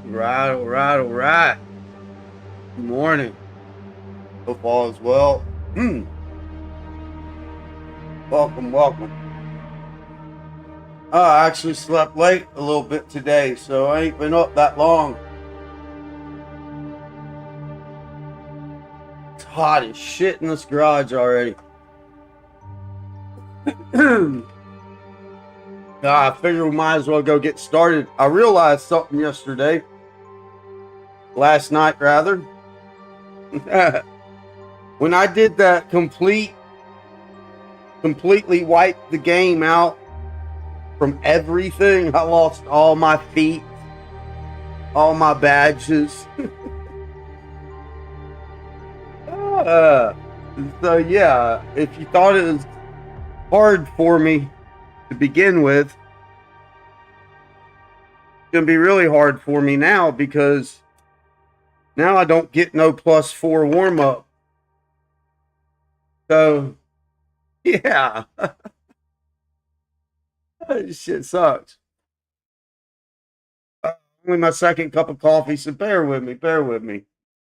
Right, all right, all right. Good morning. Hope all is well. Welcome, welcome. I actually slept late a little bit today, so I ain't been up that long. It's hot as shit in this garage already. I figure we might as well go get started. I realized something yesterday, last night rather. When I did that completely wiped the game out from everything, I lost all my feet, all my badges. Uh, so yeah, if you thought it was hard for me to begin with, it's gonna be really hard for me now because now I don't get no +4 warm up. So yeah, this shit sucks. Only my second cup of coffee, so bear with me, bear with me.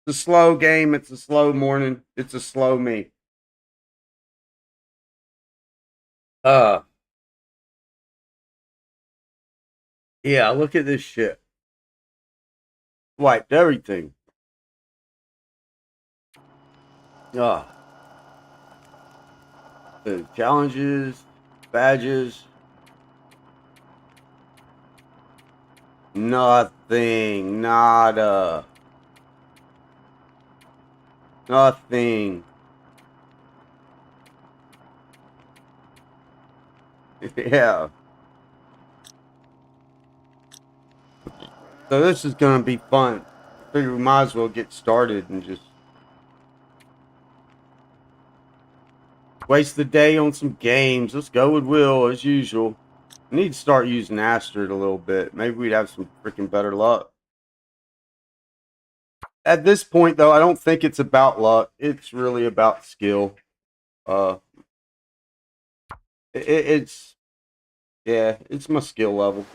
It's a slow game, it's a slow morning, it's a slow me. Uh yeah, look at this shit. Wiped everything. Uh the challenges, badges, nothing, nada, nothing. Yeah. So this is gonna be fun. Figure we might as well get started and just waste the day on some games. Let's go with Will as usual. I need to start using Astrid a little bit. Maybe we'd have some freaking better luck. At this point, though, I don't think it's about luck. It's really about skill. Uh, it's yeah, it's my skill level.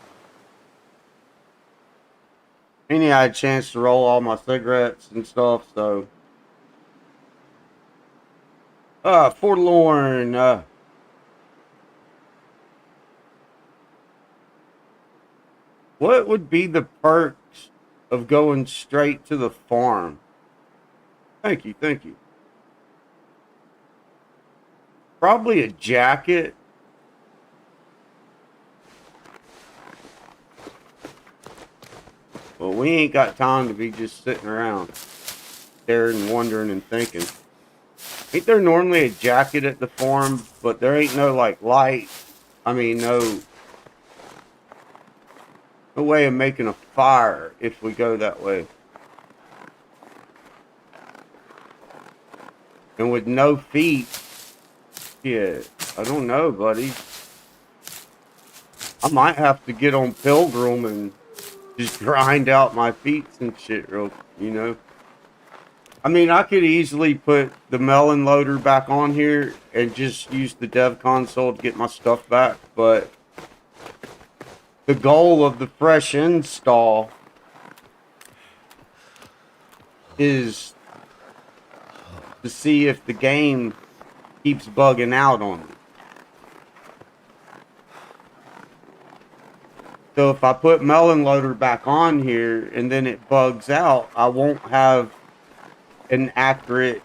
And I had a chance to roll all my cigarettes and stuff. So, forlorn. What would be the perks of going straight to the farm? Thank you, thank you. Probably a jacket. Well, we ain't got time to be just sitting around staring and wondering and thinking. Ain't there normally a jacket at the farm, but there ain't no like light. I mean, no way of making a fire if we go that way. And with no feet, yeah, I don't know, buddy. I might have to get on Pilgrim and just grind out my feet and shit real. I mean, I could easily put the melon loader back on here and just use the dev console to get my stuff back, but the goal of the fresh install is to see if the game keeps bugging out on me. So if I put melon loader back on here and then it bugs out, I won't have an accurate,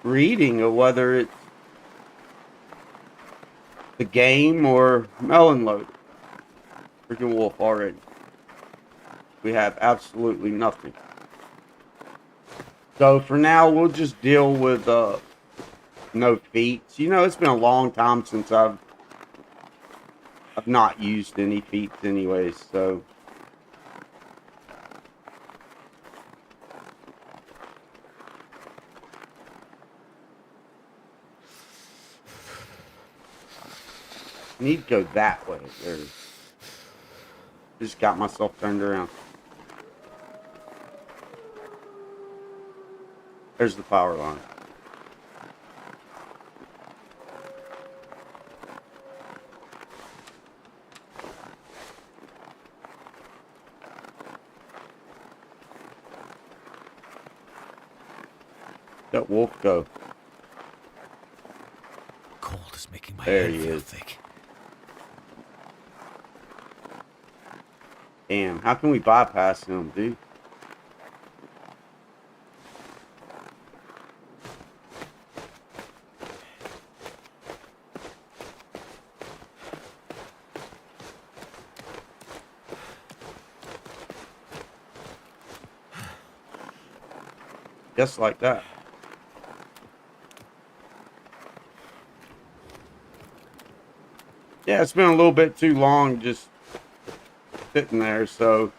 reading of whether it's the game or melon loader. Freaking wolf already. We have absolutely nothing. So for now, we'll just deal with no feats. It's been a long time since I've not used any feats anyways, so I need to go that way. There. Just got myself turned around. There's the power line. That wolf go? Cold is making my There head he feel is. thick. Damn, how can we bypass him, dude? Just like that. Yeah, it's been a little bit too long just sitting there, so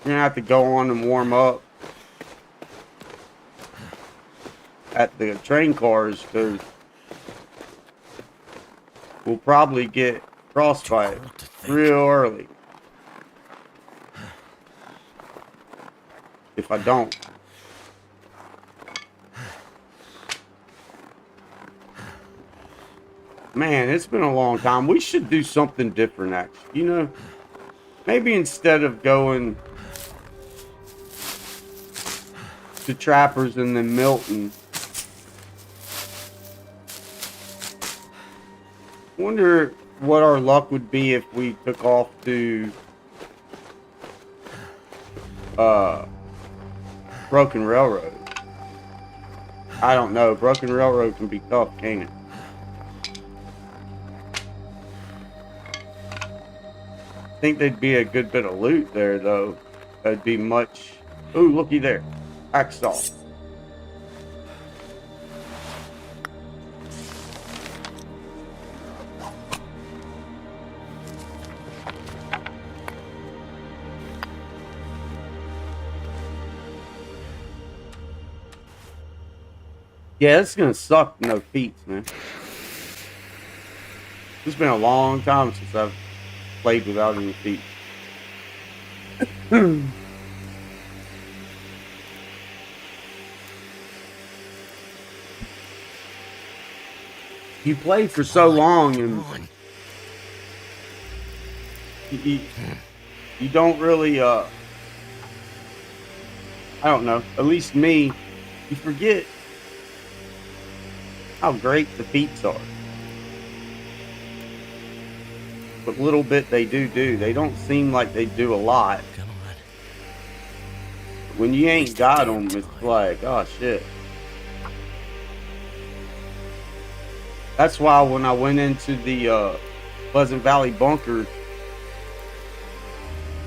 you're gonna have to go on and warm up at the train cars because we'll probably get frostbite real early if I don't. Man, it's been a long time. We should do something different, actually. You know, maybe instead of going to Trappers and then Milton, I wonder what our luck would be if we took off to Broken Railroad. I don't know. Broken Railroad can be tough, can't it? I think there'd be a good bit of loot there, though. That'd be much. Ooh, looky there. Hacksaw. Yeah, it's gonna suck, no feet, man. It's been a long time since I've played without any feet. You play for so long and you don't really I don't know, at least me, you forget how great the feats are. But little bit they do. They don't seem like they do a lot. Come on. When you ain't got them, it's like, oh shit. That's why when I went into the Pleasant Valley bunker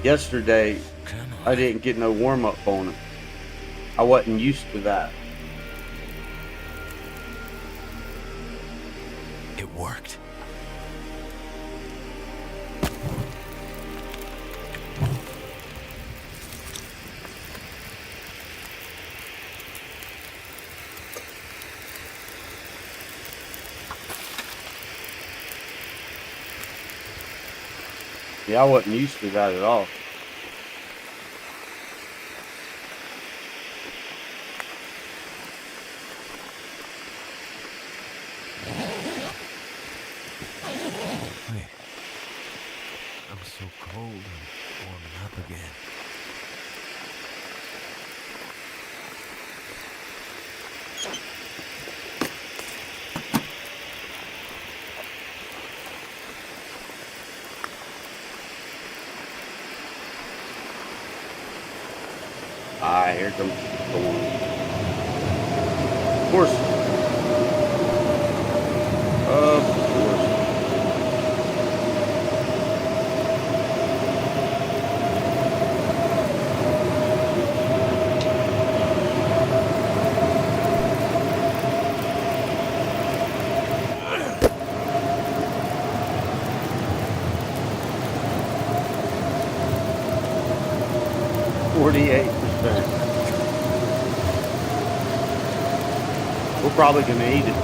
yesterday, I didn't get no warm-up on it. I wasn't used to that. It worked. Yeah, I wasn't used to that at all. Wait. I'm so cold and warming up again. Ah, here comes the storm. Of course. Of course. We're probably gonna eat it.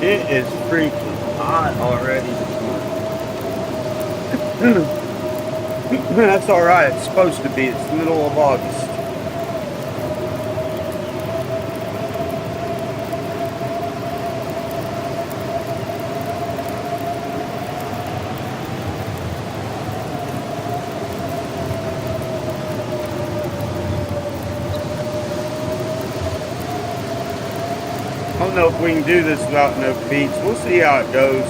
It is freaking hot already this morning. That's alright. It's supposed to be. It's the middle of August. I don't know if we can do this without no feet. We'll see how it goes.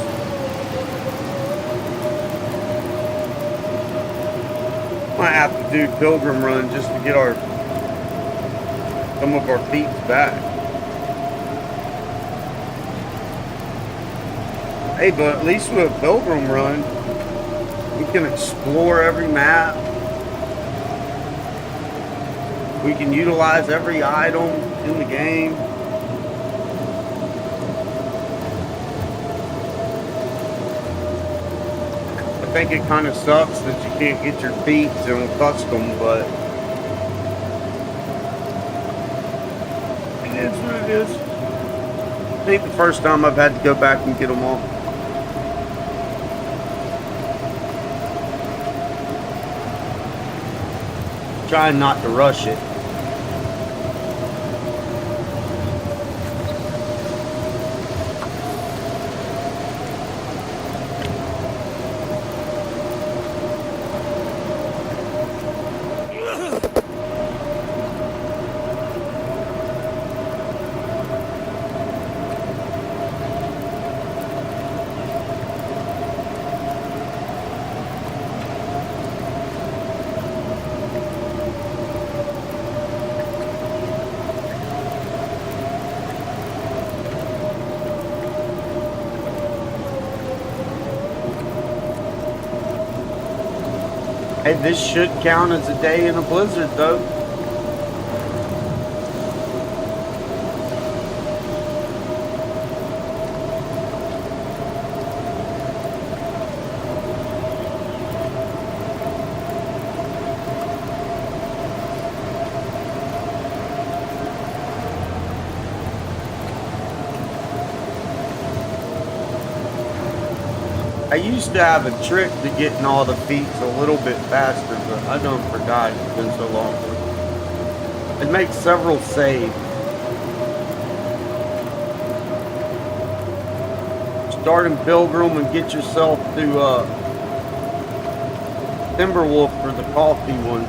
Might have to do Pilgrim Run just to get some of our feet back. Hey, but at least with a Pilgrim Run, we can explore every map. We can utilize every item in the game. I think it kind of sucks that you can't get your feet on custom, but it is what it is. I think the first time I've had to go back and get them all. Trying not to rush it. Hey, this should count as a day in a blizzard, though. I used to have a trick to getting all the feats a little bit faster, but I done forgot. It's been so long. It makes several saves. Start in Pilgrim and get yourself to Timberwolf for the coffee one.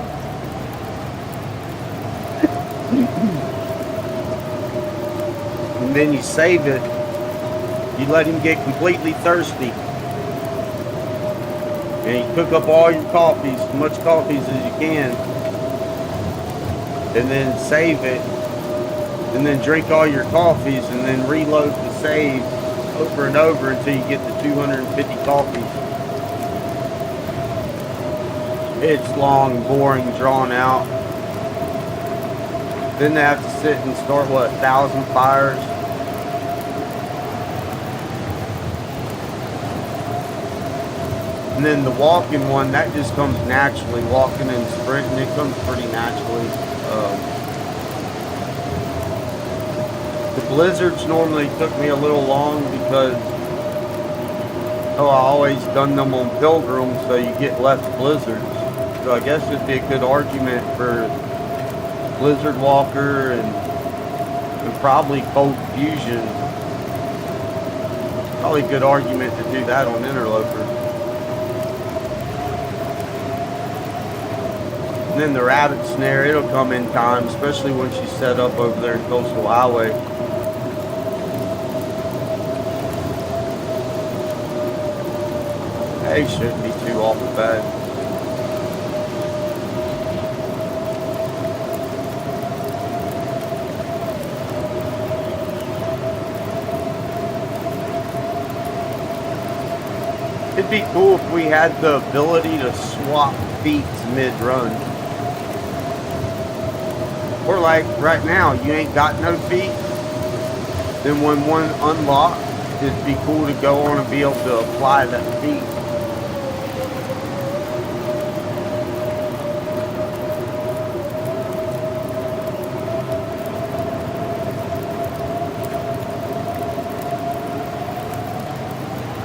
And then you save it. You let him get completely thirsty. And you cook up all your coffees, as much coffees as you can, and then save it, and then drink all your coffees, and then reload the save over and over until you get to 250 coffees. It's long, boring, drawn out. Then they have to sit and start, 1,000 fires? And then the walking one, that just comes naturally. Walking and sprinting, it comes pretty naturally. The blizzards normally took me a little long because I always done them on Pilgrim, so you get less blizzards. So I guess it'd be a good argument for Blizzard Walker and probably Cold Fusion. Probably a good argument to do that on Interloper. And then the rabbit snare, it'll come in time, especially when she's set up over there in Coastal Highway. They shouldn't be too awful bad. It'd be cool if we had the ability to swap feats mid-run. Or like right now, you ain't got no feet. Then when one unlocks, it'd be cool to go on and be able to apply that feat.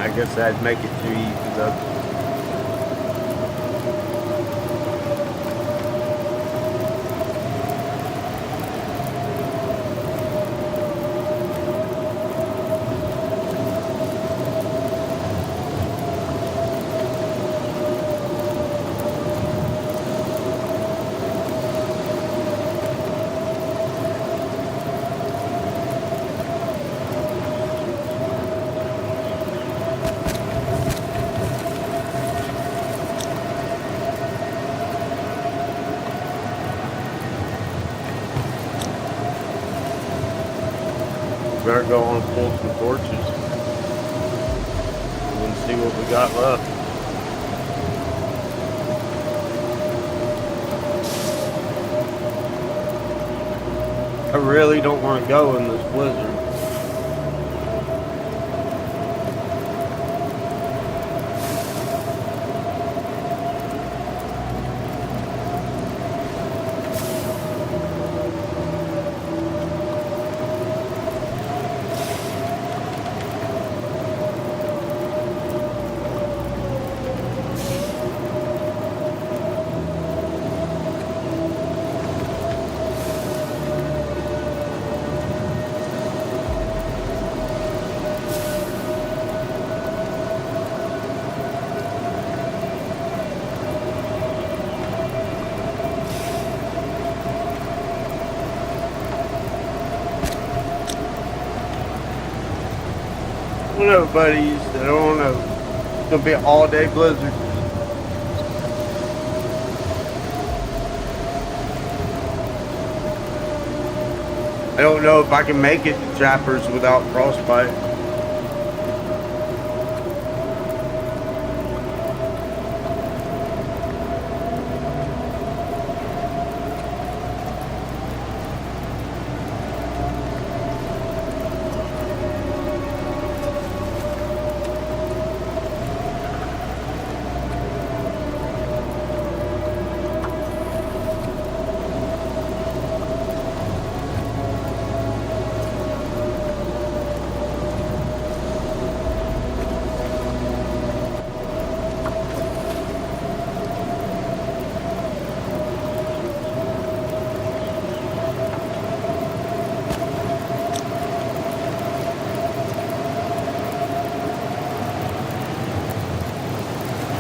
I guess that'd make it too easy though. Better go on and pull some torches and see what we got left. I really don't want to go in this blizzard. I don't know, buddies. I don't know. It's gonna be an all-day blizzard. I don't know if I can make it to Chappers without frostbite.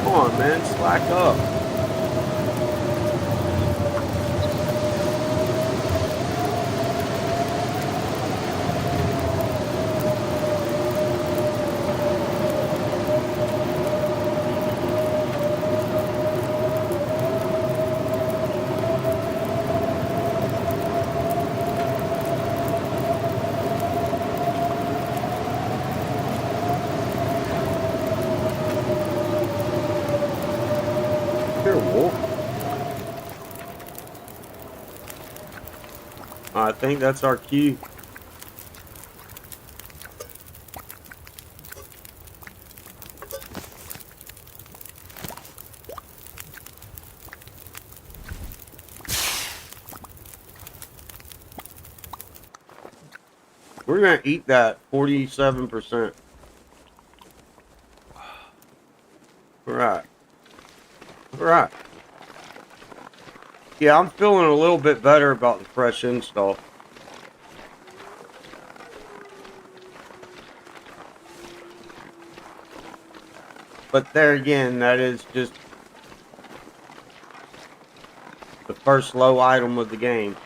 Come on, man, slack up. Here, wolf. I think that's our cue. We're gonna eat that 47%. Alright. Alright. Yeah, I'm feeling a little bit better about the fresh install. But there again, that is just the first low item of the game.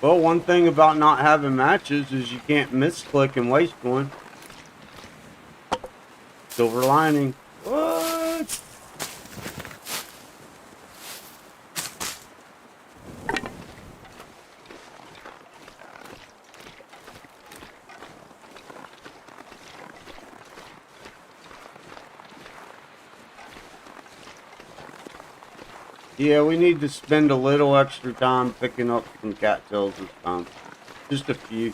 Well, one thing about not having matches is you can't misclick and waste one. Silver lining. What? Yeah, we need to spend a little extra time picking up some cattails this time. Just a few.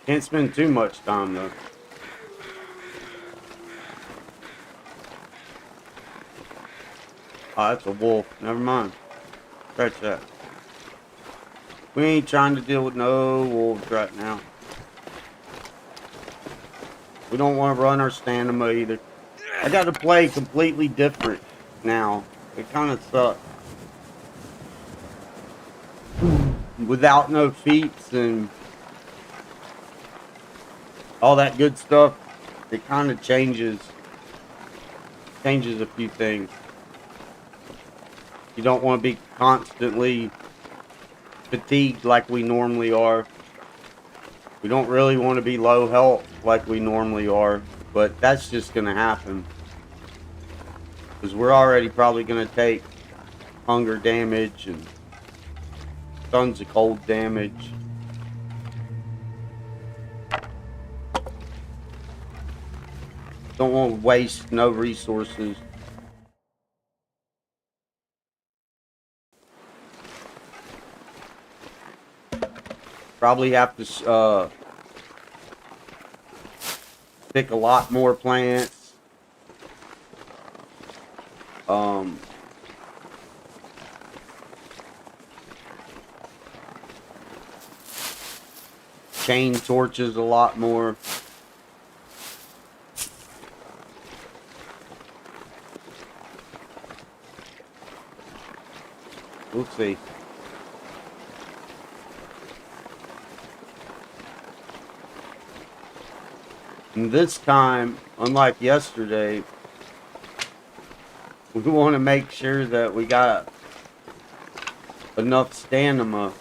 Can't spend too much time though. Oh, that's a wolf. Never mind. Scratch that. We ain't trying to deal with no wolves right now. We don't want to run our stamina either. I got to play completely different now. It kind of sucks. Without no feats and all that good stuff, it kind of changes a few things. You don't want to be constantly fatigued like we normally are. We don't really want to be low health like we normally are, but that's just going to happen. Because we're already probably going to take hunger damage and tons of cold damage. Don't want to waste no resources. Probably have to pick a lot more plants. Chain torches a lot more. We'll see. And this time, unlike yesterday, we want to make sure that we got enough stamina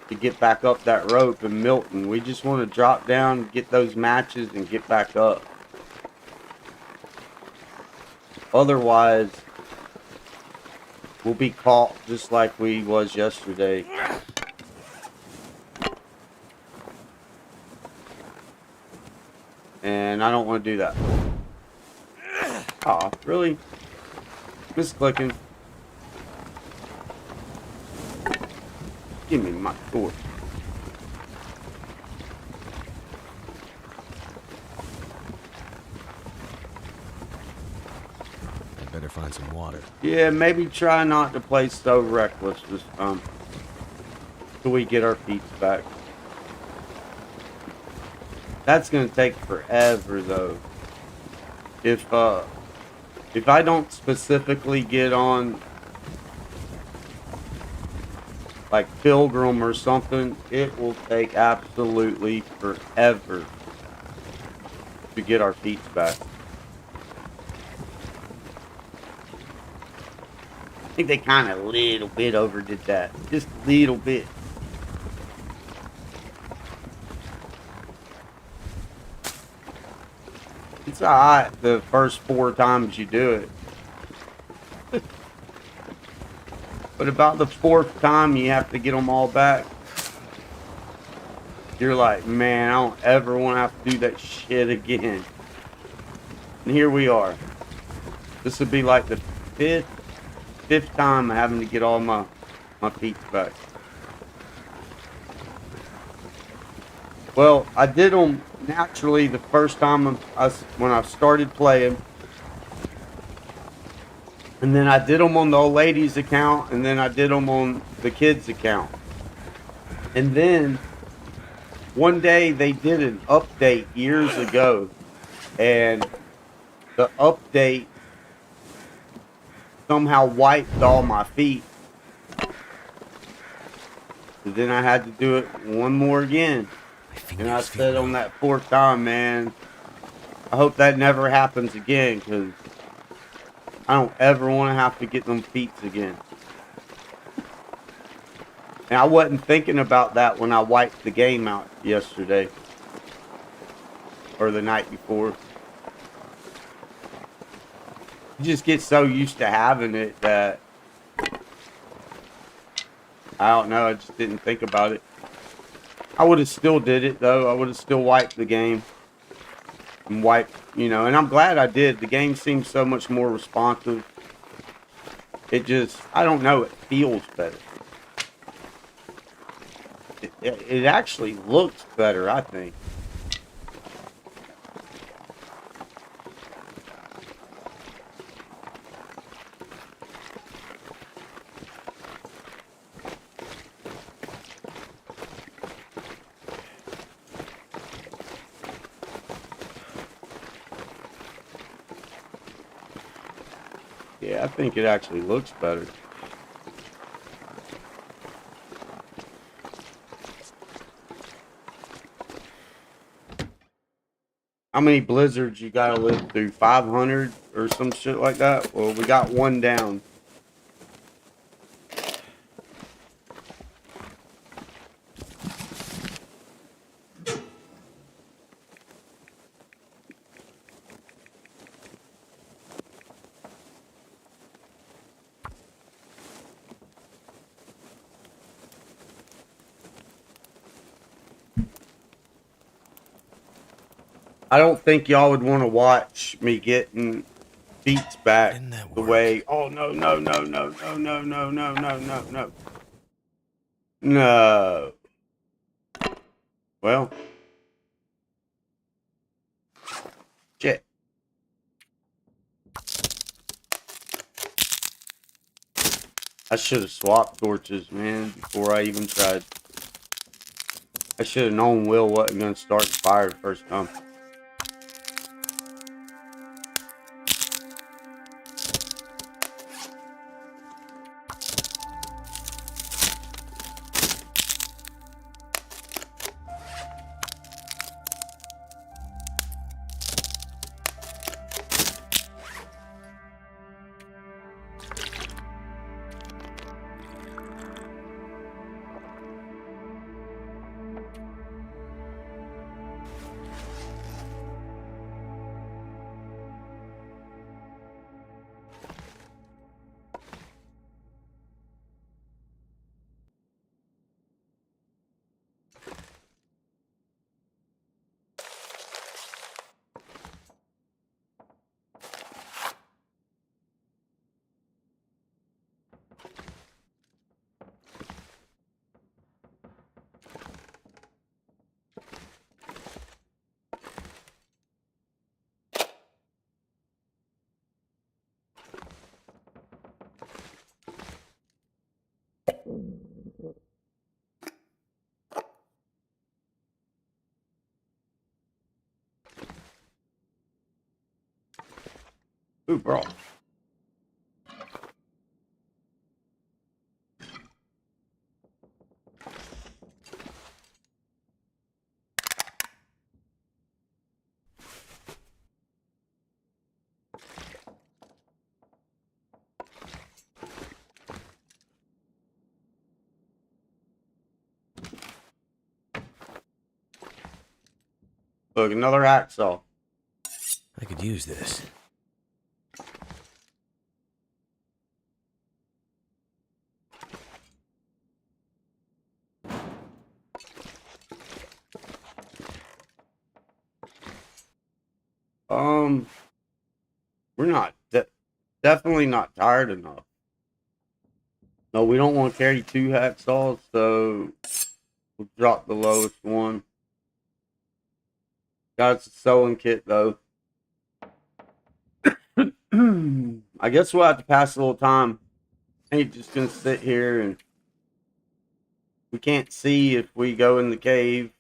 to get back up that rope in Milton. We just want to drop down, get those matches, and get back up. Otherwise, we'll be caught just like we was yesterday. And I don't want to do that. Aw, really? Misclicking. Give me my sword. I better find some water. Yeah, maybe try not to play so reckless this time. Till we get our feet back. That's gonna take forever though. If I don't specifically get on like Pilgrim or something, it will take absolutely forever to get our feet back. I think they kind of a little bit overdid that. Just a little bit. It's alright the first 4 times you do it. But about the 4th time you have to get them all back. You're like, man, I don't ever want to have to do that shit again. And here we are. This would be like the fifth time having to get all my feet back. Well, I did them naturally the first time when I started playing. And then I did them on the old lady's account, and then I did them on the kids' account. And then one day they did an update years ago, and the update somehow wiped all my feet. But then I had to do it one more again. My And I fingers feel said on numb. that fourth time, man, I hope that never happens again, because I don't ever want to have to get them feet again. And I wasn't thinking about that when I wiped the game out yesterday. Or the night before. You just get so used to having it that I don't know, I just didn't think about it. I would have still did it though. I would have still wiped the game. And wiped, and I'm glad I did. The game seems so much more responsive. It just, I don't know, it feels better. It actually looks better, I think. Yeah, I think it actually looks better. How many blizzards you gotta live through? 500 or some shit like that? Well, we got one down. I don't think y'all would want to watch me getting beats Why back didn't that the work? way. Oh no no no no no no no no no no no no. Well, shit. I should have swapped torches, man, before I even tried. I should have known Will wasn't gonna start the fire the first time. Ooh, bro. Look, another hacksaw. I could use this. Um, we're not definitely not tired enough. No, we don't want to carry two hacksaws, so we'll drop the lowest one. Got us a sewing kit though. I guess we'll have to pass a little time. Ain't just gonna sit here and we can't see if we go in the cave.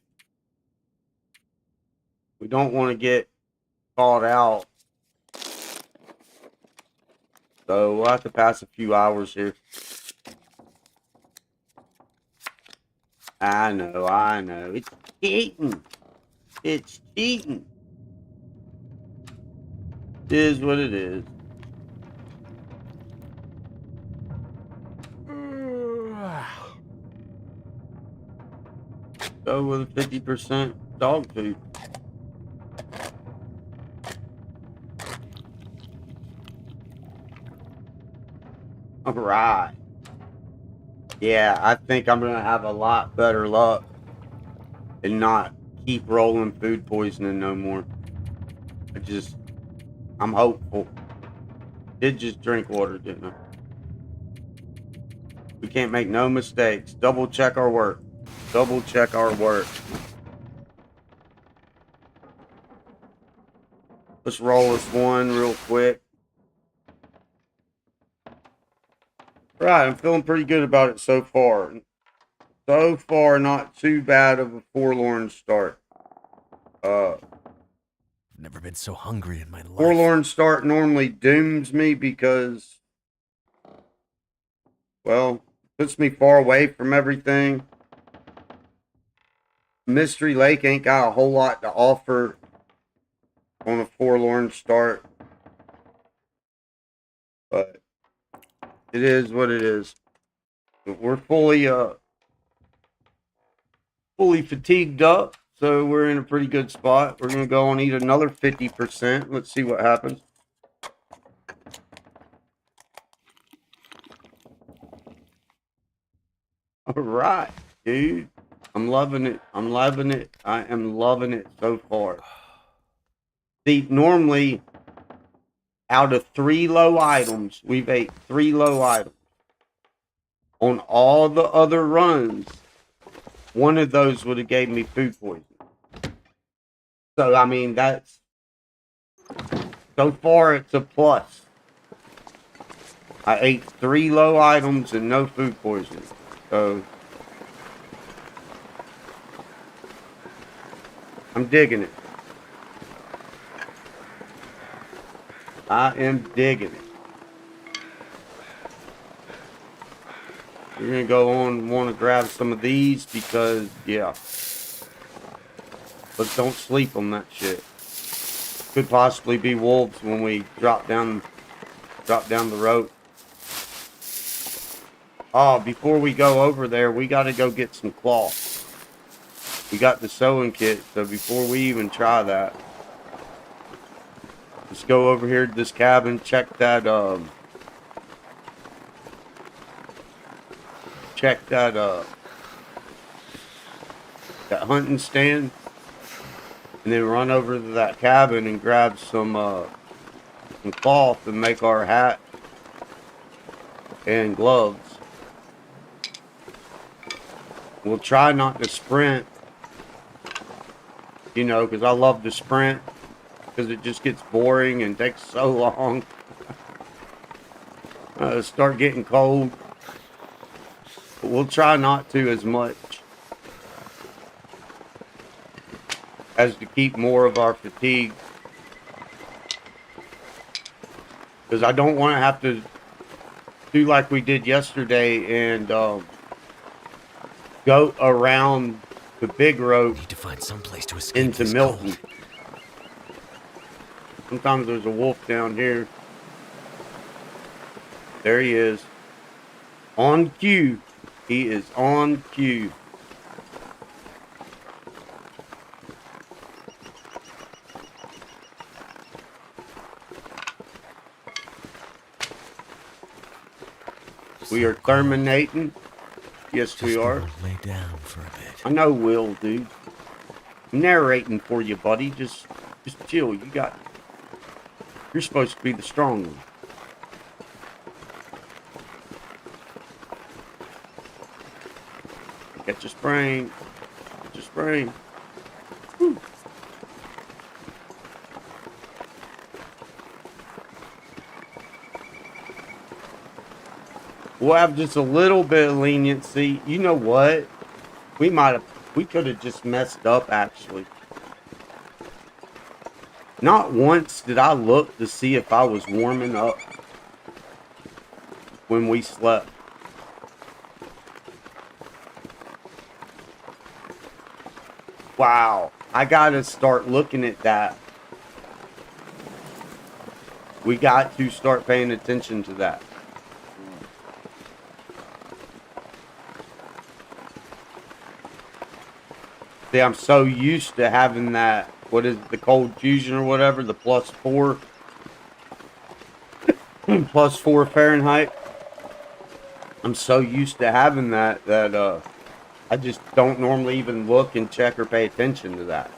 We don't want to get caught out. So we'll have to pass a few hours here. I know. It's cheating. It's cheating. It is what it is. Go with 50% dog food. All right. Yeah, I think I'm gonna have a lot better luck and not keep rolling food poisoning no more. I'm hopeful. Did just drink water, didn't I? We can't make no mistakes. Double check our work. Double check our work. Let's roll this one real quick. Right, I'm feeling pretty good about it so far. So far, not too bad of a forlorn start. Never been so hungry in my life. Forlorn start normally dooms me because, well, puts me far away from everything. Mystery Lake ain't got a whole lot to offer on a forlorn start. But it is what it is. We're fully fatigued up, so we're in a pretty good spot. We're gonna go and eat another 50%. Let's see what happens. All right, dude. I'm loving it. I'm loving it. I am loving it so far. See, normally, out of 3 low items, we've ate 3 low items. On all the other runs, one of those would have gave me food poisoning. So, I mean, that's... So far, it's a plus. I ate 3 low items and no food poisoning. So... I'm digging it. I am digging it. We're going to go on and want to grab some of these because, yeah. But don't sleep on that shit. Could possibly be wolves when we drop down the road. Oh, before we go over there, we got to go get some cloth. We got the sewing kit, so before we even try that, let's go over here to this cabin, check that that hunting stand, and then run over to that cabin and grab some cloth and make our hat and gloves. We'll try not to sprint, you know, because I love to sprint because it just gets boring and takes so long. Start getting cold. But we'll try not to as much as to keep more of our fatigue. Because I don't want to have to do like we did yesterday and go around the big road Need to find some place to escape into this Milton. cold. Sometimes there's a wolf down here. There he is. On cue. He is on cue. We are terminating. Yes, we are. Lay down for a bit. I know, Will, dude. I'm narrating for you, buddy. Just chill. You're supposed to be the strong one. Catch a sprain. Catch a sprain. Whew. We'll have just a little bit of leniency. You know what? We could have just messed up, actually. Not once did I look to see if I was warming up when we slept. Wow. I gotta start looking at that. We got to start paying attention to that. See, I'm so used to having that, what is it, the cold fusion or whatever, the +4, +4 Fahrenheit. I'm so used to having that I just don't normally even look and check or pay attention to that.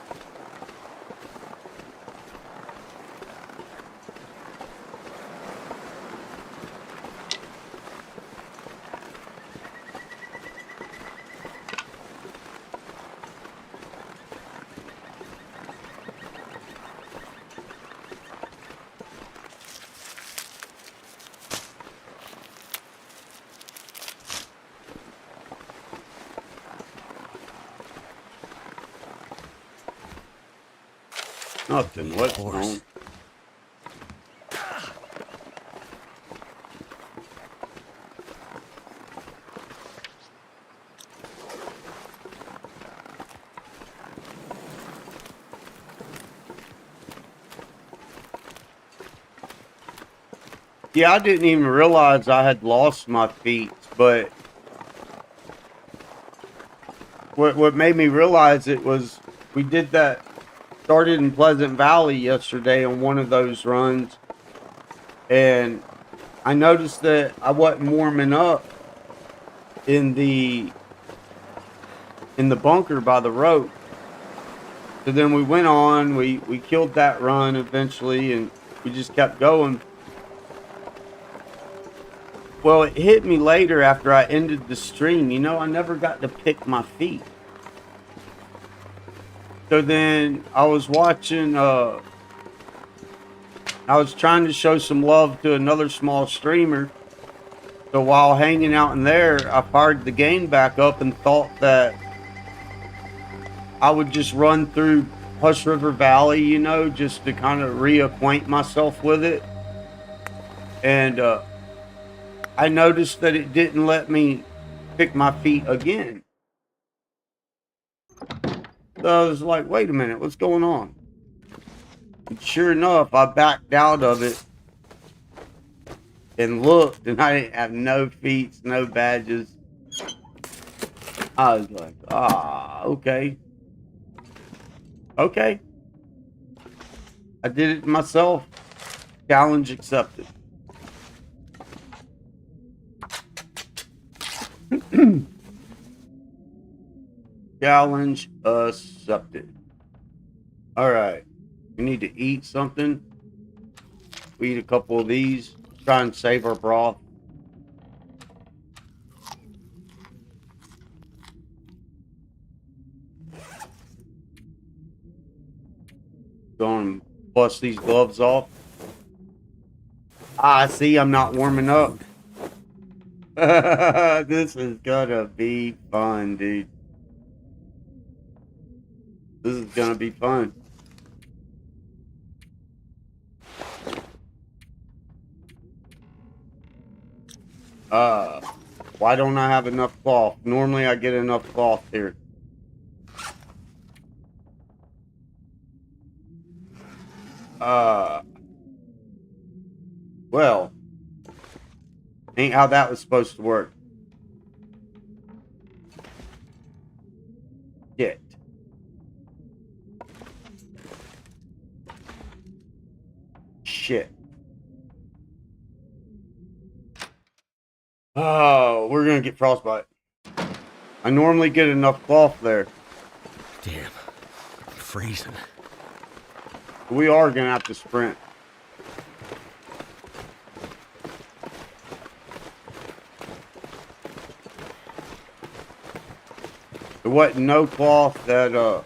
Nothing. What's wrong? Yeah, I didn't even realize I had lost my feet, but what made me realize it was we did that, started in Pleasant Valley yesterday on one of those runs, and I noticed that I wasn't warming up in the bunker by the rope. So then we went on, we killed that run eventually, and we just kept going. Well, it hit me later after I ended the stream. You know, I never got to pick my feet. So then I was watching, I was trying to show some love to another small streamer. So while hanging out in there, I fired the game back up and thought that I would just run through Hush River Valley, you know, just to kind of reacquaint myself with it. And I noticed that it didn't let me pick my feet again. So I was like, wait a minute, what's going on? And sure enough, I backed out of it and looked, and I didn't have no feet, no badges. I was like, okay. Okay. I did it myself. Challenge accepted. Challenge accepted. All right. We need to eat something. We eat a couple of these. Try and save our broth. Go and bust these gloves off. I see I'm not warming up. This is gonna be fun, dude. This is gonna be fun. Why don't I have enough cloth? Normally I get enough cloth here. Well, ain't how that was supposed to work. Shit. Shit. Oh, we're gonna get frostbite. I normally get enough cloth there. Damn, I'm freezing. We are gonna have to sprint. There wasn't no cloth that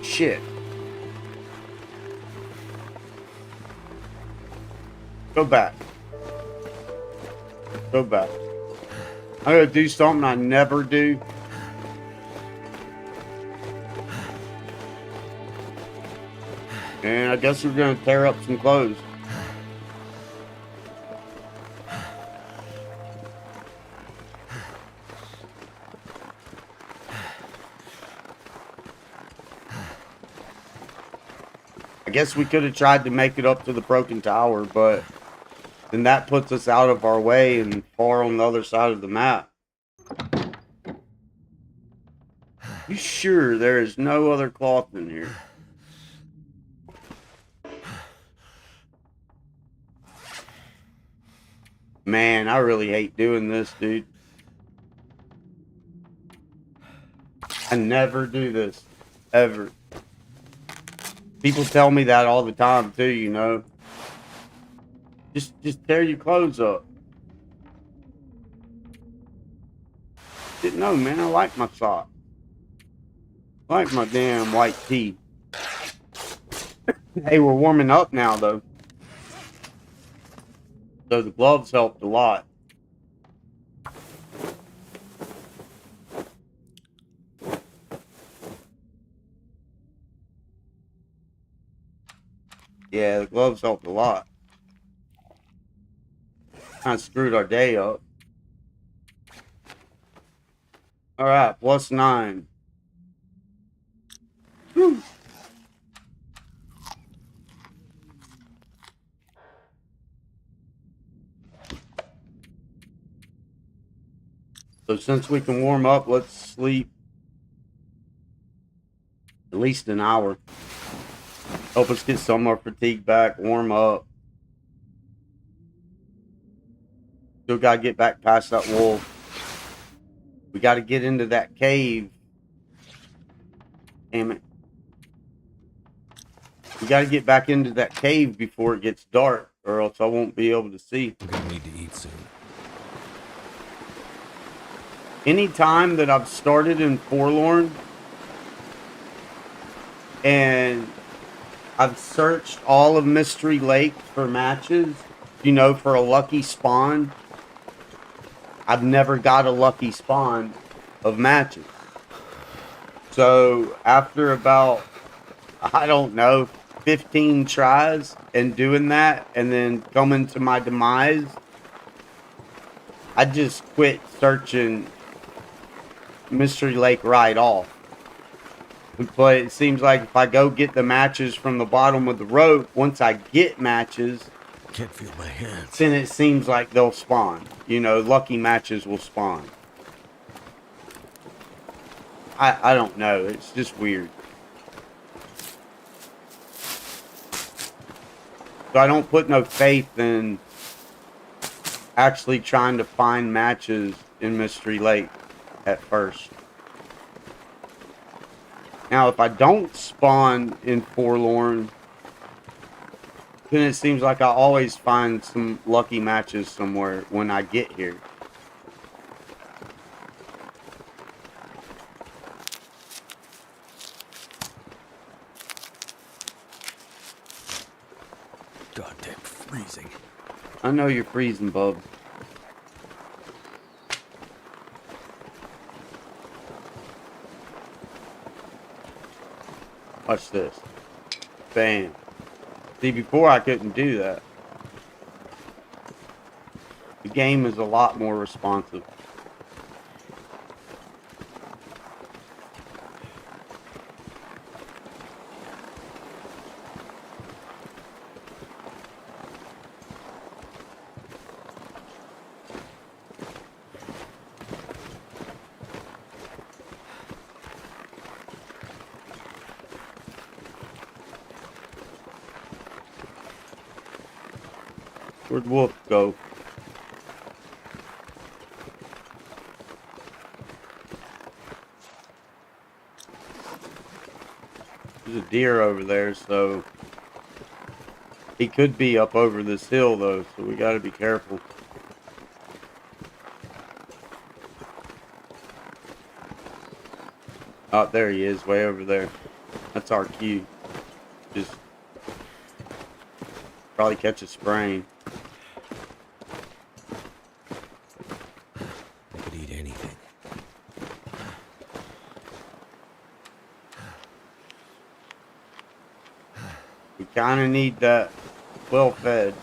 shit. Go back. Go back. I'm gonna do something I never do. And I guess we're gonna tear up some clothes. I guess we could have tried to make it up to the broken tower, but then that puts us out of our way and far on the other side of the map. You sure there is no other cloth in here? Man, I really hate doing this, dude. I never do this. Ever. People tell me that all the time, too, you know. Just tear your clothes up. Didn't know, man. I like my socks. I like my damn white tee. Hey, we're warming up now, though. So the gloves helped a lot. Yeah, the gloves helped a lot. Kind of screwed our day up. Alright, +9. Whew. So since we can warm up, let's sleep at least an hour. Help us get some of our fatigue back, warm up. Still gotta get back past that wolf. We gotta get into that cave. Damn it. We gotta get back into that cave before it gets dark, or else I won't be able to see. We're gonna need to eat soon. Any time that I've started in Forlorn and I've searched all of Mystery Lake for matches, you know, for a lucky spawn, I've never got a lucky spawn of matches. So after about, I don't know, 15 tries and doing that and then coming to my demise, I just quit searching Mystery Lake right off. But it seems like if I go get the matches from the bottom of the rope, once I get matches, Can't feel my hands. then it seems like they'll spawn. You know, lucky matches will spawn. I don't know. It's just weird. So I don't put no faith in actually trying to find matches in Mystery Lake at first. Now, if I don't spawn in Forlorn, then it seems like I always find some lucky matches somewhere when I get here. Goddamn freezing. I know you're freezing, bub. Watch this. Bam. See, before I couldn't do that. The game is a lot more responsive. Where'd Wolf go? There's a deer over there, so he could be up over this hill, though, so we gotta be careful. Oh, there he is, way over there. That's our cue. Just probably catch a sprain. I could eat anything. We kind of need that well fed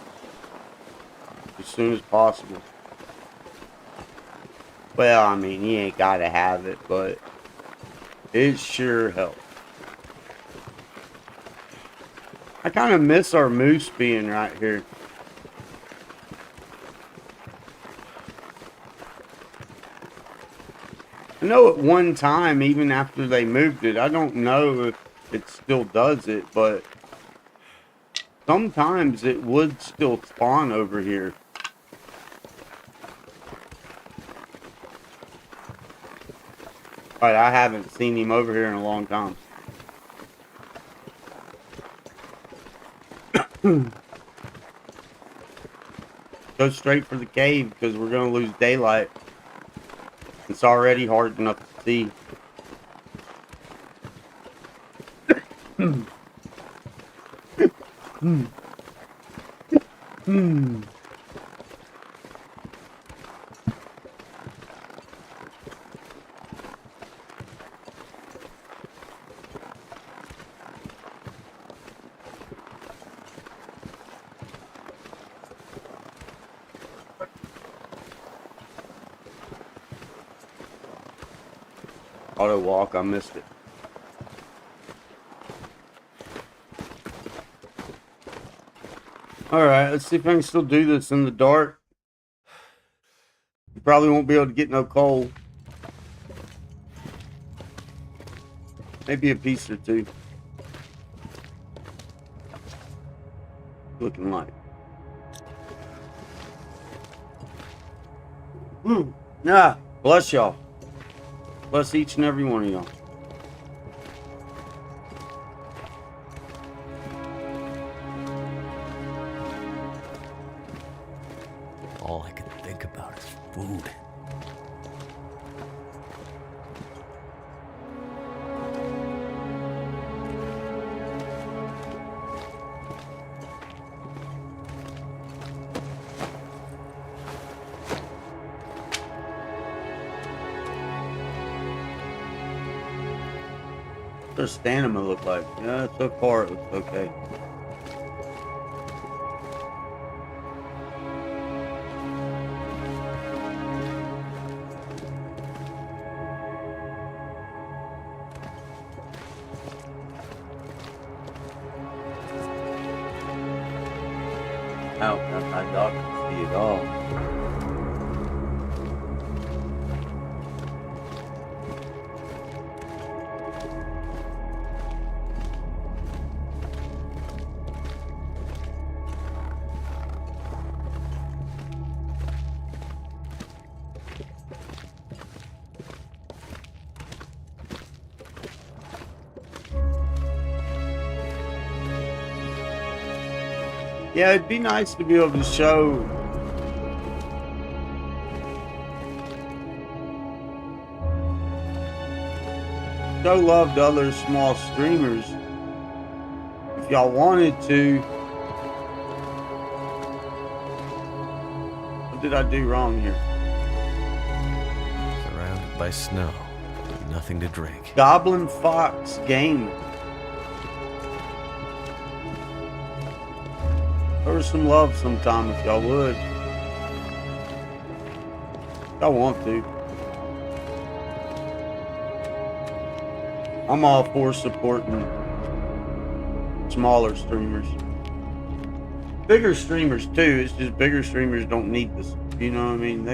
as soon as possible. Well, I mean, you ain't gotta have it, but it sure helps. I kind of miss our moose being right here. I know at one time, even after they moved it, I don't know if it still does it, but sometimes it would still spawn over here. But I haven't seen him over here in a long time. Go straight for the cave because we're going to lose daylight. It's already hard enough to see. Auto walk, I missed it. Alright, let's see if I can still do this in the dark. You probably won't be able to get no coal. Maybe a piece or two. Looking like. Nah, bless y'all. Bless each and every one of y'all. All I can think about is food. What's their stamina look like? Yeah, so far it looks okay. Out, I dog can see it all. Yeah, it'd be nice to be able to show love to other small streamers. If y'all wanted to. What did I do wrong here? Surrounded by snow, nothing to drink. Goblin Fox game. Show some love sometime if y'all would. If y'all want to. I'm all for supporting smaller streamers. Bigger streamers too. It's just bigger streamers don't need this. You know what I mean?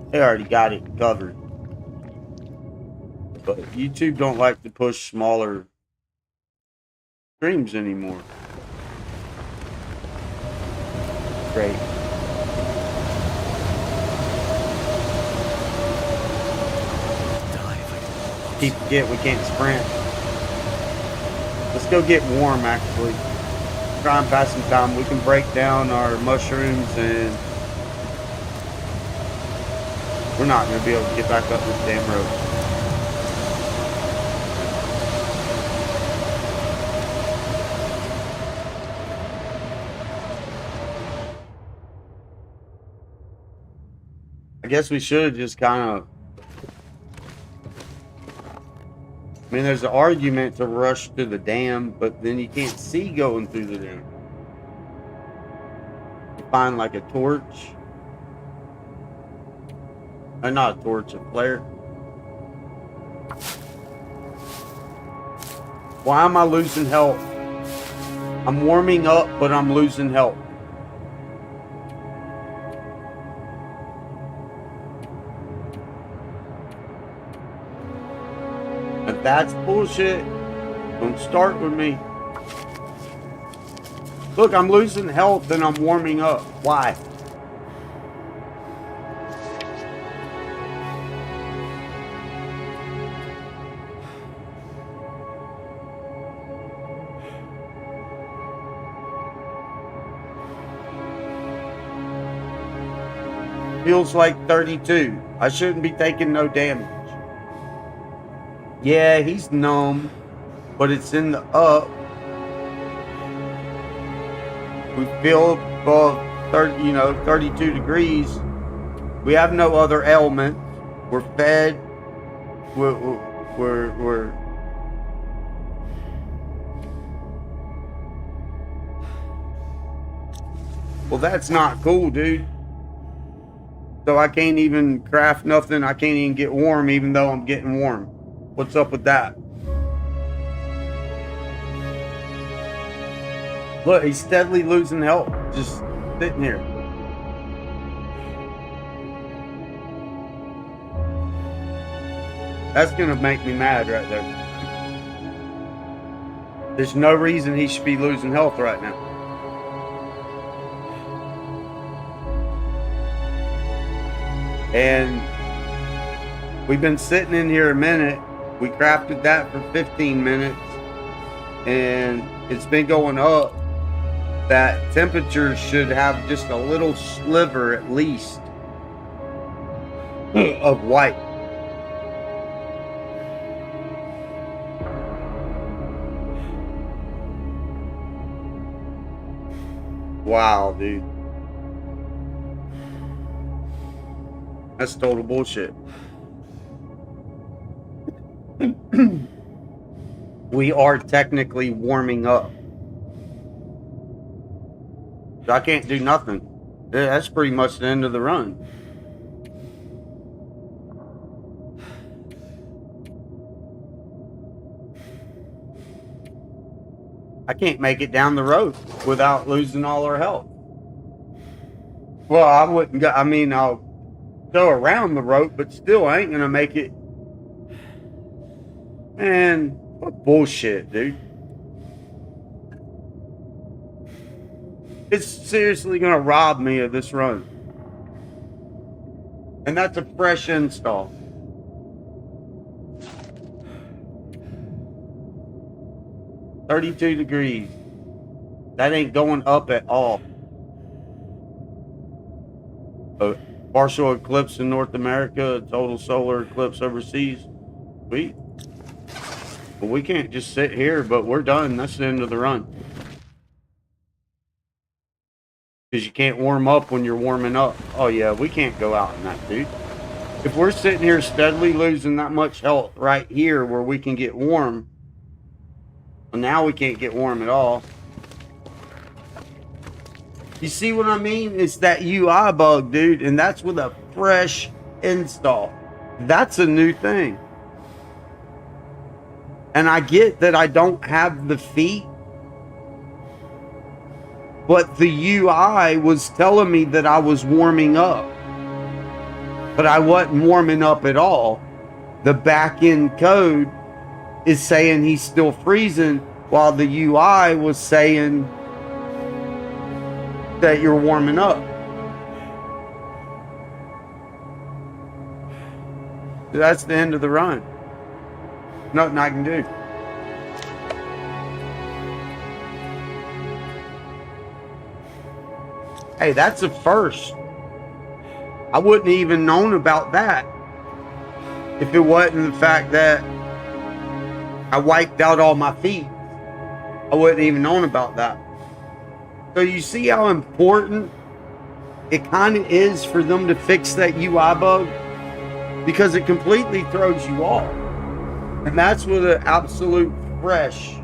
They already got it covered. But YouTube don't like to push smaller streams anymore. Great. Keep forget we can't sprint. Let's go get warm actually. Try and pass some time. We can break down our mushrooms and we're not gonna be able to get back up this damn road. I guess we should just kind of. I mean, there's an argument to rush to the dam, but then you can't see going through the dam. You find like a torch. Not a torch, a flare. Why am I losing health? I'm warming up, but I'm losing health. If that's bullshit, don't start with me. Look, I'm losing health and I'm warming up. Why? Feels like 32. I shouldn't be taking no damage. Yeah, he's numb, but it's in the up. We feel above 30, 32 degrees. We have no other ailments. We're fed. We're well, that's not cool, dude. So I can't even craft nothing. I can't even get warm, even though I'm getting warm. What's up with that? Look, he's steadily losing health, just sitting here. That's gonna make me mad right there. There's no reason he should be losing health right now. And we've been sitting in here a minute. We crafted that for 15 minutes and it's been going up. That temperature should have just a little sliver at least of white. Wow, dude. That's total bullshit. We are technically warming up. So I can't do nothing. That's pretty much the end of the run. I can't make it down the road without losing all our health. Well, I wouldn't go, I mean, I'll go around the rope, but still I ain't gonna make it. Man, what bullshit, dude. It's seriously gonna rob me of this run. And that's a fresh install. $32 degrees. That ain't going up at all. A partial eclipse in North America, a total solar eclipse overseas. Sweet. Well, we can't just sit here, but we're done. That's the end of the run. Because you can't warm up when you're warming up. Oh yeah, we can't go out in that, dude. If we're sitting here steadily losing that much health right here where we can get warm, well, now we can't get warm at all. You see what I mean? It's that UI bug, dude, and that's with a fresh install. That's a new thing. And I get that I don't have the feet, but the UI was telling me that I was warming up. But I wasn't warming up at all. The back-end code is saying he's still freezing, while the UI was saying that you're warming up. That's the end of the run. Nothing I can do. Hey, that's a first. I wouldn't even known about that if it wasn't the fact that I wiped out all my feet. I wouldn't even known about that. So you see how important it kind of is for them to fix that UI bug? Because it completely throws you off. And that's with an absolute fresh.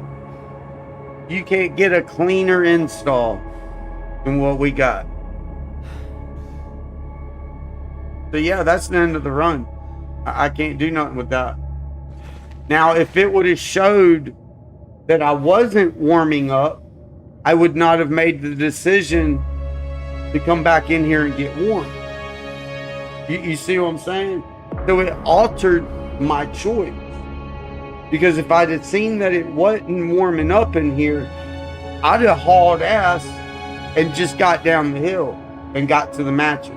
You can't get a cleaner install than what we got. So yeah, that's the end of the run. I can't do nothing with that. Now, if it would have showed that I wasn't warming up, I would not have made the decision to come back in here and get warm. You see what I'm saying? So it altered my choice. Because if I'd have seen that it wasn't warming up in here, I'd have hauled ass and just got down the hill and got to the matches.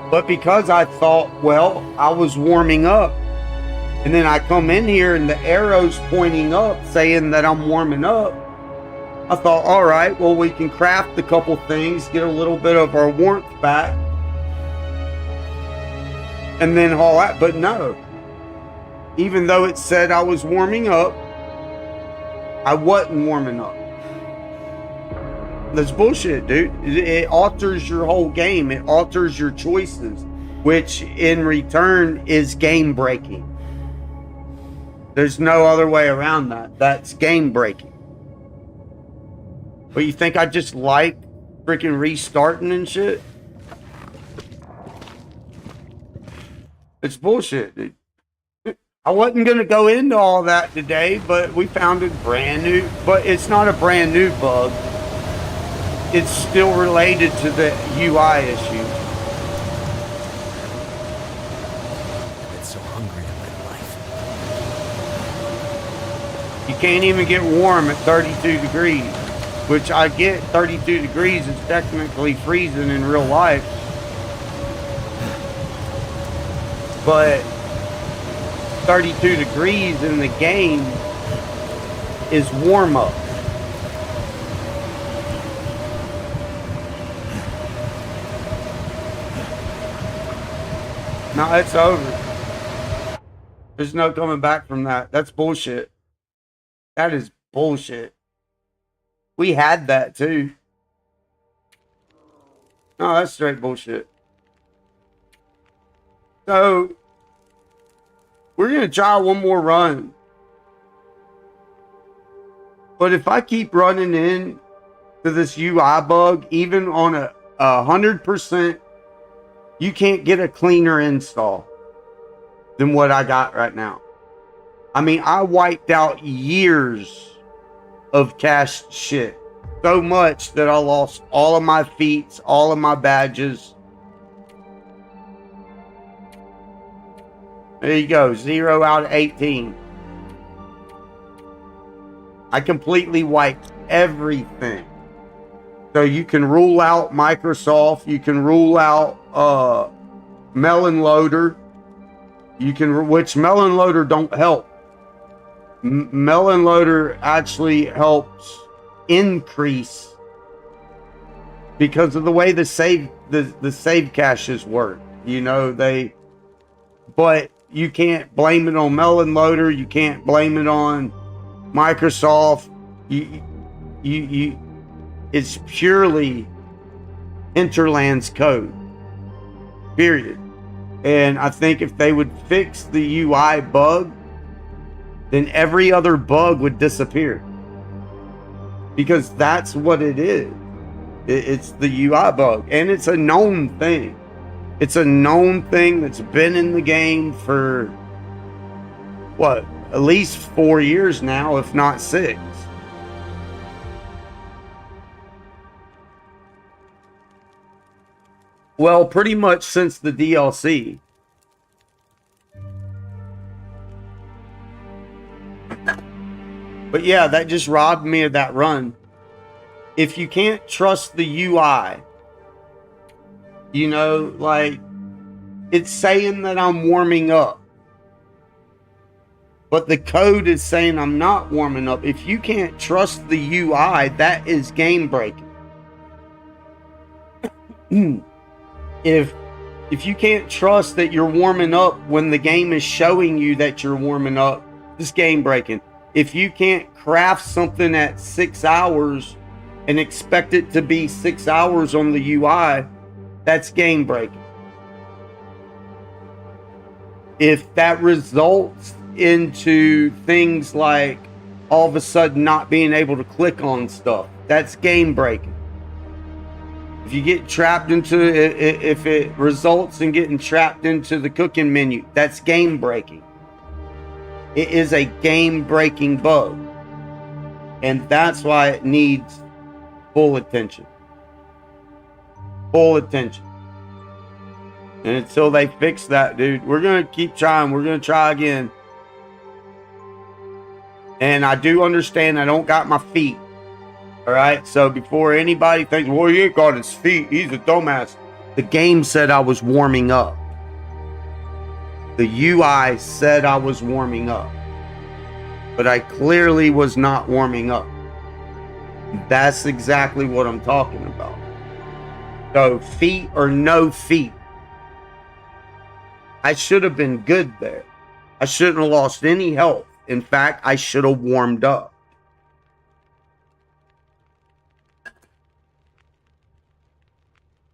But because I thought, well, I was warming up, and then I come in here and the arrow's pointing up saying that I'm warming up, I thought, all right, well, we can craft a couple things, get a little bit of our warmth back, and then haul out. But no, even though it said I was warming up, I wasn't warming up. That's bullshit, dude. It alters your whole game. It alters your choices, which in return is game breaking. There's no other way around that. That's game breaking. But you think I just like freaking restarting and shit? It's bullshit, dude. I wasn't going to go into all that today, but we found it brand new. But it's not a brand new bug. It's still related to the UI issue. I've been so hungry in my life. You can't even get warm at 32 degrees, which I get 32 degrees is technically freezing in real life. But 32 degrees in the game is warm up. No, it's over. There's no coming back from that. That's bullshit. That is bullshit. We had that too. No, that's straight bullshit. So, we're going to try one more run. But if I keep running in to this UI bug, even on a 100%, you can't get a cleaner install than what I got right now. I mean, I wiped out years of cached shit. So much that I lost all of my feats, all of my badges. There you go, 0 out of 18. I completely wiped everything. So you can rule out Microsoft, you can rule out Melon Loader. You can, which Melon Loader don't help. Melon Loader actually helps increase because of the way the save caches work. You know, but you can't blame it on Melon Loader. You can't blame it on Microsoft. It's purely Hinterland's code. Period. And I think if they would fix the UI bug, then every other bug would disappear. Because that's what it is. It's the UI bug. And it's a known thing. It's a known thing that's been in the game for, what, at least 4 years now, if not 6. Well, pretty much since the DLC. But yeah, that just robbed me of that run. If you can't trust the UI, you know, like, it's saying that I'm warming up, but the code is saying I'm not warming up. If you can't trust the UI, that is game breaking. If you can't trust that you're warming up when the game is showing you that you're warming up, it's game breaking. If you can't craft something at 6 hours and expect it to be 6 hours on the UI, that's game breaking. If that results into things like all of a sudden not being able to click on stuff, that's game breaking. If you get trapped into it, if it results in getting trapped into the cooking menu, that's game breaking. It is a game-breaking bug. And that's why it needs full attention. Full attention. And until they fix that, dude, we're going to keep trying. We're going to try again. And I do understand I don't got my feet. All right? So before anybody thinks, well, he ain't got his feet, he's a dumbass. The game said I was warming up. The UI said I was warming up. But I clearly was not warming up. That's exactly what I'm talking about. So feet or no feet, I should have been good there. I shouldn't have lost any health. In fact, I should have warmed up.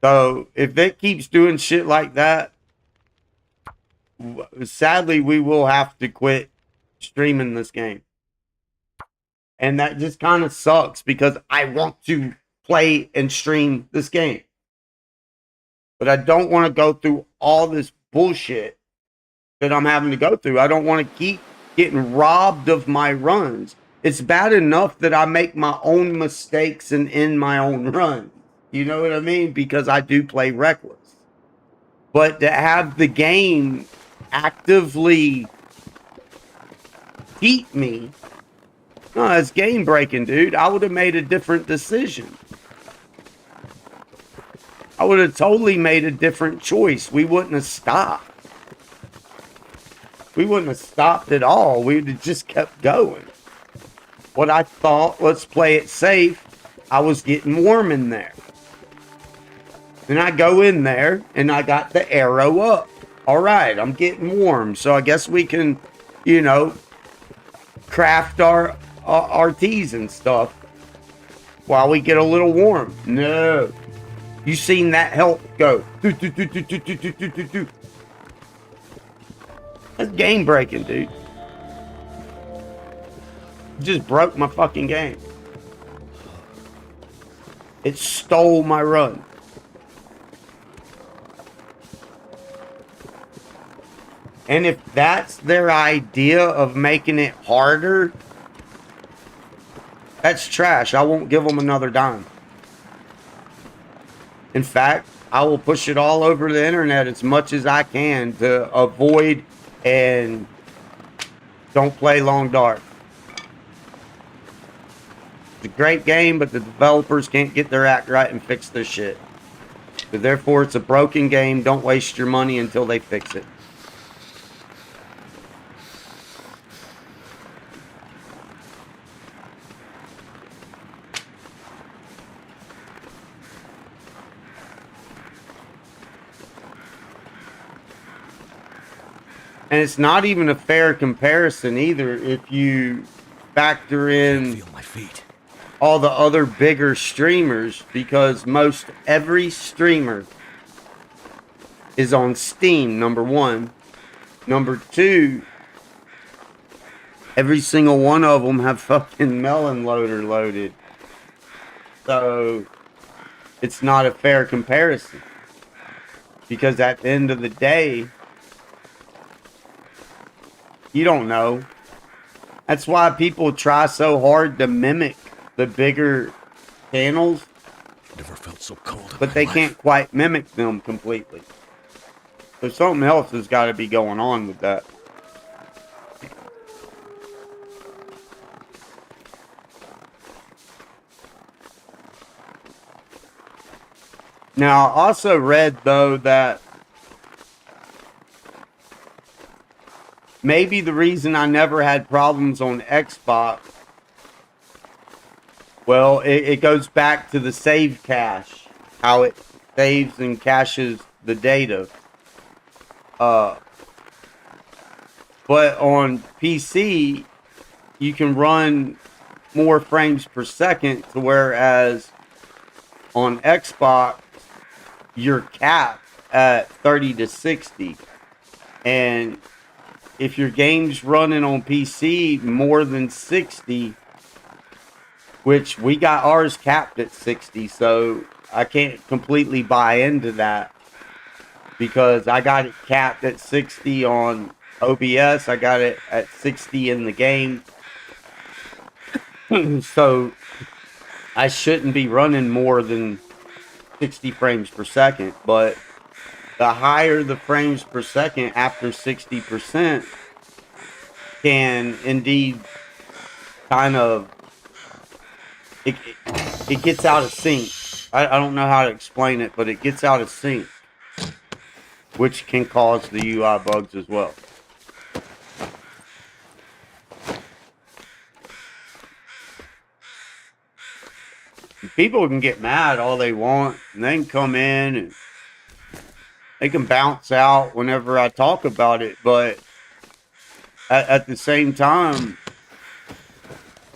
So if it keeps doing shit like that, sadly, we will have to quit streaming this game. And that just kind of sucks because I want to play and stream this game. But I don't want to go through all this bullshit that I'm having to go through. I don't want to keep getting robbed of my runs. It's bad enough that I make my own mistakes and end my own run. You know what I mean? Because I do play reckless. But to have the game actively cheat me, no, it's game breaking, dude. I would have made a different decision. I would have totally made a different choice. We wouldn't have stopped. We wouldn't have stopped at all. We would have just kept going. What I thought, let's play it safe, I was getting warm in there. Then I go in there and I got the arrow up. All right, I'm getting warm. So I guess we can, you know, craft our teas and stuff while we get a little warm. No. You seen that health go. That's game breaking, dude. Just broke my fucking game. It stole my run. And if that's their idea of making it harder, that's trash. I won't give them another dime. In fact, I will push it all over the internet as much as I can to avoid and don't play Long Dark. It's a great game, but the developers can't get their act right and fix this shit. So therefore, it's a broken game. Don't waste your money until they fix it. And it's not even a fair comparison either if you factor in Feel my feet. all the other bigger streamers, because most every streamer is on Steam, number one. Number two, every single one of them have fucking melon loader loaded. So it's not a fair comparison. Because at the end of the day, you don't know. That's why people try so hard to mimic the bigger channels. Never felt so cold. But they can't quite mimic them completely. So something else has got to be going on with that. Now, I also read, though, that maybe the reason I never had problems on Xbox, well, it goes back to the save cache, how it saves and caches the data. But on PC, you can run more frames per second, to whereas on Xbox, you're capped at 30 to 60. And if your game's running on PC more than 60, which we got ours capped at 60, so I can't completely buy into that, because I got it capped at 60 on OBS, I got it at 60 in the game. So I shouldn't be running more than 60 frames per second, but the higher the frames per second after 60% can indeed kind of it gets out of sync. I don't know how to explain it, but it gets out of sync, which can cause the UI bugs as well. People can get mad all they want, and they can come in and they can bounce out whenever I talk about it, but at the same time,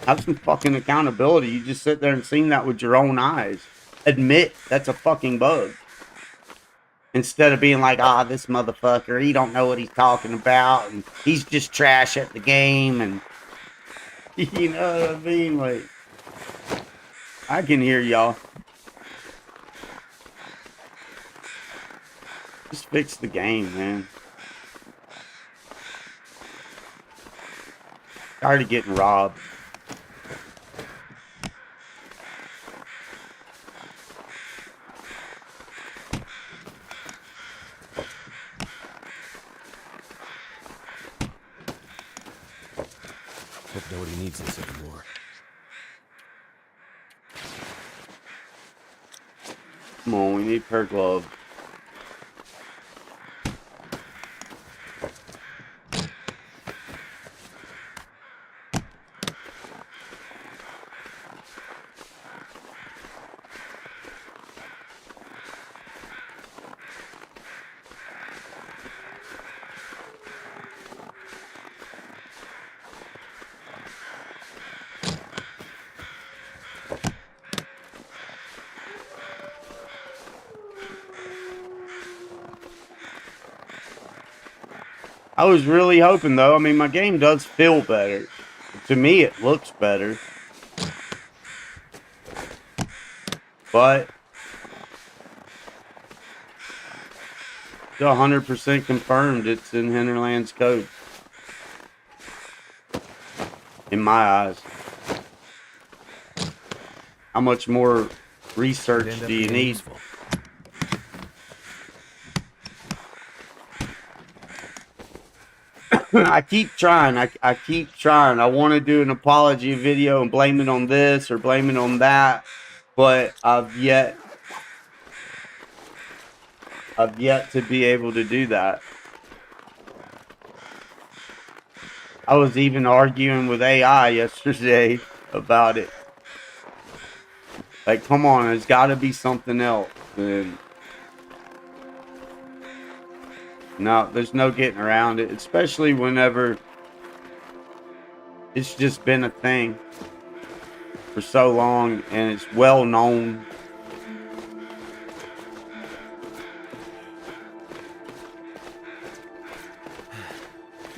have some fucking accountability. You just sit there and seen that with your own eyes. Admit that's a fucking bug. Instead of being like, ah, this motherfucker, he don't know what he's talking about, and he's just trash at the game, and you know what I mean? Like, I can hear y'all. Just fix the game, man. Tired of getting robbed. Hope nobody needs this anymore. Come on, we need pair gloves. I was really hoping, though. I mean, my game does feel better. To me, it looks better. But it's 100% confirmed it's in Hinterland's code. In my eyes. How much more research do you need? Useful. I keep trying. I keep trying. I want to do an apology video and blame it on this or blame it on that, but I've yet to be able to do that. I was even arguing with AI yesterday about it. Like, come on, there's got to be something else. And no, there's no getting around it, especially whenever it's just been a thing for so long and it's well known.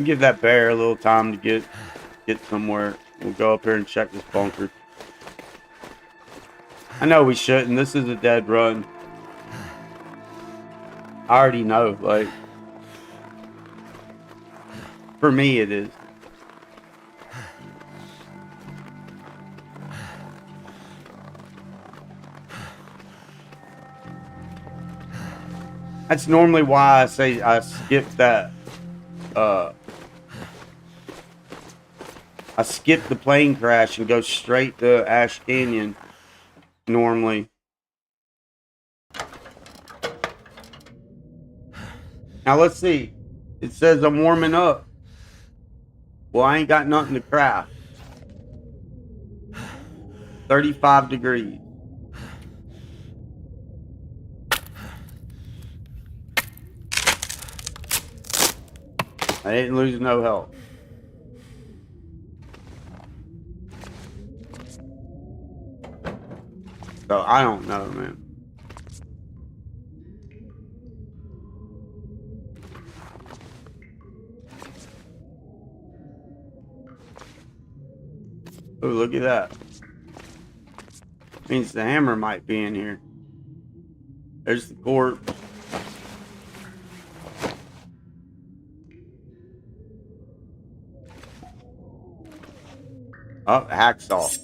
Give that bear a little time to get somewhere. We'll go up here and check this bunker. I know we shouldn't. This is a dead run. I already know, like, for me it is. That's normally why I say I skip that. I skip the plane crash and go straight to Ash Canyon. Normally. Now let's see. It says I'm warming up. Well, I ain't got nothing to craft. 35 degrees. I didn't lose no health. So I don't know, man. Oh, look at that. Means the hammer might be in here. There's the corpse. Oh, hacksaw.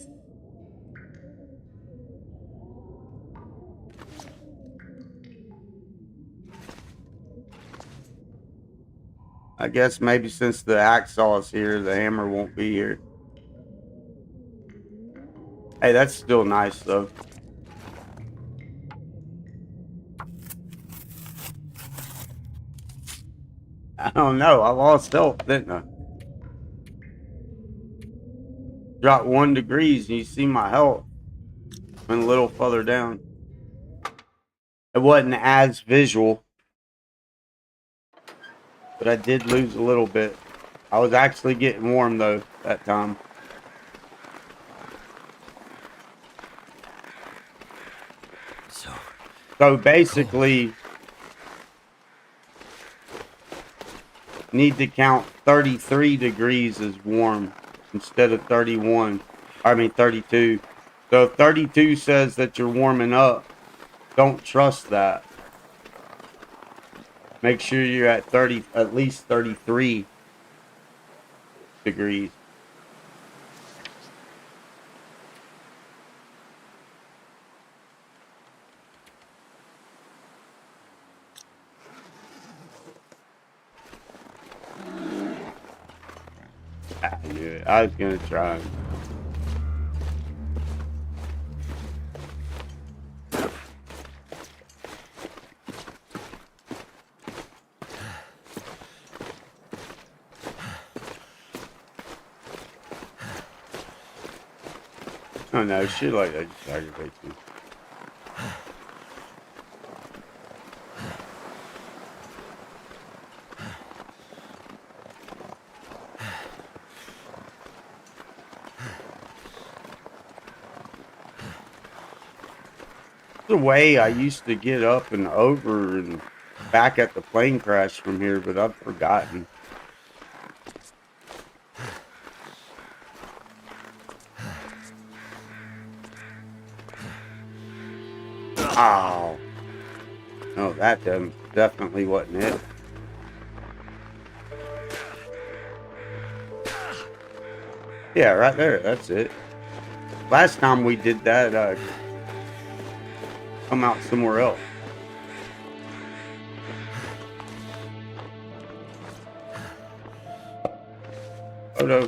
I guess maybe since the hacksaw is here, the hammer won't be here. Hey, that's still nice though. I don't know. I lost health, didn't I? Dropped 1 degree and you see my health went a little further down. It wasn't as visual, but I did lose a little bit. I was actually getting warm though that time. So basically, need to count 33 degrees as warm instead of 31. I mean 32. So if 32 says that you're warming up, don't trust that. Make sure you're at 30, at least 33 degrees. I knew it. I was gonna try. Oh no, shit like that just aggravates me. The way I used to get up and over and back at the plane crash from here, but I've forgotten. Oh. No, that definitely wasn't it. Yeah, right there. That's it. Last time we did that, come out somewhere else. Oh no.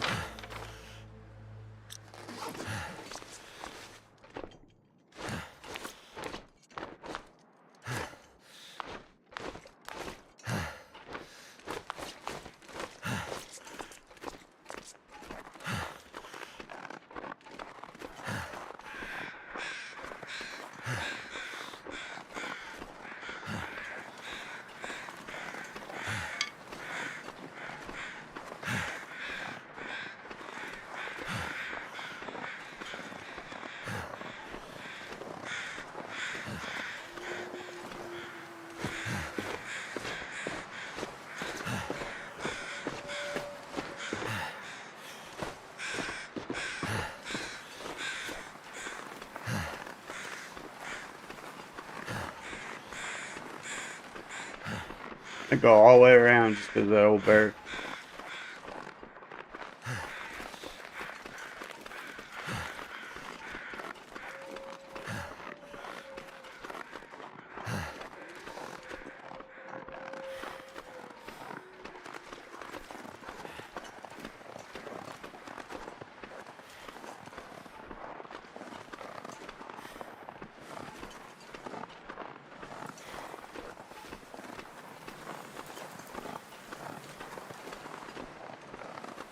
I go all the way around just because of that old bear.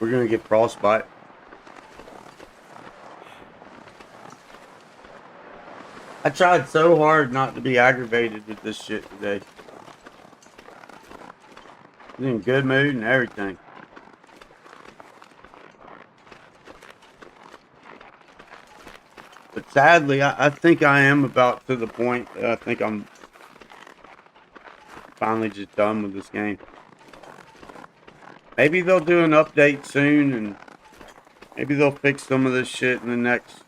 We're gonna get frostbite. I tried so hard not to be aggravated with this shit today. I was in a good mood and everything. But sadly, I think I am about to the point that I think I'm finally just done with this game. Maybe they'll do an update soon and maybe they'll fix some of this shit in the next,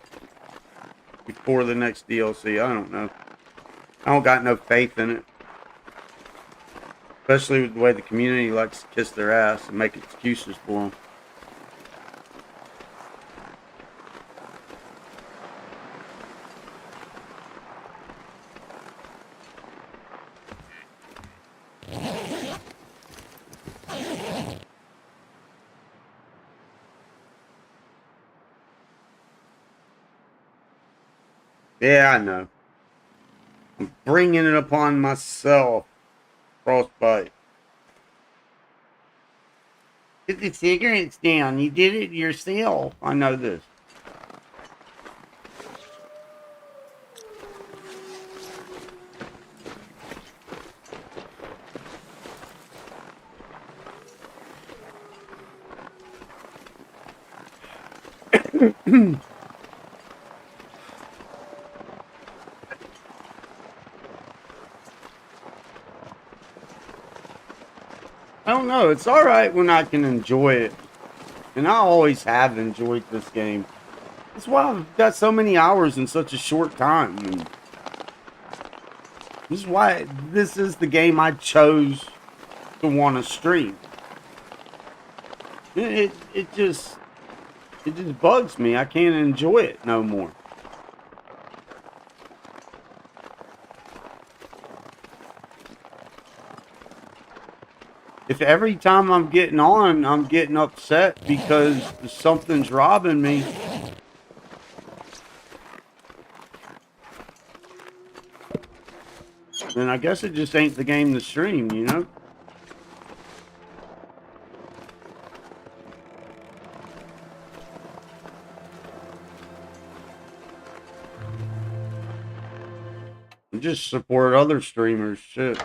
before the next DLC. I don't know. I don't got no faith in it. Especially with the way the community likes to kiss their ass and make excuses for them. Yeah, I know. I'm bringing it upon myself. Frostbite. Put the cigarettes down. You did it yourself. I know this. I don't know. It's all right when I can enjoy it. And I always have enjoyed this game. That's why I've got so many hours in such a short time. And this is why this is the game I chose to want to stream. It just bugs me. I can't enjoy it no more. If every time I'm getting on, I'm getting upset because something's robbing me, then I guess it just ain't the game to stream, you know? Just support other streamers, shit.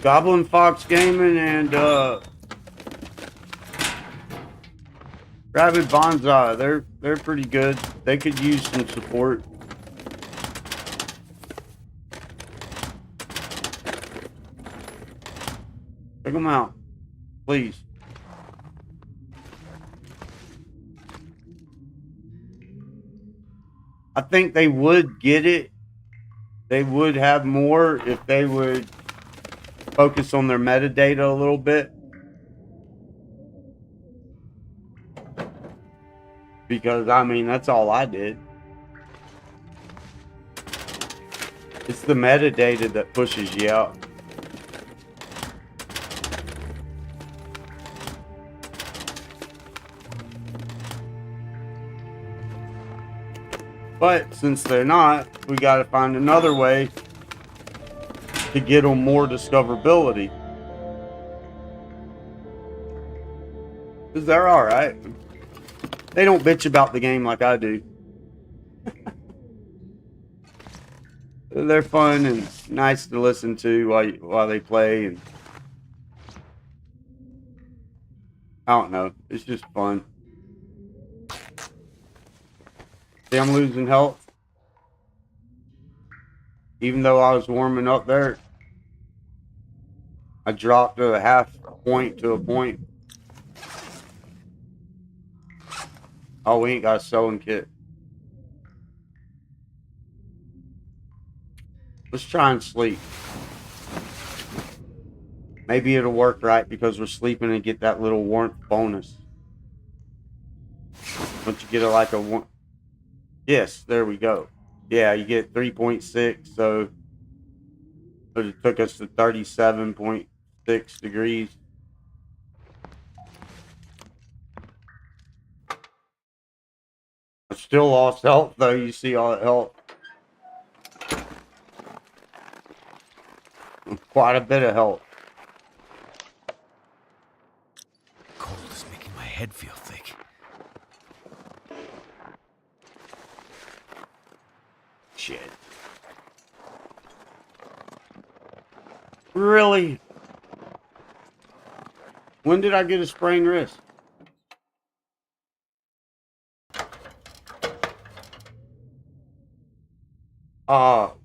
Goblin Fox Gaming and Rabid Bonsai, they're pretty good. They could use some support. Check them out, please. I think they would get it. They would have more if they would focus on their metadata a little bit. Because, I mean, that's all I did. It's the metadata that pushes you out. But since they're not, we got to find another way to get them more discoverability. Because they're all right. They don't bitch about the game like I do. They're fun and nice to listen to while they play, and I don't know. It's just fun. See, I'm losing health. Even though I was warming up there, I dropped to a half point to a point. Oh, we ain't got a sewing kit. Let's try and sleep. Maybe it'll work right because we're sleeping and get that little warmth bonus. Don't you get it like a one? Yes, there we go. Yeah, you get 3.6, so it took us to 37.6 degrees. I still lost health, though. You see all that health. Quite a bit of health. Cold is making my head feel thick. Shit. Really? When did I get a sprained wrist?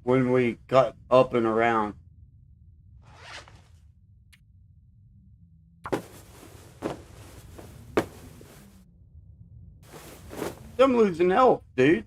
When we got up and around. I'm losing health, dude.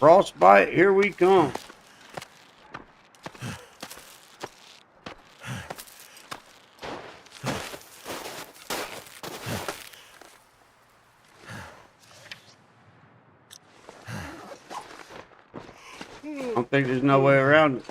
Frostbite, here we come. I don't think there's no way around it.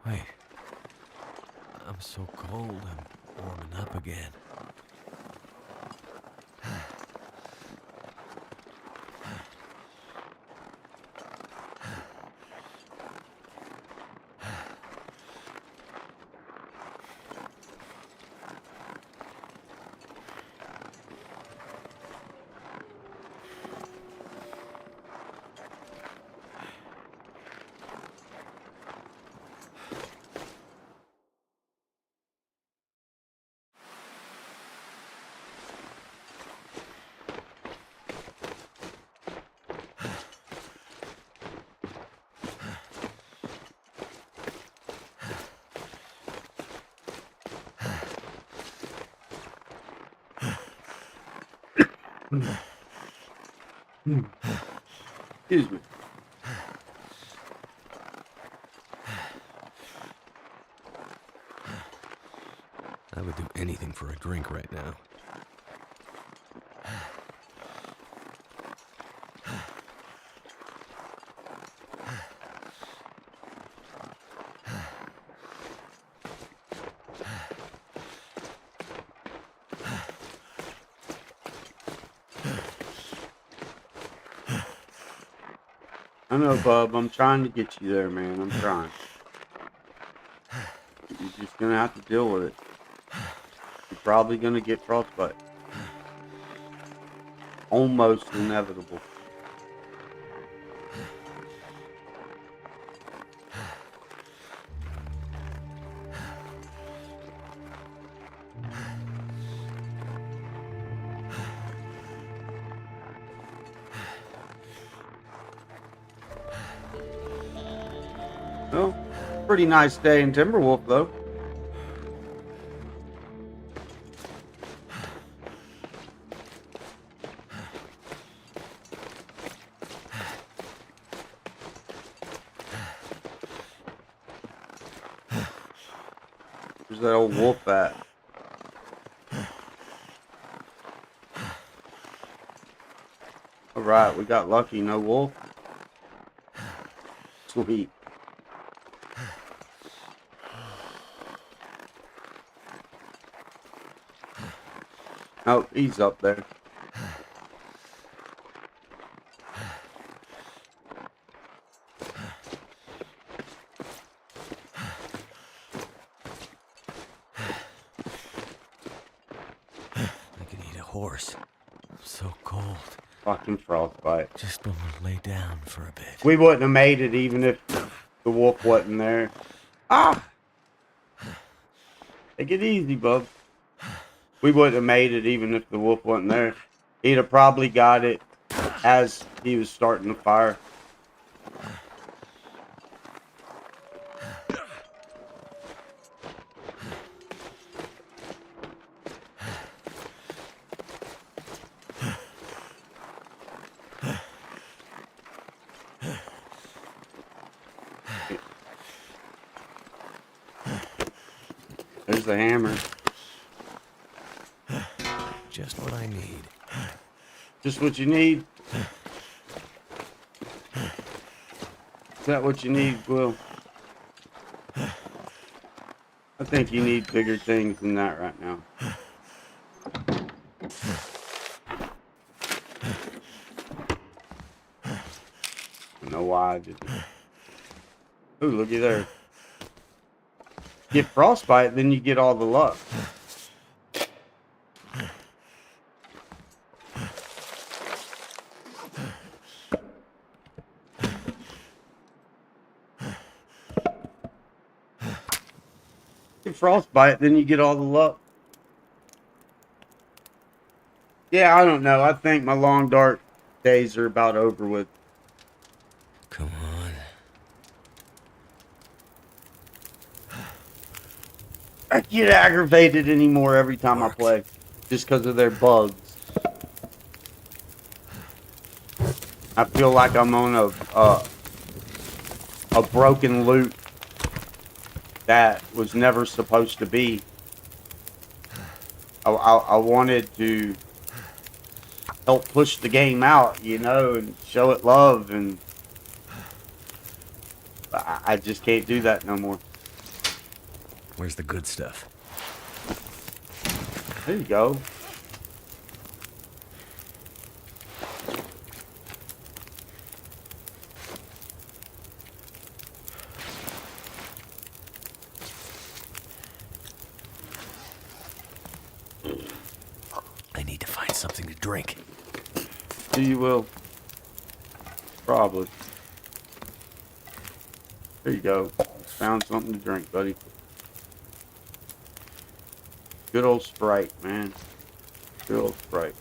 Wait. I'm so cold, I'm warming up again. Excuse me. I would do anything for a drink right now. I know, bub. I'm trying to get you there, man. I'm trying. You're just gonna have to deal with it. You're probably gonna get frostbite. Almost inevitable. Well, pretty nice day in Timberwolf, though. Where's that old wolf at? Alright, we got lucky. No wolf. Sweet. Oh, he's up there. I could eat a horse. I'm so cold. Fucking frostbite. Just want to lay down for a bit. We wouldn't have made it even if the wolf wasn't there. Ah! Take it easy, bub. We wouldn't have made it even if the wolf wasn't there. He'd have probably got it as he was starting the fire. There's the hammer. Just what I need. Just what you need. Is that what you need, Will? I think you need bigger things than that right now. I don't know why I did that. Ooh, looky there. Get frostbite, then you get all the luck. Get frostbite, then you get all the luck. Yeah, I don't know. I think my long dark days are about over with. Come on. I get aggravated anymore every time I Worked. play, just because of their bugs. I feel like I'm on a broken loop that was never supposed to be. I wanted to help push the game out, you know, and show it love, and I just can't do that no more. Where's the good stuff? There you go. I need to find something to drink. So you will. Probably. There you go. Found something to drink, buddy. Good old Sprite, man. Good old Sprite.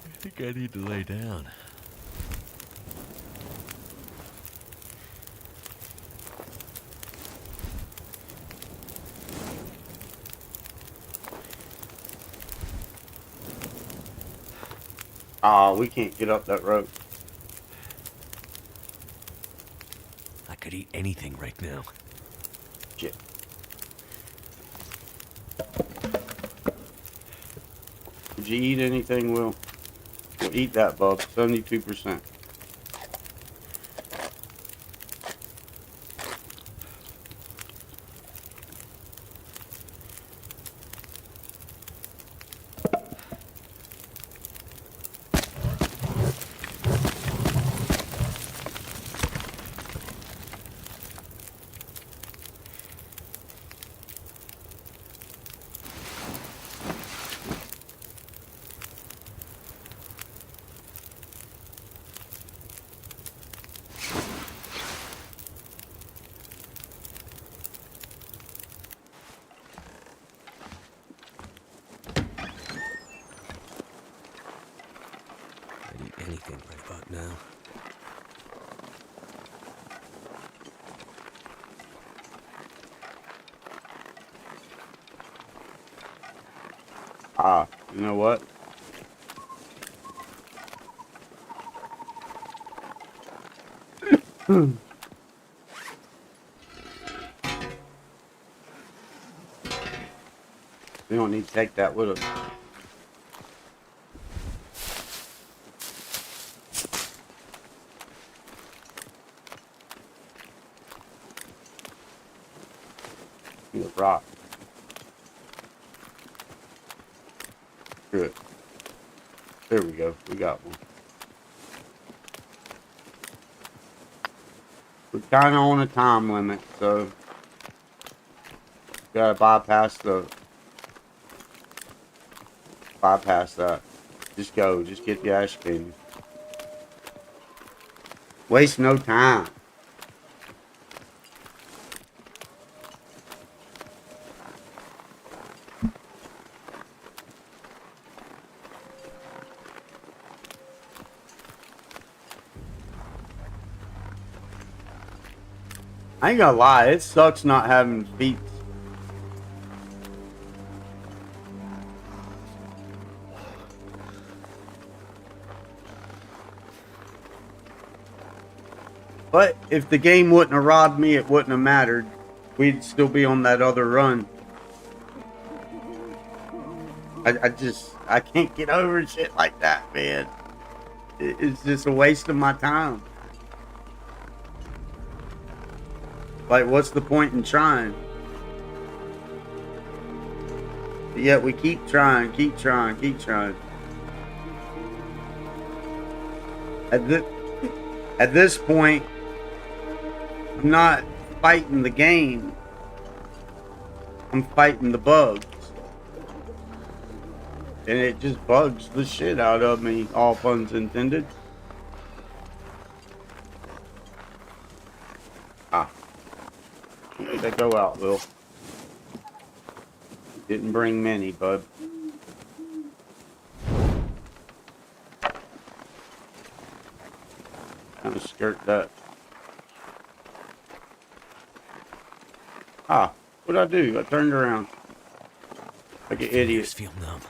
I think I need to lay down. Ah, we can't get up that rope. I could eat anything right now. Shit. Did you eat anything, Will? Well, eat that, bub. 72%. I'd eat anything right about now. Ah, you know what? We don't need to take that with us. The rock. Good. There we go. We got one. We're kind of on a time limit, so gotta bypass that. Just go. Just get the ice cream. Waste no time. I ain't gonna lie, it sucks not having feet. But if the game wouldn't have robbed me, it wouldn't have mattered. We'd still be on that other run. I can't get over shit like that, man. It's just a waste of my time. Like, what's the point in trying? But yet we keep trying, keep trying, keep trying. At this point, I'm not fighting the game. I'm fighting the bugs. And it just bugs the shit out of me, all puns intended. Ah. Where'd they go out, Will? Didn't bring many, bud. Kind of skirt that. Ah, what'd I do? I turned around. Like an idiot. Feel numb.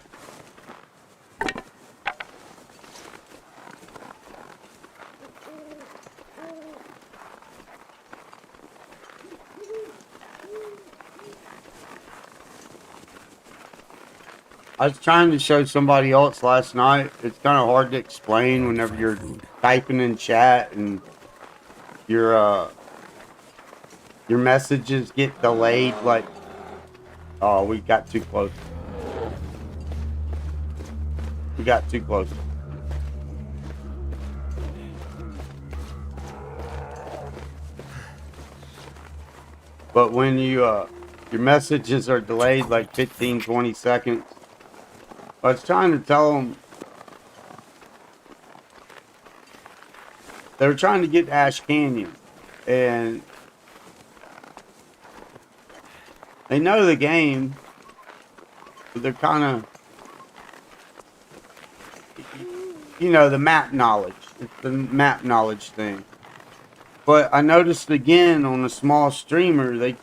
I was trying to show somebody else last night. It's kind of hard to explain whenever you're typing in chat and your messages get delayed. Like, oh, we got too close. We got too close. But when you your messages are delayed like 15, 20 seconds. I was trying to tell them they were trying to get to Ash Canyon, and they know the game, but they're kind of, you know, the map knowledge. It's the map knowledge thing. But I noticed again on a small streamer, they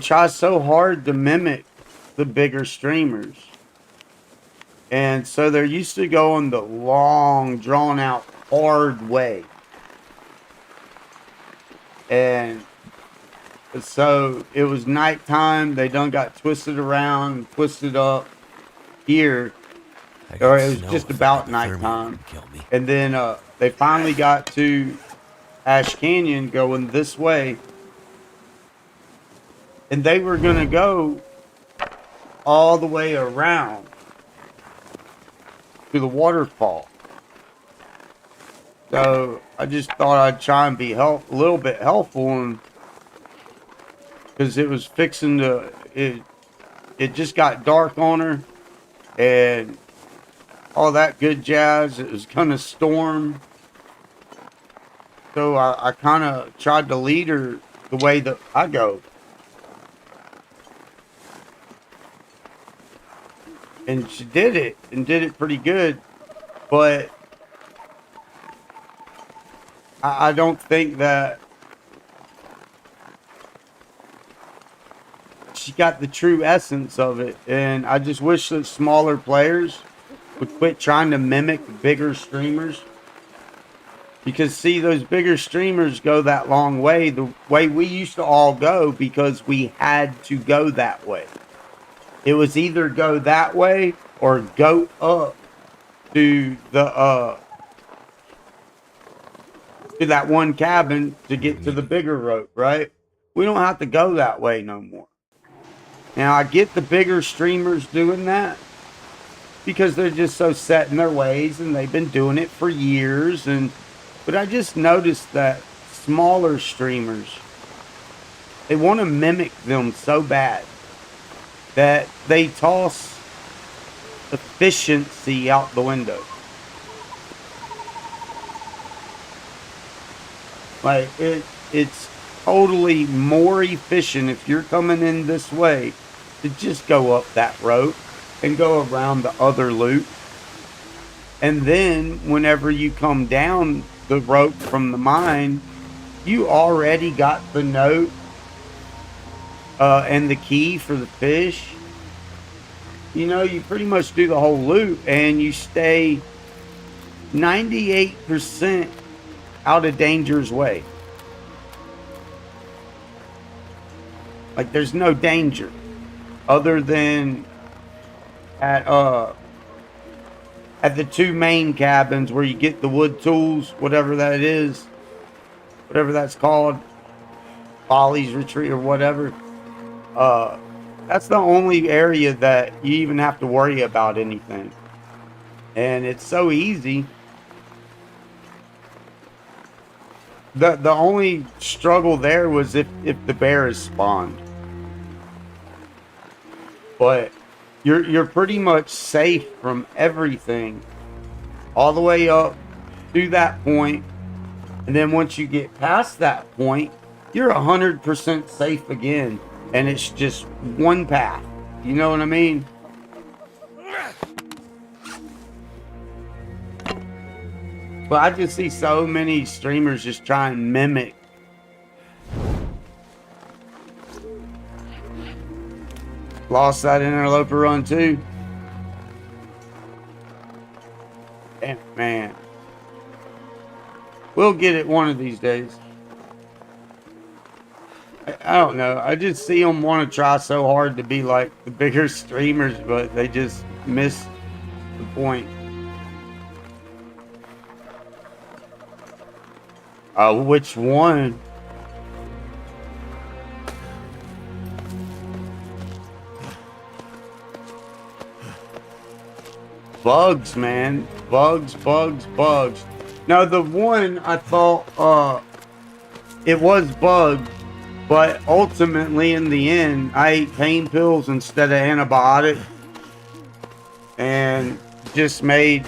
try so hard to mimic the bigger streamers. And so they're used to going the long, drawn out, hard way. And so it was nighttime. They done got twisted around, twisted up here. Or it was just about nighttime. And then they finally got to Ash Canyon going this way. And they were going to go all the way around to the waterfall. So I just thought I'd try and be a little bit helpful, and because it was fixing to, it just got dark on her and all that good jazz. It was gonna storm, so I kind of tried to lead her the way that I go, and she did it, and did it pretty good. But I don't think that she got the true essence of it. And I just wish that smaller players would quit trying to mimic bigger streamers. Because, see, those bigger streamers go that long way, the way we used to all go, because we had to go that way. It was either go that way or go up to the to that one cabin to get to the bigger rope, right? We don't have to go that way no more. Now, I get the bigger streamers doing that because they're just so set in their ways and they've been doing it for years. But I just noticed that smaller streamers, they want to mimic them so bad that they toss efficiency out the window. Like, it's totally more efficient if you're coming in this way to just go up that rope and go around the other loop. And then whenever you come down the rope from the mine, you already got the note and the key for the fish. You know, you pretty much do the whole loop and you stay 98% out of danger's way. Like, there's no danger other than at the two main cabins where you get the wood tools, whatever that is, whatever that's called, Folly's Retreat or whatever. That's the only area that you even have to worry about anything. And it's so easy The only struggle there was if the bear is spawned. But you're pretty much safe from everything all the way up to that point, and then once you get past that point, you're 100% safe again, and it's just one path. You know what I mean? But I just see so many streamers just try and mimic. Lost that interloper run too. Damn, man. We'll get it one of these days. I don't know. I just see them want to try so hard to be like the bigger streamers, but they just miss the point. Which one? Bugs, man. Bugs. No, the one I thought it was bugged, but ultimately in the end I ate pain pills instead of antibiotic, and just made,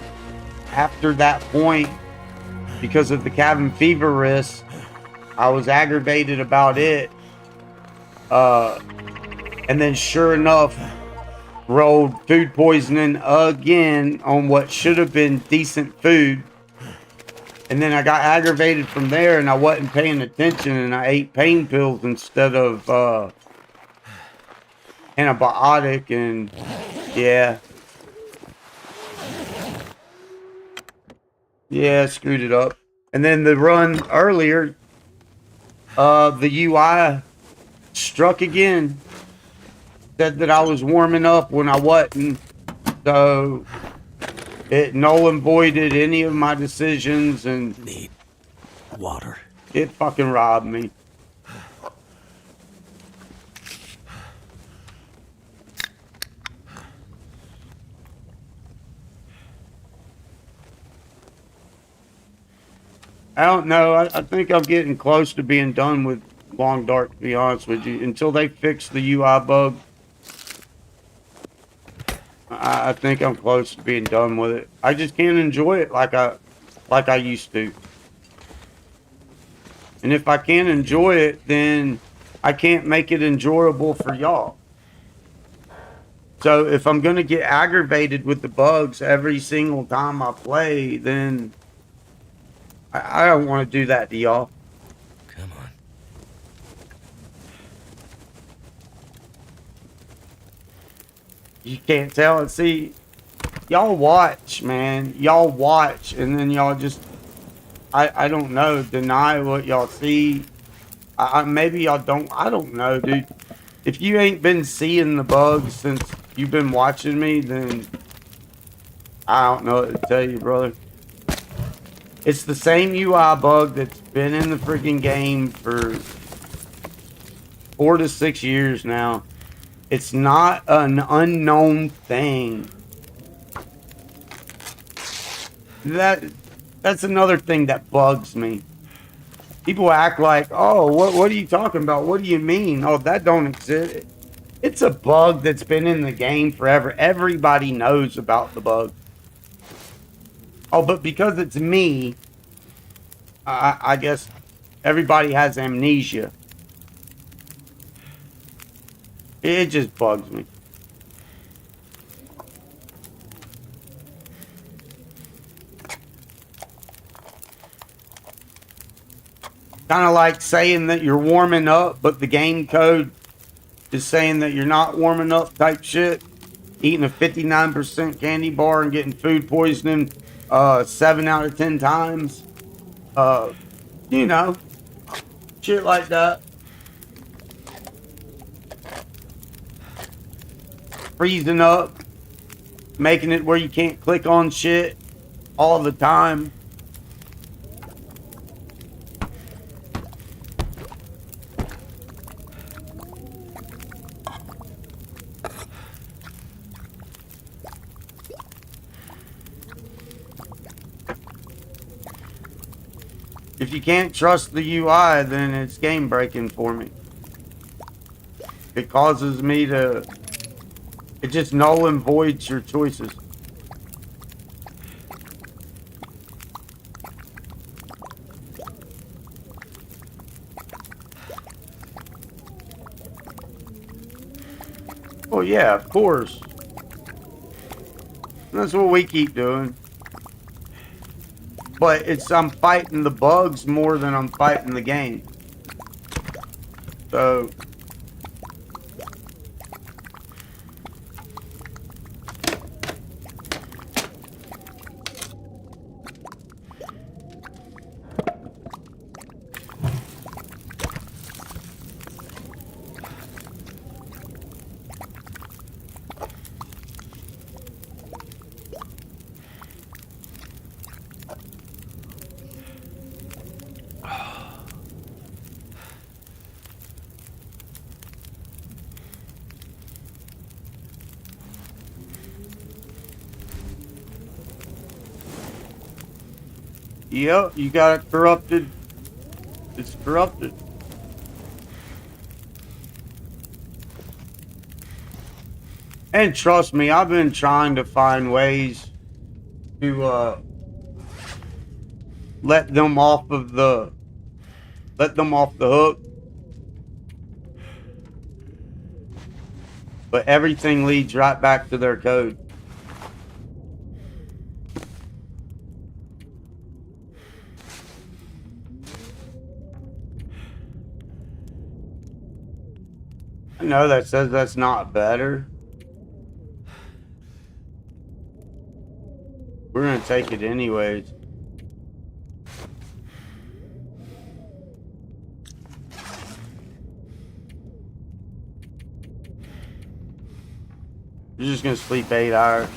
after that point, because of the cabin fever risk, I was aggravated about it, and then sure enough rolled food poisoning again on what should have been decent food. And then I got aggravated from there, and I wasn't paying attention, and I ate pain pills instead of antibiotic, and yeah, screwed it up. And then the run earlier, the UI struck again. Said that I was warming up when I wasn't, so it null and voided any of my decisions, and Need water. it fucking robbed me. I don't know. I think I'm getting close to being done with Long Dark, to be honest with you. Until they fix the UI bug, I think I'm close to being done with it. I just can't enjoy it like I used to. And if I can't enjoy it, then I can't make it enjoyable for y'all. So if I'm gonna get aggravated with the bugs every single time I play, then I don't want to do that to y'all. Come on. You can't tell it. See, y'all watch, man. Y'all watch, and then y'all just, I don't know, deny what y'all see. Maybe y'all don't. I don't know, dude. If you ain't been seeing the bugs since you've been watching me, then I don't know what to tell you, brother. It's the same UI bug that's been in the freaking game for 4 to 6 years now. It's not an unknown thing. That's another thing that bugs me. People act like, oh, what are you talking about? What do you mean? Oh, that don't exist. It's a bug that's been in the game forever. Everybody knows about the bug. Oh, but because it's me, I guess everybody has amnesia. It just bugs me. Kind of like saying that you're warming up, but the game code is saying that you're not warming up type shit. Eating a 59% candy bar and getting food poisoning 7 out of 10 times. You know, shit like that. Freezing up, making it where you can't click on shit all the time. If you can't trust the UI, then it's game breaking for me. It causes me to... It just null and voids your choices. Well, yeah, of course. That's what we keep doing. But it's I'm fighting the bugs more than I'm fighting the game. So yep, you got it corrupted. It's corrupted. And trust me, I've been trying to find ways to let them off the hook. But everything leads right back to their code. I know that says that's not better. We're gonna take it anyways. You're just gonna sleep 8 hours.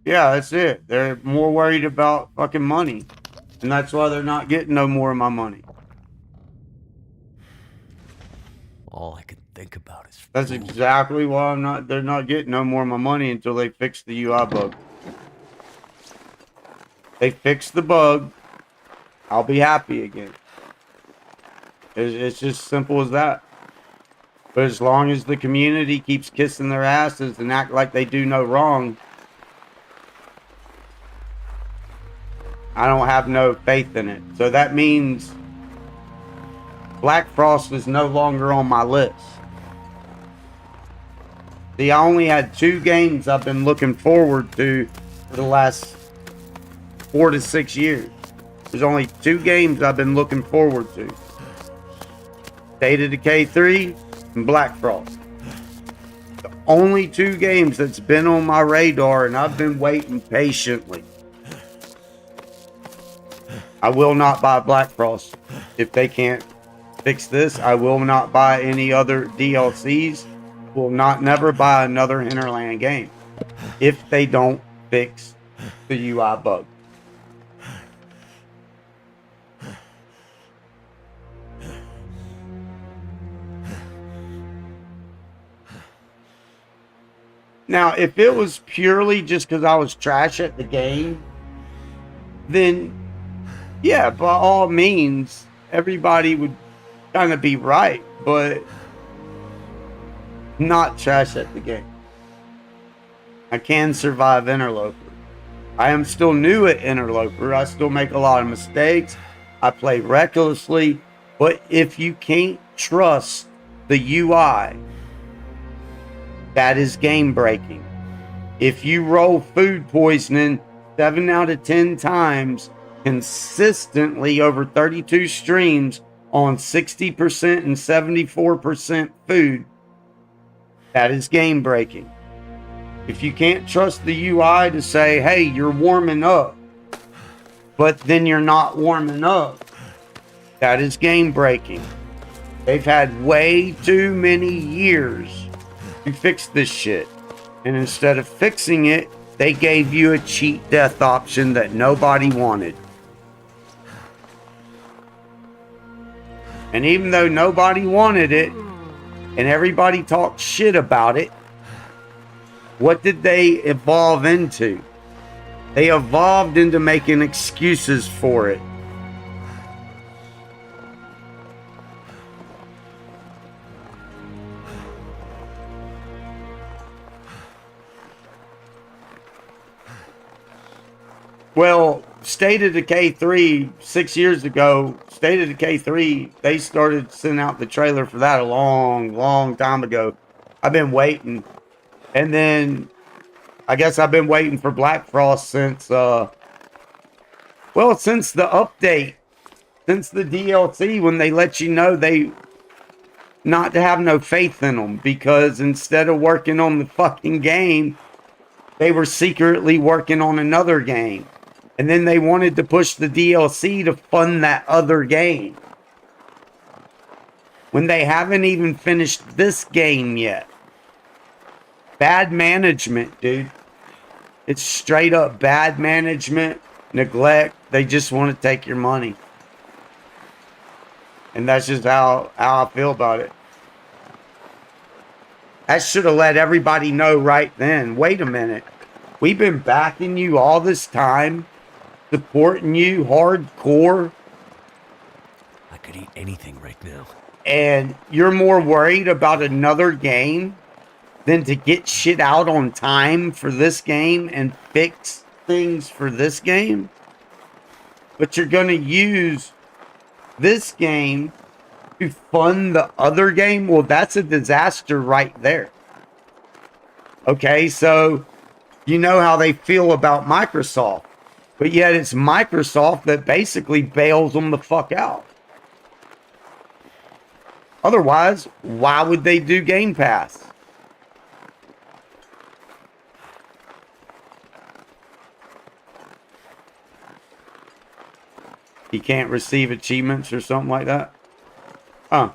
Yeah, that's it. They're more worried about fucking money. And that's why they're not getting no more of my money. All I can think about is That's food. exactly why they're not getting no more of my money until they fix the UI bug. They fix the bug, I'll be happy again. It's just simple as that. But as long as the community keeps kissing their asses and act like they do no wrong, I don't have no faith in it. So that means Black Frost is no longer on my list. See, I only had 2 games I've been looking forward to for the last 4 to 6 years. There's only 2 games I've been looking forward to. State of Decay 3 and Black Frost. The only 2 games that's been on my radar, and I've been waiting patiently. I will not buy Black Frost if they can't fix this. I will not buy any other DLCs. Will not never buy another Hinterland game if they don't fix the UI bug. Now, if it was purely just because I was trash at the game, then yeah, by all means, everybody would kind of be right, but not trash at the game. I can survive Interloper. I am still new at Interloper. I still make a lot of mistakes. I play recklessly, but if you can't trust the UI, that is game breaking. If you roll food poisoning 7 out of 10 times consistently over 32 streams on 60% and 74% food, that is game breaking. If you can't trust the UI to say, hey, you're warming up, but then you're not warming up, that is game breaking. They've had way too many years to fix this shit. And instead of fixing it, they gave you a cheat death option that nobody wanted. And even though nobody wanted it, and everybody talked shit about it, What did they evolve into? They evolved into making excuses for it. Well, State of Decay 3, 6 years ago, State of Decay 3, they started sending out the trailer for that a long time ago. I've been waiting. And then I guess I've been waiting for Black Frost since, since the update, since the DLC, when they let you know they not to have no faith in them, because instead of working on the fucking game, they were secretly working on another game. And then they wanted to push the DLC to fund that other game, when they haven't even finished this game yet. Bad management, dude. It's straight up bad management, neglect. They just want to take your money. And that's just how I feel about it. I should have let everybody know right then. Wait a minute. We've been backing you all this time, supporting you hardcore. I could eat anything right now. And you're more worried about another game than to get shit out on time for this game and fix things for this game. But you're going to use this game to fund the other game. Well, that's a disaster right there. Okay, so you know how they feel about Microsoft, but yet it's Microsoft that basically bails them the fuck out. Otherwise, why would they do Game Pass? You can't receive achievements or something like that? Huh.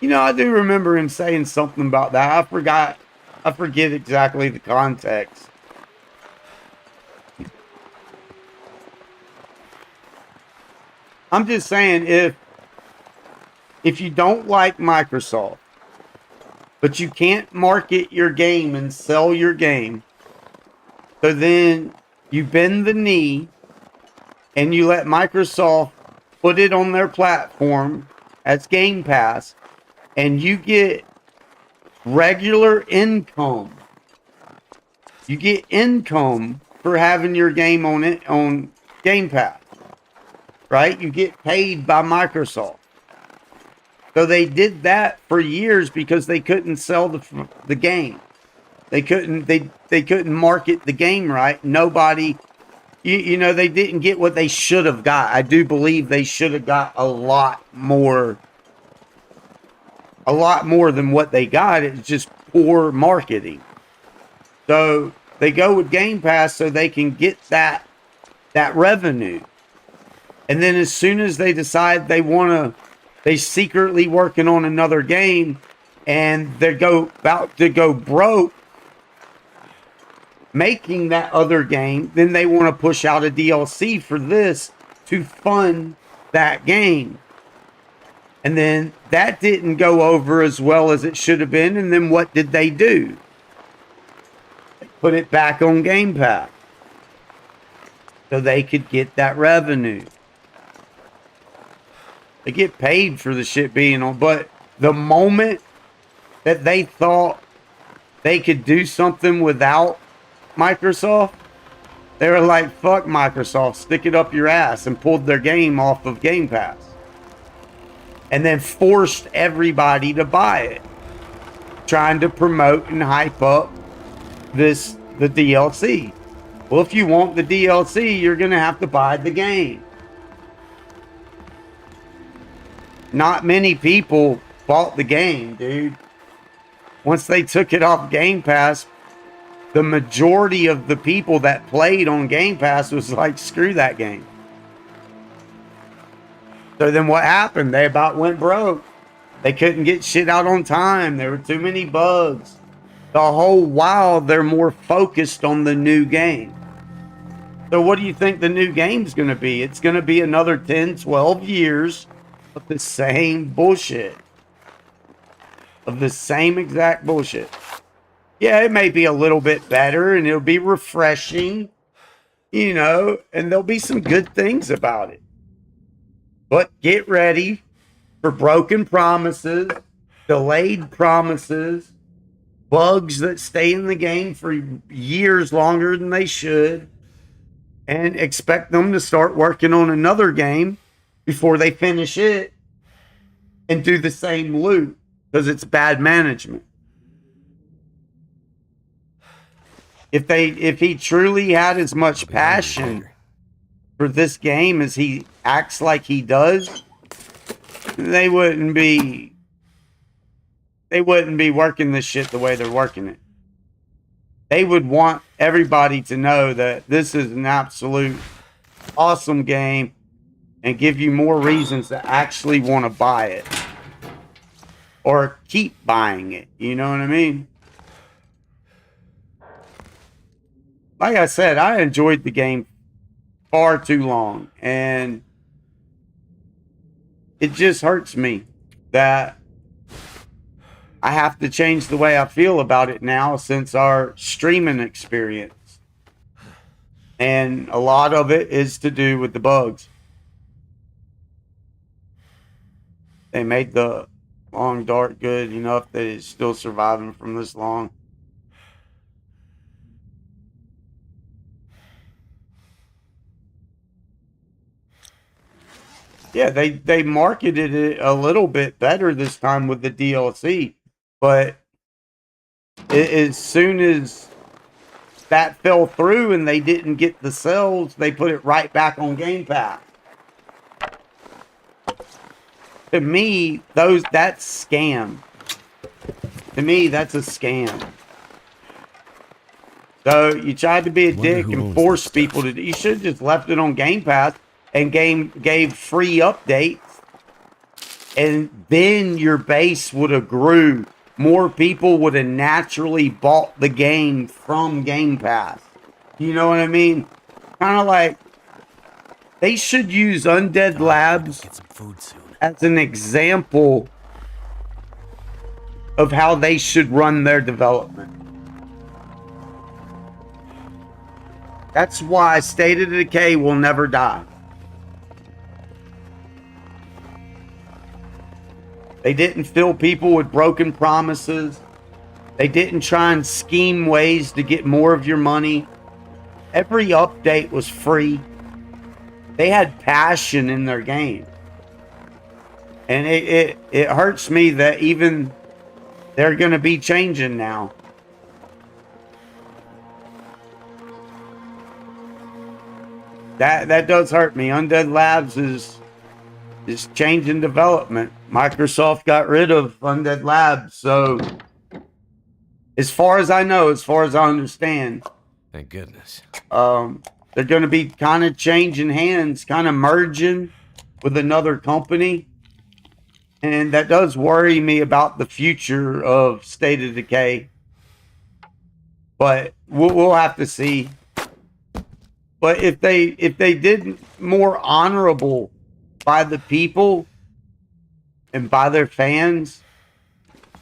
You know, I do remember him saying something about that. I forget exactly the context. I'm just saying, if you don't like Microsoft, but you can't market your game and sell your game, so then you bend the knee and you let Microsoft put it on their platform as Game Pass, and you get regular income. You get income for having your game on it on Game Pass, right? You get paid by Microsoft. So they did that for years because they couldn't sell the game. They couldn't market the game right. Nobody, you know, they didn't get what they should have got. I do believe they should have got a lot more than what they got. It's just poor marketing. So they go with Game Pass so they can get that revenue. And then as soon as they decide they secretly working on another game and they're about to go broke making that other game, then they want to push out a DLC for this to fund that game. And then that didn't go over as well as it should have been. And then what did they do? They put it back on Game Pass so they could get that revenue. They get paid for the shit being on. But the moment that they thought they could do something without Microsoft, they were like, fuck Microsoft, stick it up your ass, and pulled their game off of Game Pass. And then forced everybody to buy it, trying to promote and hype up the DLC. Well, if you want the DLC, you're going to have to buy the game. Not many people bought the game, dude. Once they took it off Game Pass, the majority of the people that played on Game Pass was like, screw that game. So then what happened? They about went broke. They couldn't get shit out on time. There were too many bugs. The whole while they're more focused on the new game. So what do you think the new game's going to be? It's going to be another 10, 12 years of the same bullshit. Of the same exact bullshit. Yeah, it may be a little bit better and it'll be refreshing, you know, and there'll be some good things about it. But get ready for broken promises, delayed promises, bugs that stay in the game for years longer than they should, and expect them to start working on another game before they finish it and do the same loop because it's bad management. If he truly had as much passion for this game as he acts like he does, they wouldn't be working this shit the way they're working it. They would want everybody to know that this is an absolute awesome game and give you more reasons to actually want to buy it or keep buying it. You know what I mean? Like I said, I enjoyed the game far too long, and it just hurts me that I have to change the way I feel about it now since our streaming experience. And a lot of it is to do with the bugs. They made the long dark good enough that it's still surviving from this long. Yeah, they marketed it a little bit better this time with the DLC, but as soon as that fell through and they didn't get the sales, they put it right back on Game Pass. To me, that's scam. To me, that's a scam. So you tried to be a dick and force people to. You should have just left it on Game Pass and gave free updates, and then your base would have grew. More people would have naturally bought the game from Game Pass. You know what I mean? Kind of like they should use Undead Labs as an example of how they should run their development. That's why State of Decay will never die. They didn't fill people with broken promises. They didn't try and scheme ways to get more of your money. Every update was free. They had passion in their game. And it hurts me that even they're going to be changing now. That does hurt me. Undead Labs is changing development. Microsoft got rid of Undead Labs, so as far as I know, as far as I understand, thank goodness, they're going to be kind of changing hands, kind of merging with another company, and that does worry me about the future of State of Decay. But we'll have to see. But if they did more honorable by the people and by their fans,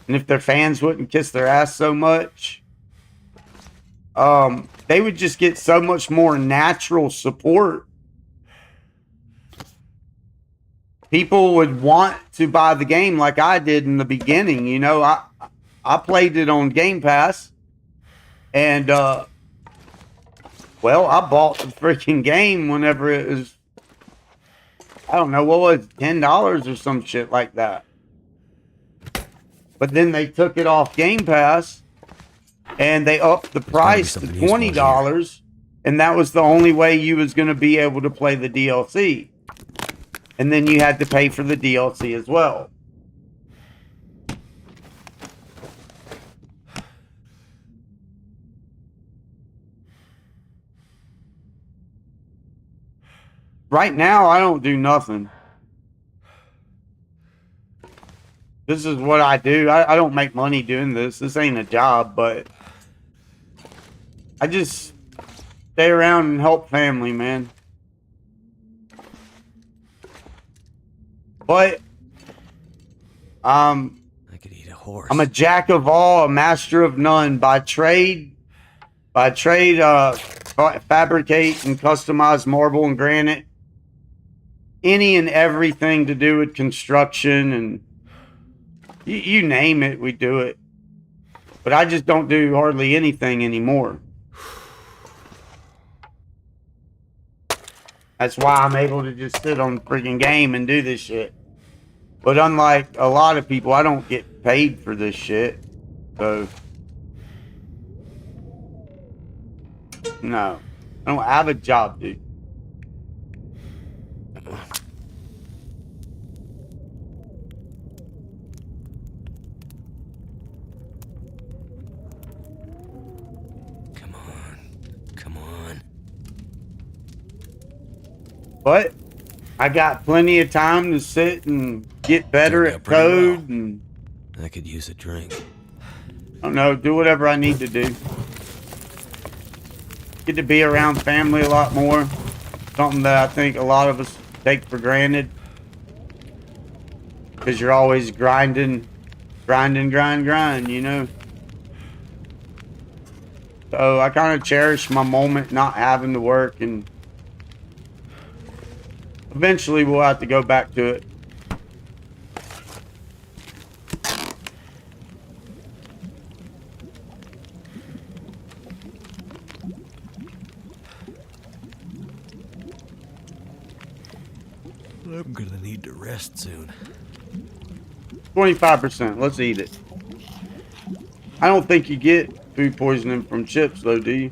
and if their fans wouldn't kiss their ass so much, they would just get so much more natural support. People would want to buy the game like I did in the beginning. You know, I played it on Game Pass, and well, I bought the freaking game whenever it was, I don't know, what was it, $10 or some shit like that. But then they took it off Game Pass and they upped the price to $20, and that was the only way you was going to be able to play the DLC. And then you had to pay for the DLC as well. Right now, I don't do nothing. This is what I do. I don't make money doing this. This ain't a job, but I just stay around and help family, man. But um, I could eat a horse. I'm a jack of all, a master of none. By trade, fabricate and customize marble and granite. Any and everything to do with construction and you name it, we do it. But I just don't do hardly anything anymore. That's why I'm able to just sit on the freaking game and do this shit. But unlike a lot of people, I don't get paid for this shit. So, no. I don't have a job, dude. Come on. Come on. But I got plenty of time to sit and get better at code and I could use a drink. I don't know, do whatever I need to do. Get to be around family a lot more. Something that I think a lot of us take for granted. Because you're always grinding, you know. So I kind of cherish my moment not having to work, and eventually we'll have to go back to it. I'm gonna need to rest soon. 25%. Let's eat it. I don't think you get food poisoning from chips, though, do you?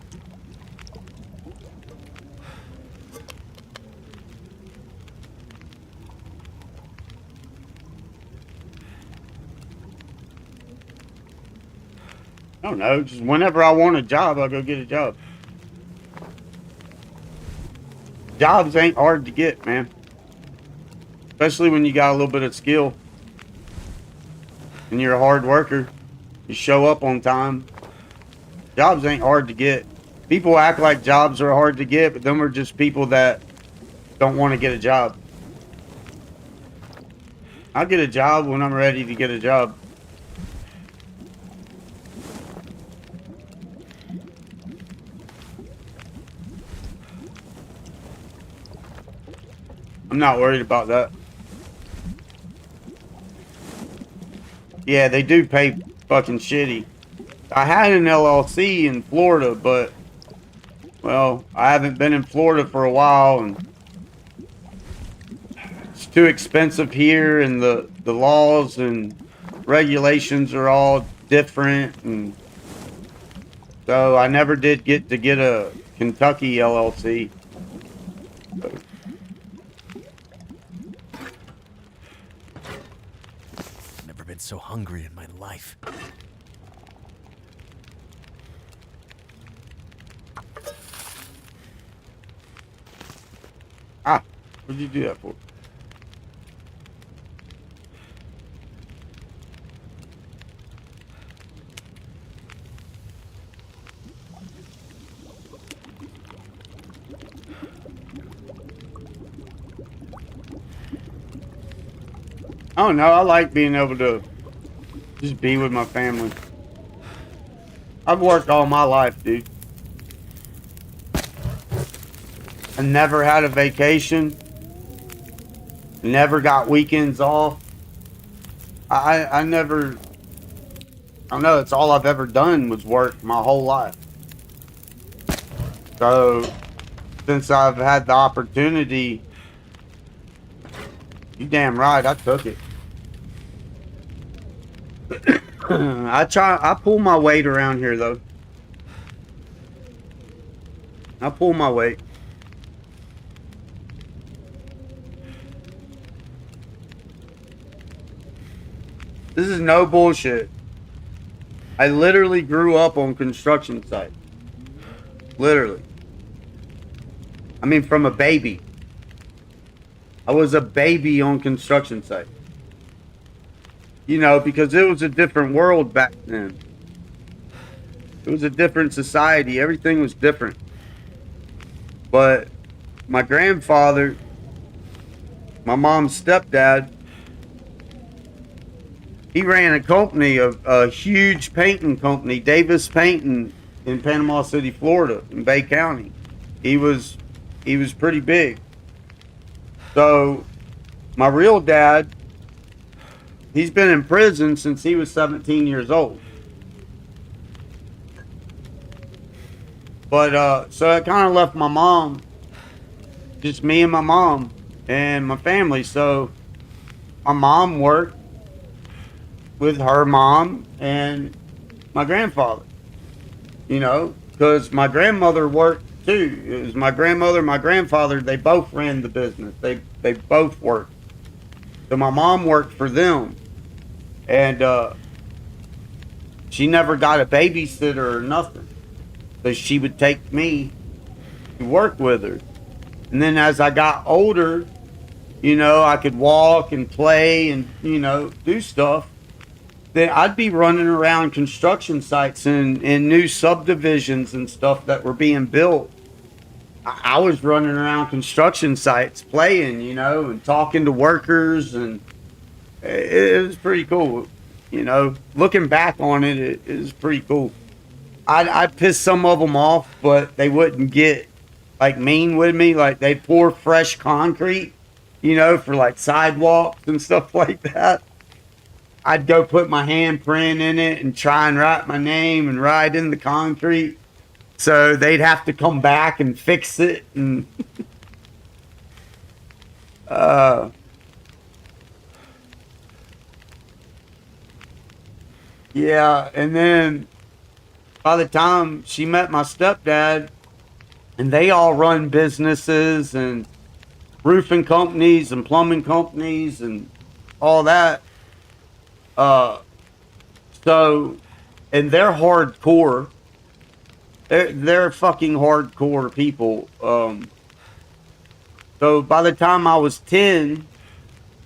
I don't know. Just whenever I want a job, I'll go get a job. Jobs ain't hard to get, man. Especially when you got a little bit of skill. And you're a hard worker. You show up on time. Jobs ain't hard to get. People act like jobs are hard to get, but them are just people that don't want to get a job. I'll get a job when I'm ready to get a job. I'm not worried about that. Yeah, they do pay fucking shitty. I had an LLC in Florida, but, well, I haven't been in Florida for a while, and it's too expensive here, and the laws and regulations are all different, and so I never did get to get a Kentucky LLC. So. Never been so hungry in my life. Ah, what did you do that for? I don't know. I like being able to just be with my family. I've worked all my life, dude. I never had a vacation. Never got weekends off. I never, I don't know, it's all I've ever done was work my whole life. So, since I've had the opportunity, you damn right, I took it. I pull my weight around here, though. I pull my weight. This is no bullshit. I literally grew up on construction sites. Literally. I mean, from a baby. I was a baby on construction sites. You know, because it was a different world back then. It was a different society. Everything was different. But my grandfather, my mom's stepdad, He ran a company, a huge painting company, Davis Painting, in Panama City, Florida, in Bay County. He was pretty big. So my real dad, he's been in prison since he was 17 years old. But so it kind of left my mom, just me and my mom and my family. So my mom worked with her mom and my grandfather, you know, because my grandmother worked too. It was my grandmother, my grandfather, they both ran the business. They both worked. So my mom worked for them. And she never got a babysitter or nothing. So she would take me to work with her. And then as I got older, you know, I could walk and play and, you know, do stuff. Then I'd be running around construction sites and new subdivisions and stuff that were being built. I was running around construction sites playing, you know, and talking to workers, and it was pretty cool. You know, looking back on it, it was pretty cool. I'd piss some of them off, but they wouldn't get like mean with me. Like they'd pour fresh concrete, you know, for like sidewalks and stuff like that. I'd go put my handprint in it and try and write my name and write in the concrete. So they'd have to come back and fix it. And uh, yeah, and then by the time she met my stepdad, and they all run businesses and roofing companies and plumbing companies and all that. Uh, so, and they're hardcore. They're fucking hardcore people. So by the time I was 10,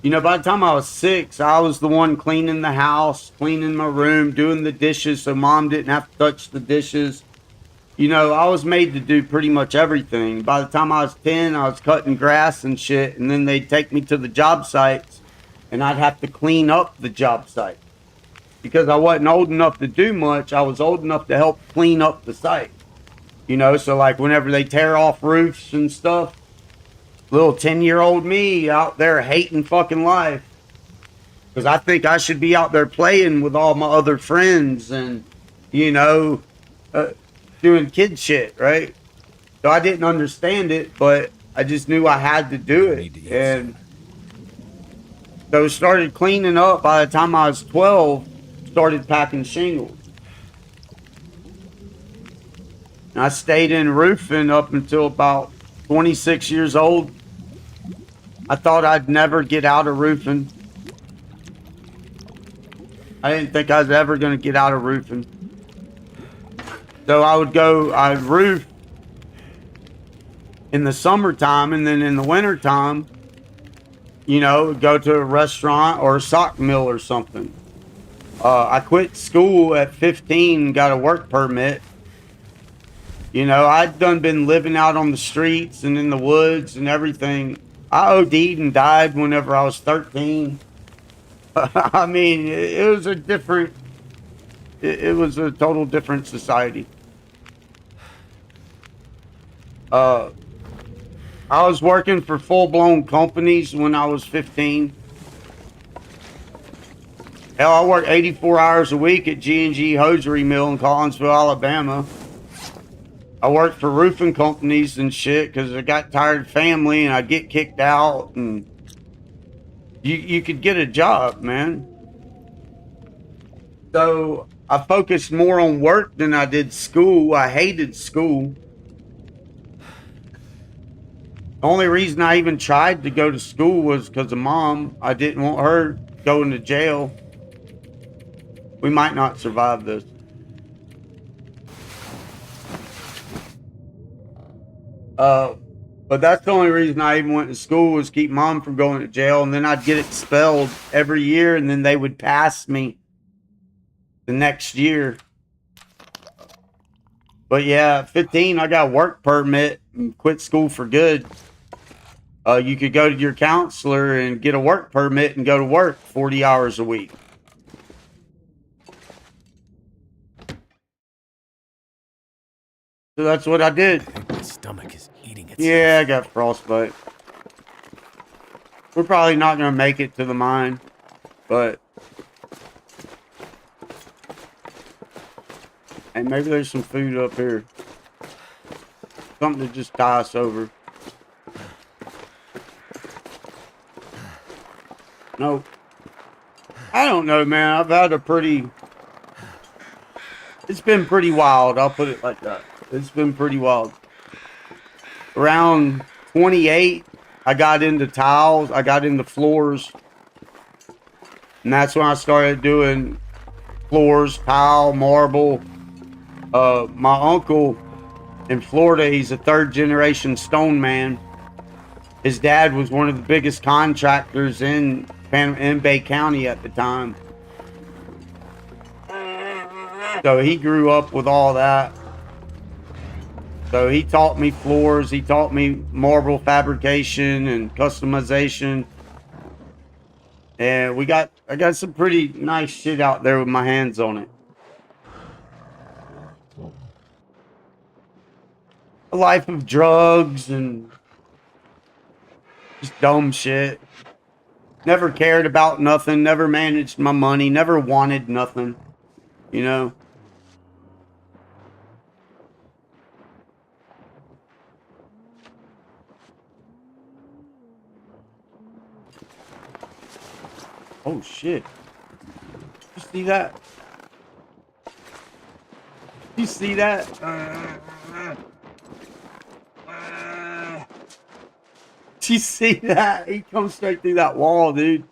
you know, by the time I was 6, I was the one cleaning the house, cleaning my room, doing the dishes so mom didn't have to touch the dishes. You know, I was made to do pretty much everything. By the time I was 10, I was cutting grass and shit, and then they'd take me to the job sites, and I'd have to clean up the job site. Because I wasn't old enough to do much, I was old enough to help clean up the site. You know, so like whenever they tear off roofs and stuff, little 10-year-old me out there hating fucking life. Because I think I should be out there playing with all my other friends and, you know, doing kid shit, right? So I didn't understand it, but I just knew I had to do it. And so started cleaning up by the time I was 12, started packing shingles. And I stayed in roofing up until about 26 years old. I thought I'd never get out of roofing. I didn't think I was ever going to get out of roofing. So I'd roof in the summertime, and then in the wintertime, you know, go to a restaurant or a sock mill or something. I quit school at 15 and got a work permit. You know, I'd been living out on the streets and in the woods and everything. I OD'd and died whenever I was 13. I mean, it was a different, it was a total different society. I was working for full-blown companies when I was 15. Hell, I worked 84 hours a week at G&G Hosiery Mill in Collinsville, Alabama. I worked for roofing companies and shit because I got tired of family and I'd get kicked out, and you could get a job, man. So I focused more on work than I did school. I hated school. The only reason I even tried to go to school was because of mom. I didn't want her going to jail. We might not survive this. But that's the only reason I even went to school, was keep mom from going to jail. And then I'd get expelled every year, and then they would pass me the next year. But yeah, at 15, I got a work permit and quit school for good. You could go to your counselor and get a work permit and go to work 40 hours a week. So that's what I did. I think my stomach is eating itself. Yeah, I got frostbite. We're probably not gonna make it to the mine, but hey, maybe there's some food up here. Something to just tie us over. Nope. I don't know, man. I've had a pretty... It's been pretty wild. I'll put it like that. It's been pretty wild. Around 28, I got into tiles. I got into floors. And that's when I started doing floors, tile, marble. My uncle in Florida, he's a third generation stone man. His dad was one of the biggest contractors in Bay County at the time. So he grew up with all that. So he taught me floors. He taught me marble fabrication and customization. And I got some pretty nice shit out there with my hands on it. A life of drugs and just dumb shit. Never cared about nothing. Never managed my money. Never wanted nothing. You know? Oh shit. You see that? You see that? You see that? He comes straight through that wall, dude.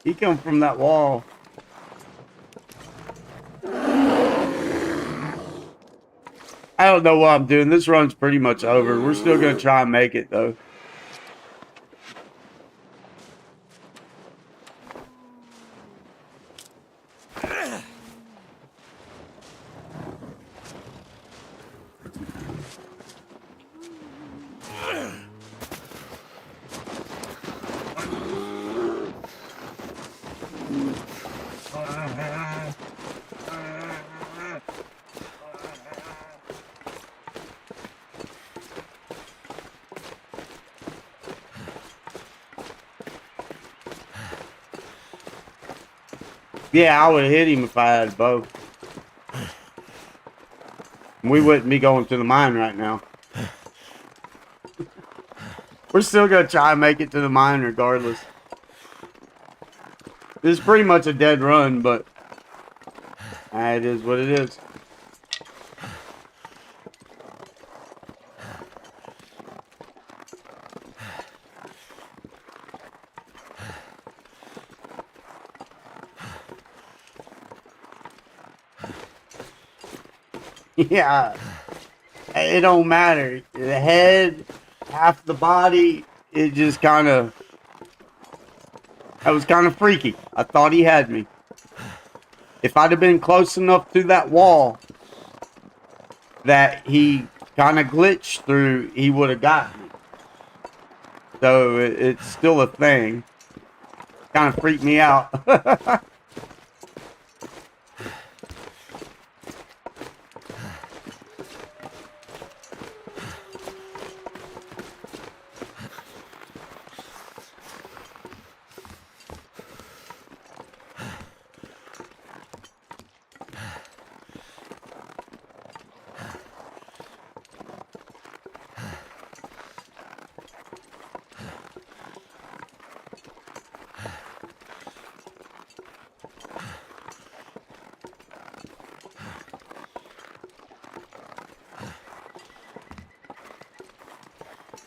He come from that wall. I don't know what I'm doing. This run's pretty much over. We're still gonna try and make it though. Yeah, I would have hit him if I had a bow. We wouldn't be going to the mine right now. We're still gonna try and make it to the mine regardless. This is pretty much a dead run, but it is what it is. Yeah, it don't matter. The head, half the body, it just kind of... That was kind of freaky. I thought he had me. If I'd have been close enough to that wall that he kind of glitched through, he would have got me. So it's still a thing. Kind of freaked me out.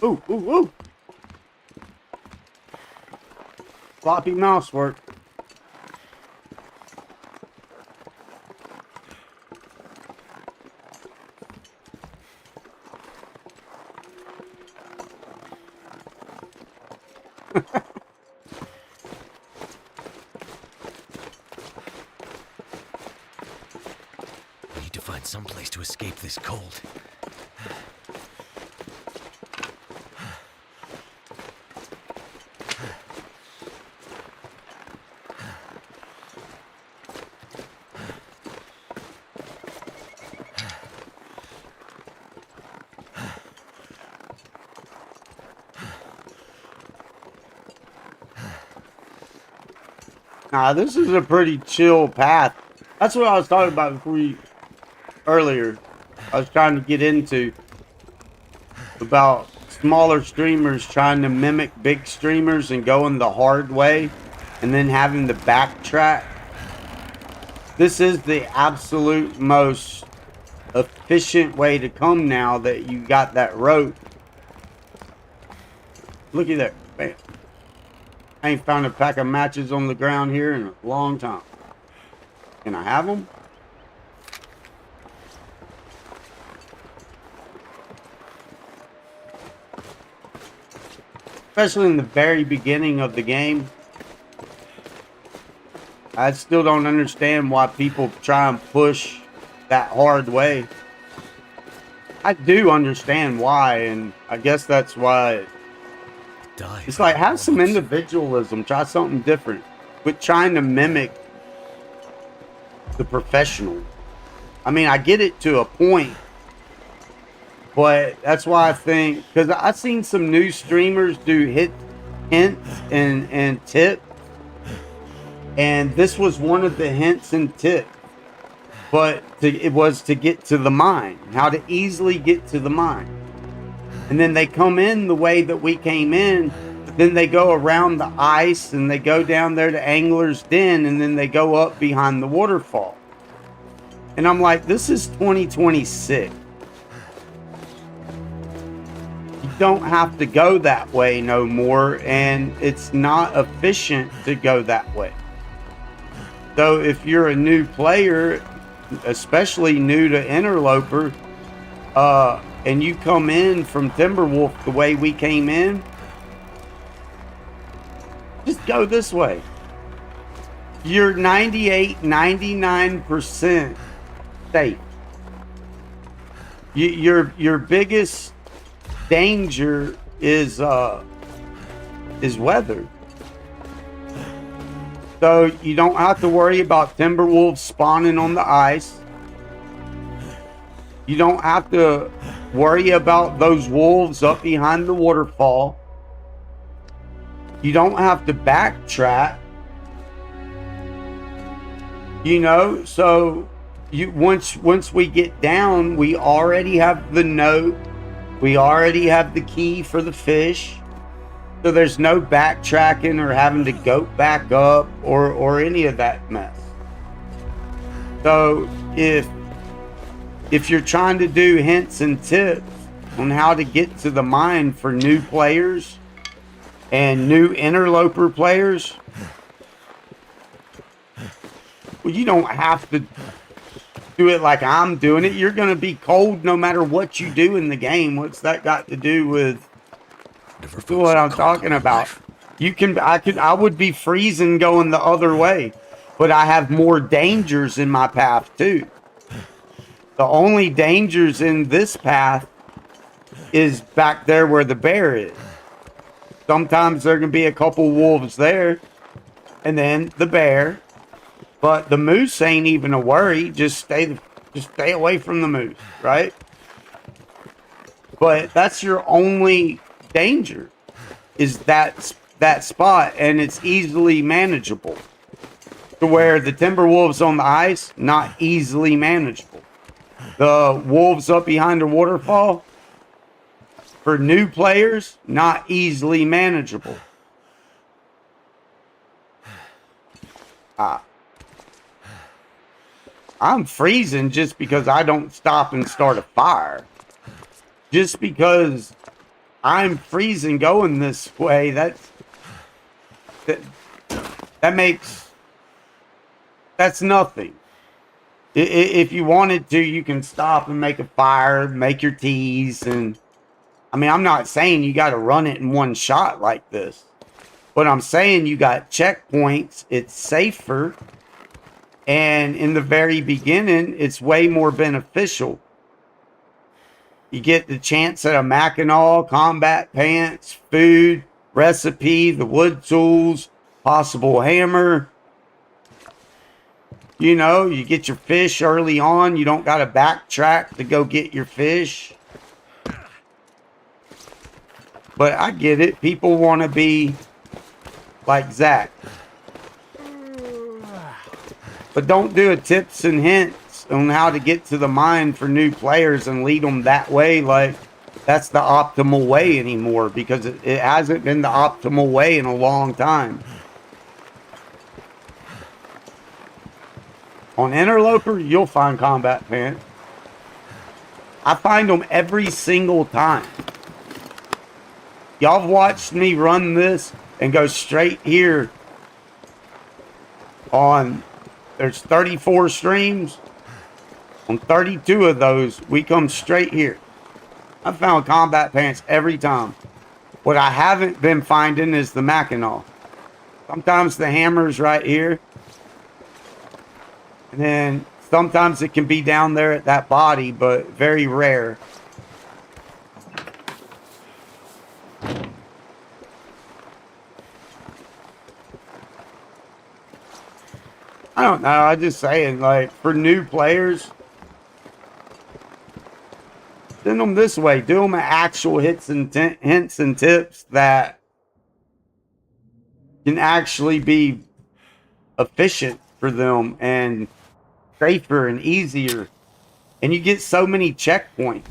Ooh, ooh, ooh. Floppy mouse work. I need to find some place to escape this cold. Nah, this is a pretty chill path. That's what I was talking about earlier. I was trying to get into about smaller streamers trying to mimic big streamers and going the hard way and then having to backtrack. This is the absolute most efficient way to come now that you got that rope. Look at that. Man, I ain't found a pack of matches on the ground here in a long time. Can I have them? Especially in the very beginning of the game. I still don't understand why people try and push that hard way. I do understand why, and I guess that's why. It's like, have some individualism. Try something different. Quit trying to mimic the professional. I mean, I get it to a point, but that's why I think, because I've seen some new streamers do hints and tips, and this was one of the hints and tips, but it was to get to the mine, how to easily get to the mine. And then they come in the way that we came in, but then they go around the ice and they go down there to Angler's Den, and then they go up behind the waterfall. And I'm like, this is 2026. You don't have to go that way no more, and it's not efficient to go that way. So if you're a new player, especially new to Interloper, and you come in from Timberwolf the way we came in, just go this way. You're 98, 99% safe. Your biggest danger is weather. So you don't have to worry about Timberwolves spawning on the ice. You don't have to worry about those wolves up behind the waterfall. You don't have to backtrack. You know, so once we get down, we already have the note. We already have the key for the fish. So there's no backtracking or having to go back up or any of that mess. So if you're trying to do hints and tips on how to get to the mine for new players and new Interloper players, well, you don't have to do it like I'm doing it. You're going to be cold no matter what you do in the game. What's that got to do with what I'm talking about? I would be freezing going the other way, but I have more dangers in my path too. The only dangers in this path is back there where the bear is. Sometimes there can be a couple wolves there, and then the bear. But the moose ain't even a worry. Just stay away from the moose, right? But that's your only danger, is that spot, and it's easily manageable. To where the Timberwolves on the ice, not easily manageable. The wolves up behind the waterfall, for new players, not easily manageable. I'm freezing just because I don't stop and start a fire. Just because I'm freezing going this way, that's nothing. If you wanted to, you can stop and make a fire, make your teas, and I mean, I'm not saying you got to run it in one shot like this, but I'm saying you got checkpoints. It's safer, and in the very beginning, it's way more beneficial. You get the chance at a Mackinaw, combat pants, food, recipe, the wood tools, possible hammer. You know, you get your fish early on. You don't got to backtrack to go get your fish. But I get it. People want to be like Zach. But don't do a tips and hints on how to get to the mine for new players and lead them that way. Like, that's the optimal way anymore, because it hasn't been the optimal way in a long time. On Interloper, you'll find combat pants. I find them every single time. Y'all have watched me run this and go straight here on, there's 34 streams. On 32 of those, we come straight here. I found combat pants every time. What I haven't been finding is the Mackinac. Sometimes the hammer's right here. And then sometimes it can be down there at that body, but very rare. I don't know. I'm just saying, like, for new players, send them this way. Do them actual hints and tips that can actually be efficient for them and safer and easier. And you get so many checkpoints.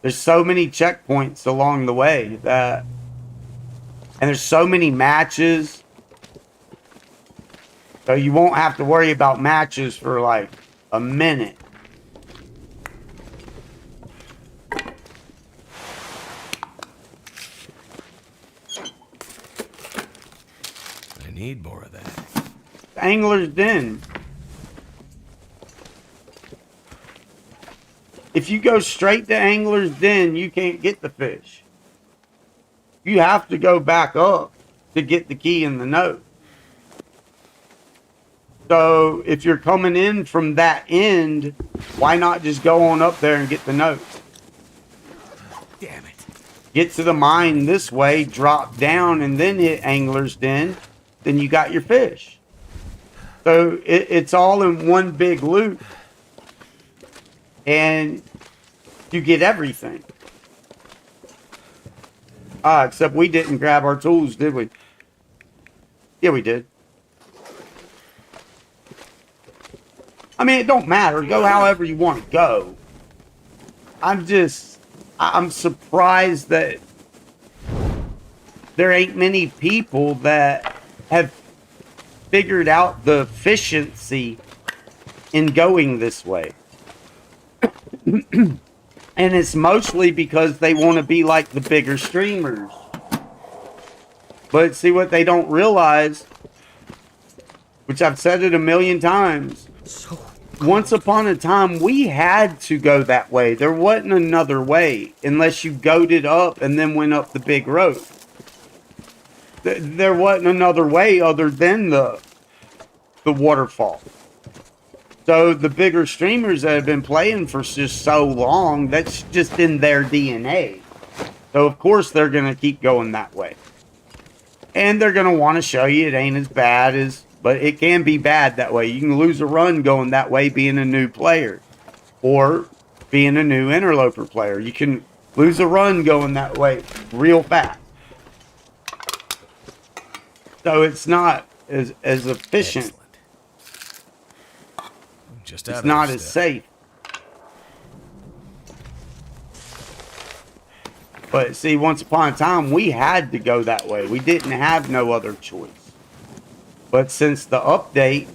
There's so many checkpoints along the way that, and there's so many matches. So you won't have to worry about matches for like a minute. I need more of that. Angler's Den. If you go straight to Angler's Den, you can't get the fish. You have to go back up to get the key in the note. So if you're coming in from that end, why not just go on up there and get the note? Damn it. Get to the mine this way, drop down, and then hit Angler's Den. Then you got your fish. So it's all in one big loop. And you get everything. Except we didn't grab our tools, did we? Yeah, we did. I mean, it don't matter. Go however you want to go. I'm surprised that there ain't many people that have figured out the efficiency in going this way. And it's mostly because they want to be like the bigger streamers. But see, what they don't realize, which I've said it a million times, once upon a time, we had to go that way. There wasn't another way unless you goaded up and then went up the big road. There wasn't another way other than the waterfall. So the bigger streamers that have been playing for just so long, that's just in their DNA. So of course they're going to keep going that way. And they're going to want to show you it ain't as bad as, but it can be bad that way. You can lose a run going that way being a new player. Or being a new Interloper player. You can lose a run going that way real fast. So it's not as efficient. Excellent. Just it's not as safe. But see, once upon a time, we had to go that way. We didn't have no other choice. But since the update,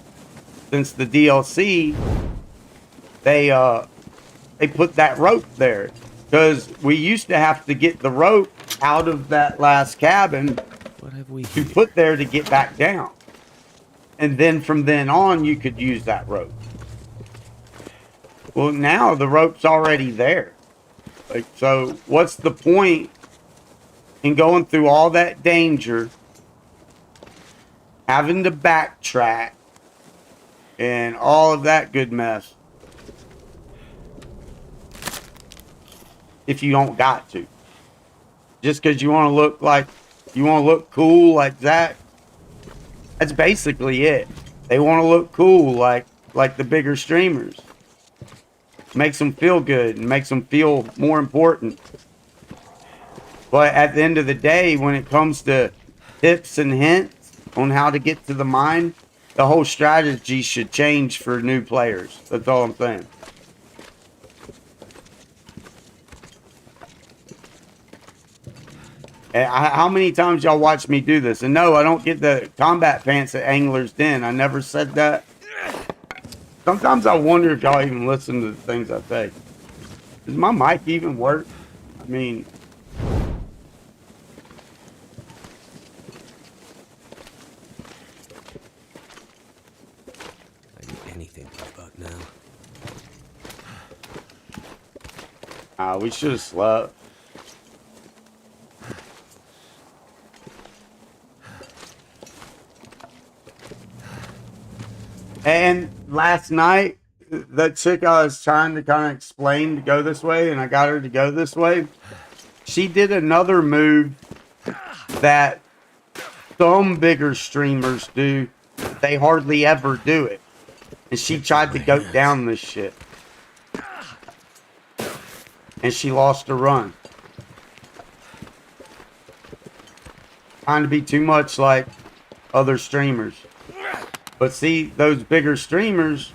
since the DLC, they put that rope there. Because we used to have to get the rope out of that last cabin what have we to put there to get back down. And then from then on, you could use that rope. Well, now the rope's already there. Like, so what's the point in going through all that danger, having to backtrack, and all of that good mess if you don't got to? Just because you want to look like, you want to look cool like Zach. That's basically it. They want to look cool like the bigger streamers. Makes them feel good and makes them feel more important. But at the end of the day, when it comes to tips and hints on how to get to the mine, the whole strategy should change for new players. That's all I'm saying. And how many times y'all watch me do this? And no, I don't get the combat pants at Angler's Den. I never said that. Sometimes I wonder if y'all even listen to the things I say. Does my mic even work? I mean... I do anything for about now. We should have slept. And last night, that chick I was trying to kind of explain to go this way, and I got her to go this way. She did another move that some bigger streamers do. They hardly ever do it. And she tried to go down this shit. And she lost her run. Trying to be too much like other streamers. But see, those bigger streamers,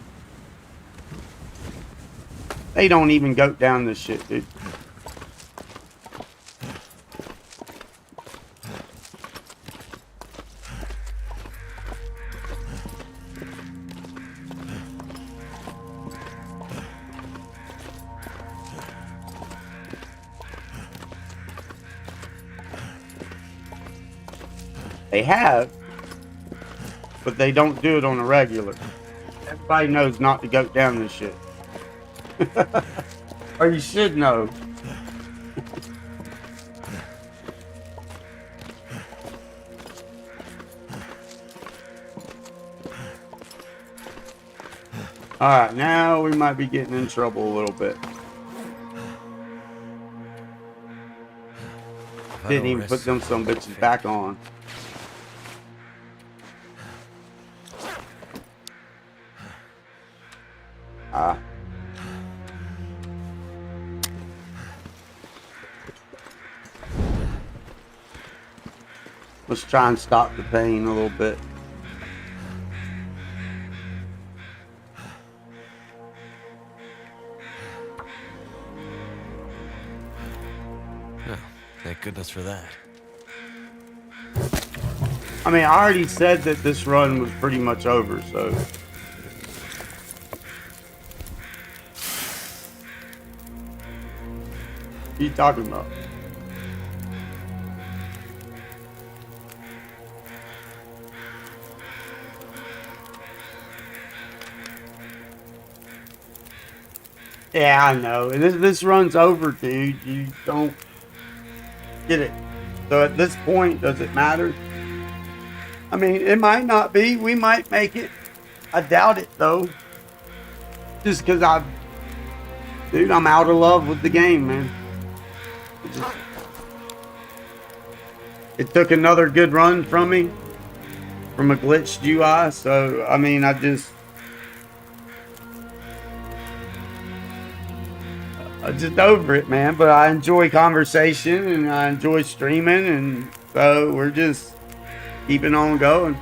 they don't even go down this shit, dude. They have, but they don't do it on a regular. Everybody knows not to go down this shit. Or you should know. Alright, now we might be getting in trouble a little bit. Didn't even put them some bitches back on. Let's try and stop the pain a little bit. Oh, thank goodness for that. I mean, I already said that this run was pretty much over, so... What are you talking about? Yeah, I know. This run's over, dude. You don't get it. So at this point, does it matter? I mean, it might not be. We might make it. I doubt it, though. Just because dude, I'm out of love with the game, man. It took another good run from me. From a glitched UI. So, I mean, I'm just over it, man. But I enjoy conversation and I enjoy streaming, and so we're just keeping on going.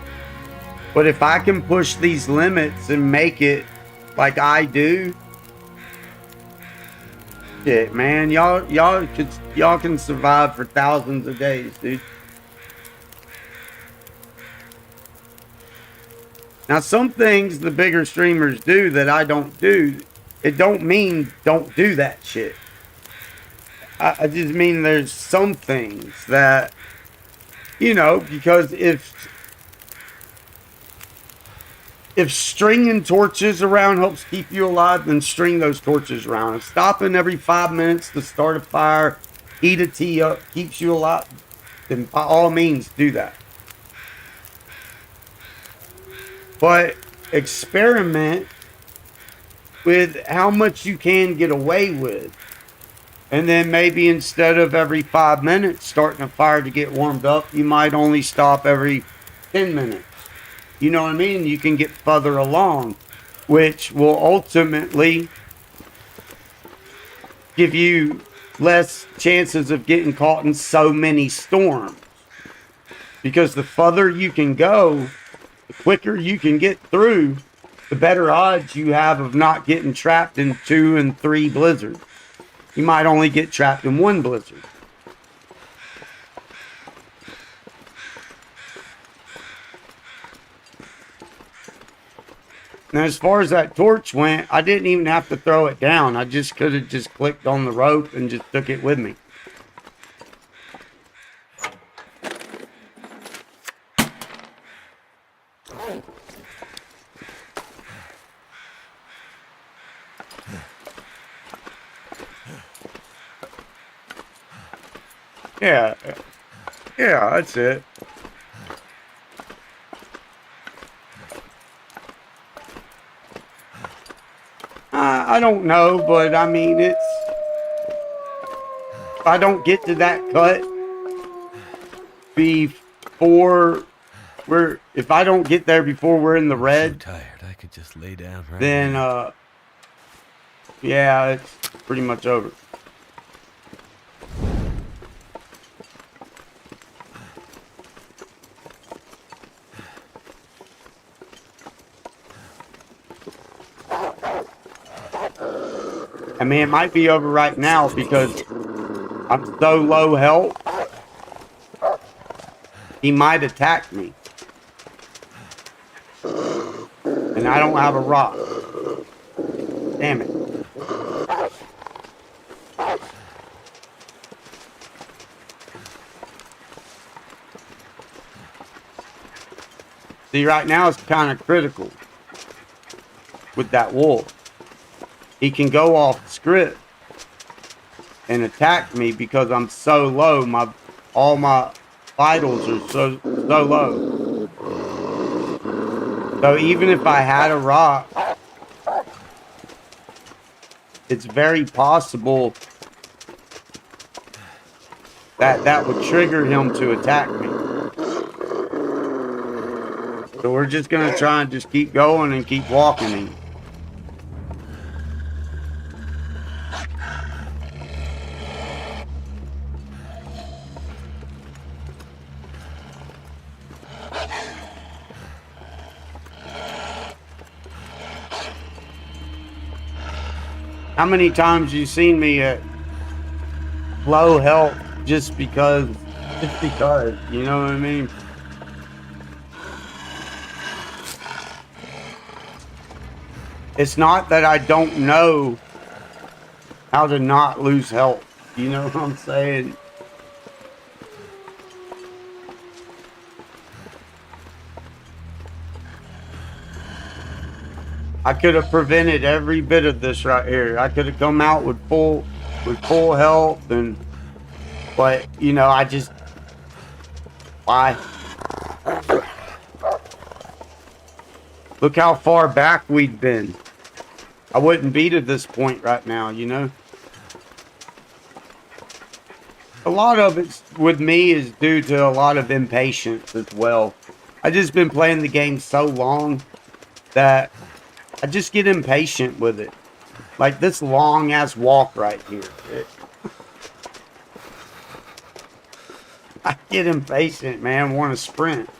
But if I can push these limits and make it like I do, shit, man, y'all can survive for thousands of days, dude. Now, some things the bigger streamers do that I don't do, it don't mean don't do that shit. I just mean there's some things that, you know, because if stringing torches around helps keep you alive, then string those torches around. If stopping every 5 minutes to start a fire, heat a tea up, keeps you alive, then by all means do that. But experiment with how much you can get away with. And then maybe instead of every 5 minutes starting a fire to get warmed up, you might only stop every 10 minutes. You know what I mean? You can get further along, which will ultimately give you less chances of getting caught in so many storms. Because the further you can go, The quicker you can get through, the better odds you have of not getting trapped in 2 and 3 blizzards. You might only get trapped in 1 blizzard. Now, as far as that torch went, I didn't even have to throw it down. I just could have just clicked on the rope and just took it with me. Yeah, yeah, that's it. I don't know, but I mean, if I don't get to that cut before if I don't get there before we're in the red, I'm so tired. I could just lay down right then now. yeah, it's pretty much over. I mean, it might be over right now because I'm so low health. He might attack me. And I don't have a rock. Damn it. See, right now it's kind of critical with that wolf. He can go off script and attack me because I'm so low. All my vitals are so low. So even if I had a rock, it's very possible that would trigger him to attack me. So we're just gonna try and just keep going and keep walking him. How many times you seen me at low health just because, you know what I mean? It's not that I don't know how to not lose health. You know what I'm saying? I could have prevented every bit of this right here. I could have come out with full health, and but you know, I just why? Look how far back we'd been. I wouldn't be to this point right now, you know. A lot of it with me is due to a lot of impatience as well. I just been playing the game so long that I just get impatient with it. Like this long ass walk right here. I get impatient, man. Want to sprint.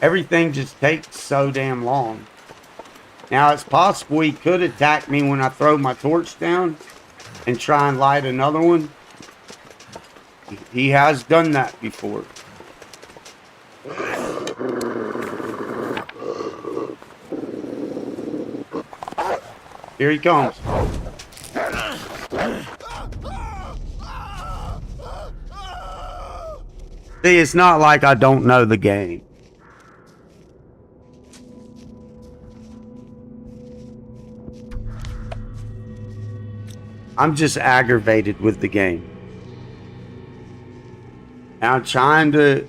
Everything just takes so damn long. Now it's possible he could attack me when I throw my torch down and try and light another one. He has done that before. Here he comes. See, it's not like I don't know the game. I'm just aggravated with the game. And I'm trying to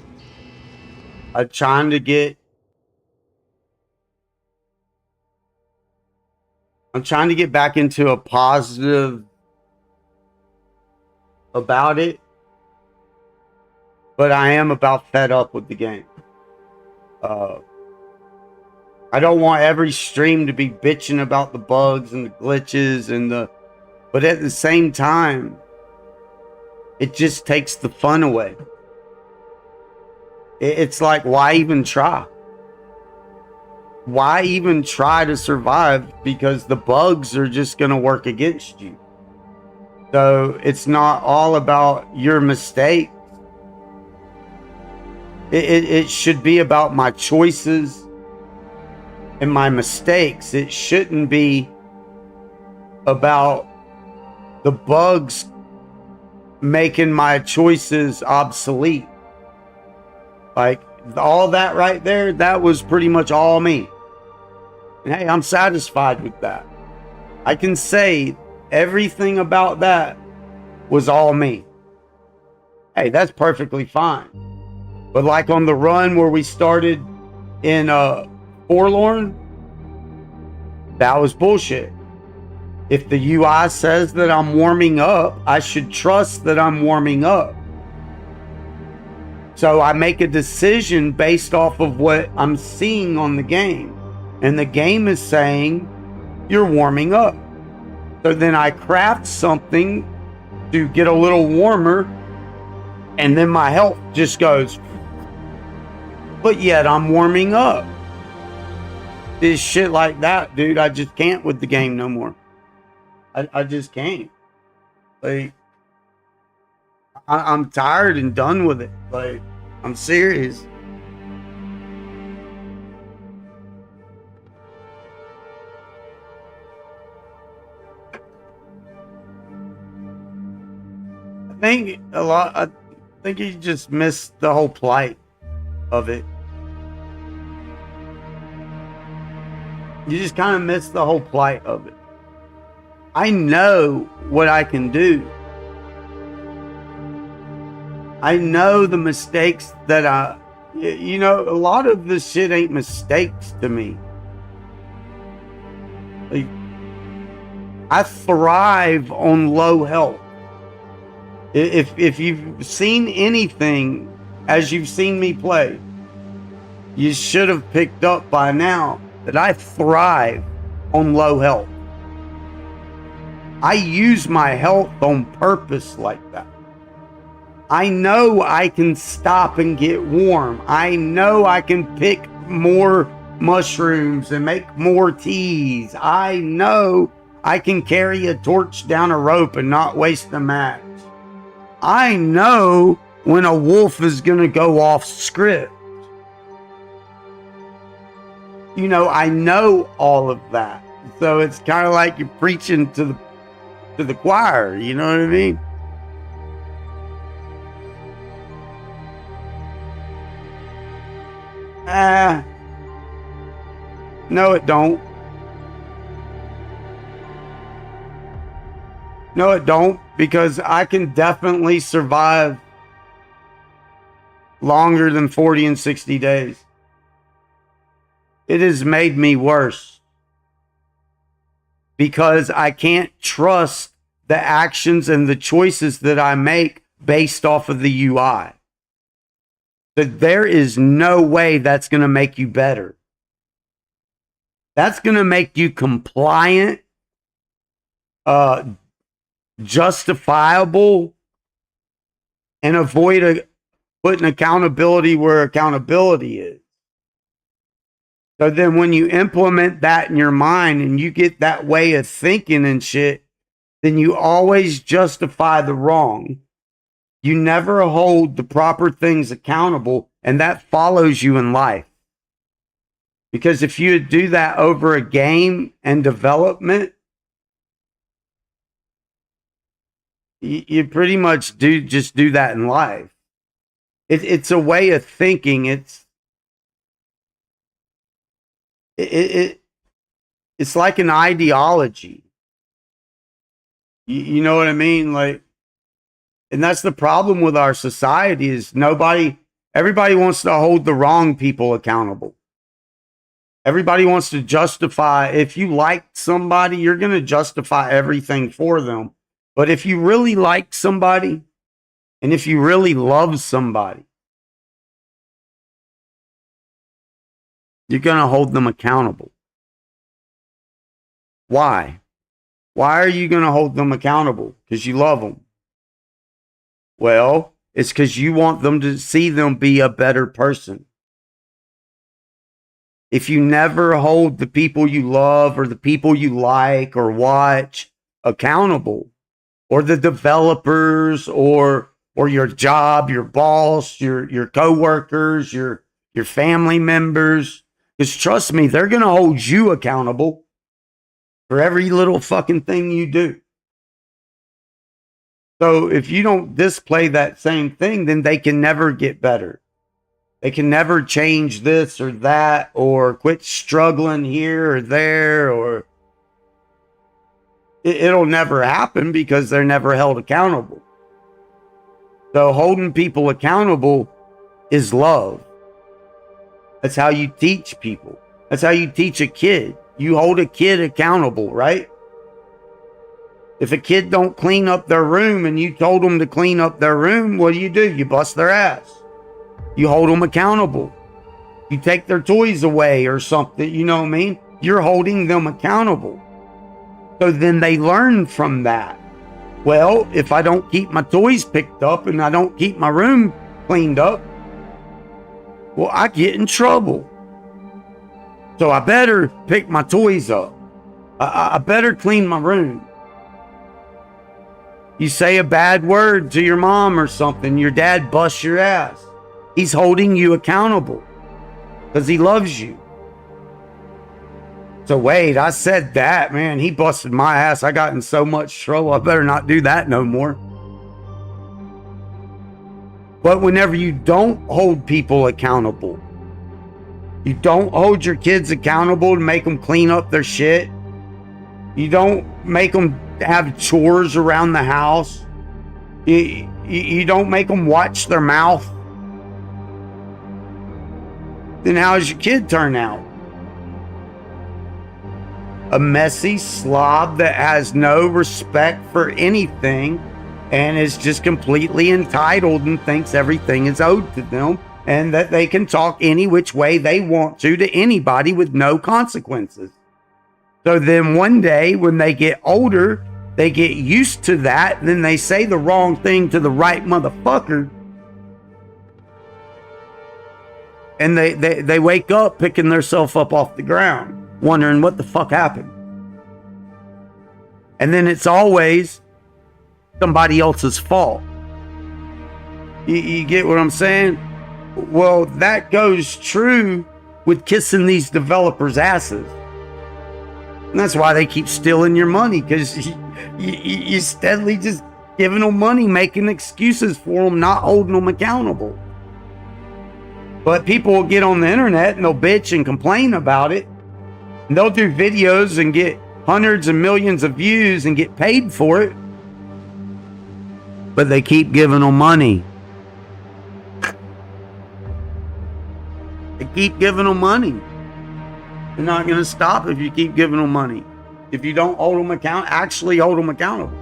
get back into a positive about it. But I am about fed up with the game. I don't want every stream to be bitching about the bugs and the glitches but at the same time, it just takes the fun away. It's like, why even try? Why even try to survive? Because the bugs are just going to work against you. So it's not all about your mistake. It should be about my choices and my mistakes. It shouldn't be about the bugs making my choices obsolete. Like all that right there, that was pretty much all me. And hey, I'm satisfied with that. I can say everything about that was all me. Hey, that's perfectly fine. But like on the run where we started in Forlorn, that was bullshit. If the UI says that I'm warming up, I should trust that I'm warming up. So I make a decision based off of what I'm seeing on the game. And the game is saying, you're warming up. So then I craft something to get a little warmer, and then my health just goes, but yet I'm warming up. This shit like that, dude, I just can't with the game no more. I just can't. Like, I'm tired and done with it. Like, I'm serious. I think you just missed the whole plight of it. You just kind of missed the whole plight of it. I know what I can do. I know the mistakes that a lot of this shit ain't mistakes to me. Like, I thrive on low health. If you've seen anything as you've seen me play, you should have picked up by now that I thrive on low health. I use my health on purpose like that. I know I can stop and get warm. I know I can pick more mushrooms and make more teas. I know I can carry a torch down a rope and not waste a match. I know when a wolf is going to go off script. I know all of that. So it's kind of like you're preaching to the choir, you know what I mean? No, it don't. No, it don't, because I can definitely survive longer than 40 and 60 days. It has made me worse because I can't trust the actions and the choices that I make based off of the UI. That there is no way that's going to make you better. That's going to make you compliant, justifiable, and avoid putting accountability where accountability is. So then when you implement that in your mind and you get that way of thinking and shit, then you always justify the wrong. You never hold the proper things accountable, and that follows you in life. Because if you do that over a game and development, you pretty much just do that in life. It's a way of thinking. It's like an ideology. You know what I mean? Like, and that's the problem with our society is everybody wants to hold the wrong people accountable. Everybody wants to justify. If you like somebody, you're going to justify everything for them. But if you really like somebody and if you really love somebody, you're going to hold them accountable. Why? Why are you going to hold them accountable? Because you love them. Well, It's because you want them to see them be a better person. If you never hold the people you love or the people you like or watch accountable, or the developers or your job, your boss, your coworkers, your family members, because trust me, they're going to hold you accountable for every little fucking thing you do. So if you don't display that same thing, then they can never get better. They can never change this or that, or quit struggling here or there, or it'll never happen because they're never held accountable. So holding people accountable is love. That's how you teach people. That's how you teach a kid. You hold a kid accountable, right? If a kid don't clean up their room and you told them to clean up their room, what do? You bust their ass. You hold them accountable. You take their toys away or something, you know what I mean? You're holding them accountable. So then they learn from that. Well, if I don't keep my toys picked up and I don't keep my room cleaned up, well, I get in trouble. So I better pick my toys up. I better clean my room. You say a bad word to your mom or something, your dad busts your ass. He's holding you accountable because he loves you. So wait, I said that, man, he busted my ass. I got in so much trouble. I better not do that no more. But whenever you don't hold people accountable, you don't hold your kids accountable to make them clean up their shit. You don't make them have chores around the house. You don't make them watch their mouth. Then how does your kid turn out? A messy slob that has no respect for anything and is just completely entitled and thinks everything is owed to them and that they can talk any which way they want to anybody with no consequences. So then one day when they get older, they get used to that, and then they say the wrong thing to the right motherfucker. And they wake up picking themselves up off the ground, wondering what the fuck happened. And then it's always somebody else's fault. You get what I'm saying? Well, that goes true with kissing these developers' asses. And that's why they keep stealing your money, because you steadily just giving them money, making excuses for them, not holding them accountable. But people will get on the internet and they'll bitch and complain about it. And they'll do videos and get hundreds of millions of views and get paid for it. But they keep giving them money. They keep giving them money. They're not going to stop if you keep giving them money. If you don't hold them actually hold them accountable.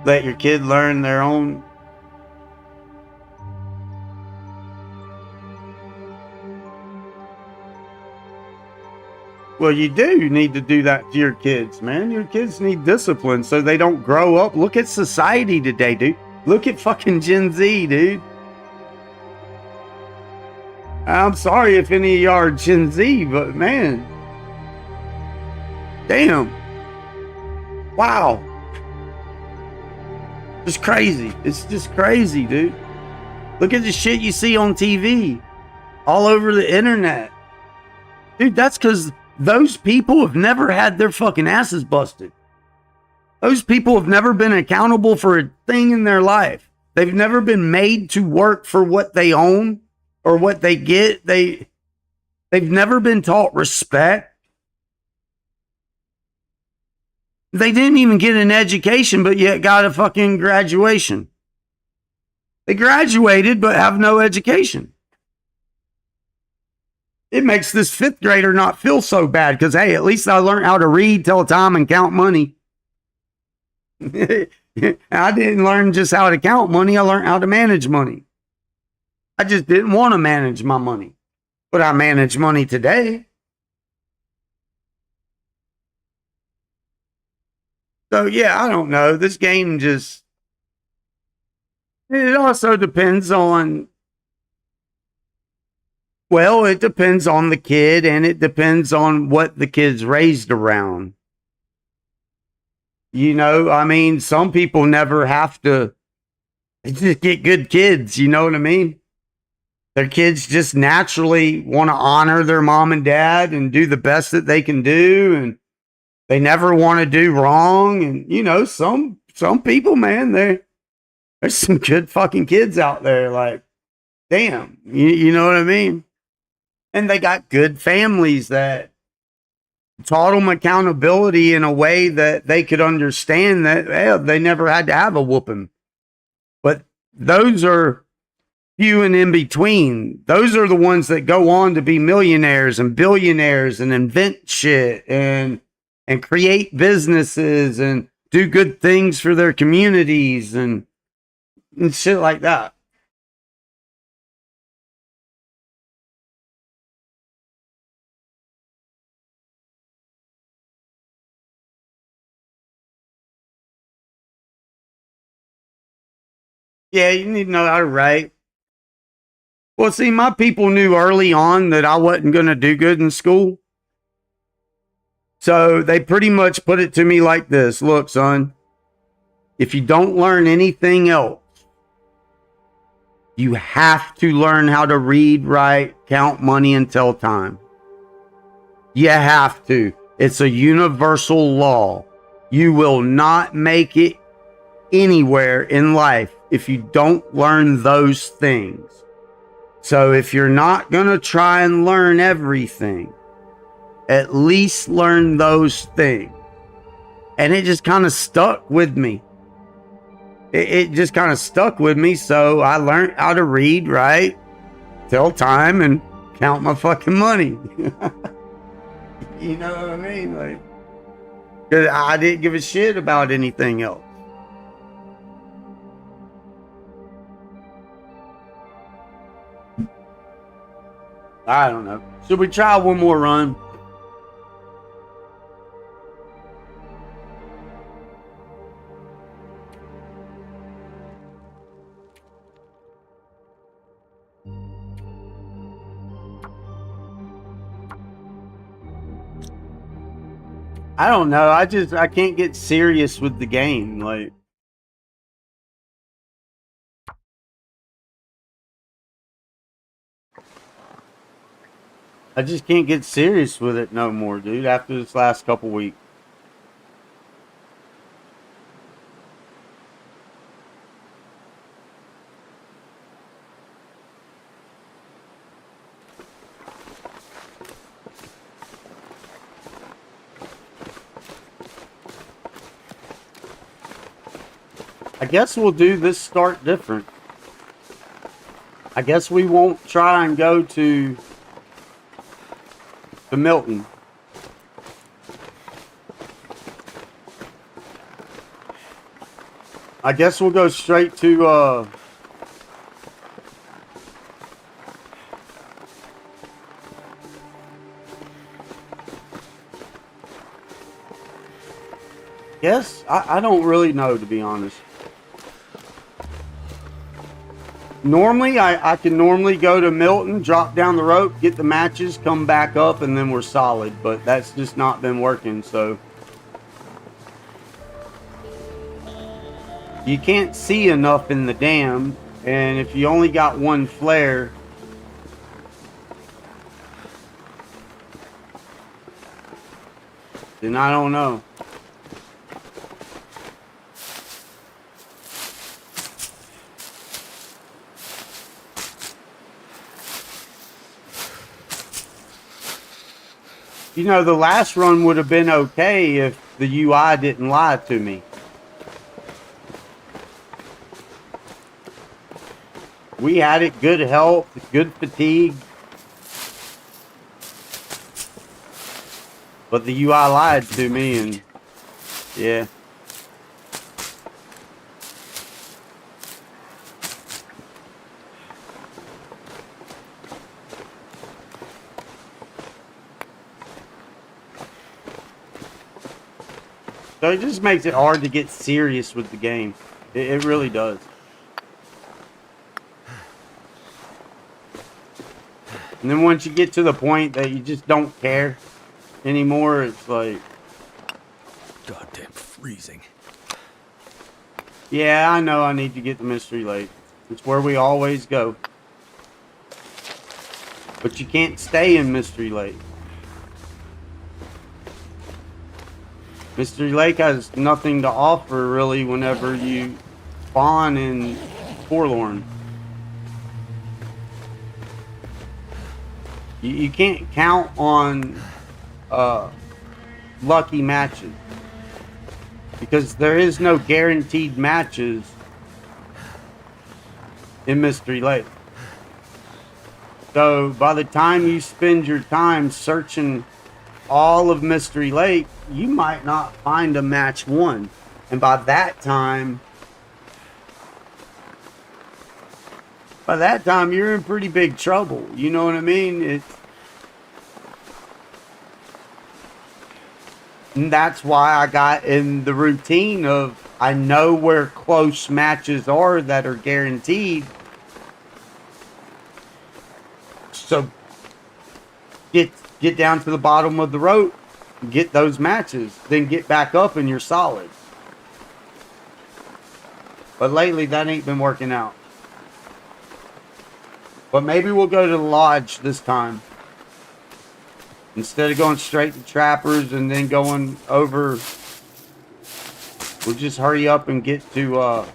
Let your kid learn their own. Well, you do need to do that to your kids, man. Your kids need discipline so they don't grow up. Look at society today, dude. Look at fucking Gen Z, dude. I'm sorry if any of y'all are Gen Z, but man. Damn. Wow. It's crazy. It's just crazy, dude. Look at the shit you see on TV. All over the internet. Dude, that's because those people have never had their fucking asses busted. Those people have never been accountable for a thing in their life. They've never been made to work for what they own or what they get. They've never been taught respect. They didn't even get an education, but yet got a fucking graduation. They graduated, but have no education. It makes this fifth grader not feel so bad because, hey, at least I learned how to read, tell time, and count money. I didn't learn just how to count money. I learned how to manage money. I just didn't want to manage my money, but I manage money today. So yeah, I don't know. This game just, it also depends on, well, it depends on the kid and it depends on what the kid's raised around. You know, I mean, some people never have to just get good kids, you know what I mean? Their kids just naturally want to honor their mom and dad and do the best that they can do, and they never want to do wrong. And you know, some people, man, there's some good fucking kids out there. Like, damn, you know what I mean? And they got good families that taught them accountability in a way that they could understand that they never had to have a whooping. But those are few and in between. Those are the ones that go on to be millionaires and billionaires and invent shit and create businesses and do good things for their communities and shit like that. Yeah, you need to know how to write. Well, see, my people knew early on that I wasn't going to do good in school. So they pretty much put it to me like this: look, son, if you don't learn anything else, you have to learn how to read, write, count money, and tell time. You have to. It's a universal law. You will not make it anywhere in life if you don't learn those things. So if you're not going to try and learn everything, at least learn those things. And it just kind of stuck with me. It just kind of stuck with me. So I learned how to read, write, tell time, and count my fucking money. You know what I mean? Like, 'cause I didn't give a shit about anything else. I don't know. Should we try one more run? I don't know. I can't get serious with the game. Like, I just can't get serious with it no more, dude, after this last couple weeks. I guess we'll do this start different. I guess we won't try and go to Milton. I guess we'll go straight to yes, I don't really know, to be honest. Normally, I can normally go to Milton, drop down the rope, get the matches, come back up, and then we're solid. But that's just not been working, so. You can't see enough in the dam, and if you only got one flare, then I don't know. You know, the last run would have been okay if the UI didn't lie to me. We had it, good health, good fatigue. But the UI lied to me, and yeah. So it just makes it hard to get serious with the game. It really does. And then once you get to the point that you just don't care anymore, it's like, Goddamn freezing. yeah, I know I need to get the Mystery Lake. It's where we always go. But you can't stay in Mystery Lake. Mystery Lake has nothing to offer really whenever you spawn in Forlorn. You can't count on lucky matches because there is no guaranteed matches in Mystery Lake. So by the time you spend your time searching all of Mystery Lake, you might not find a match won. And by that time you're in pretty big trouble. You know what I mean? And that's why I got in the routine of I know where close matches are that are guaranteed. So get down to the bottom of the rope, get those matches, then get back up and you're solid. But lately that ain't been working out. But maybe we'll go to the lodge this time. Instead of going straight to Trappers and then going over, we'll just hurry up and get to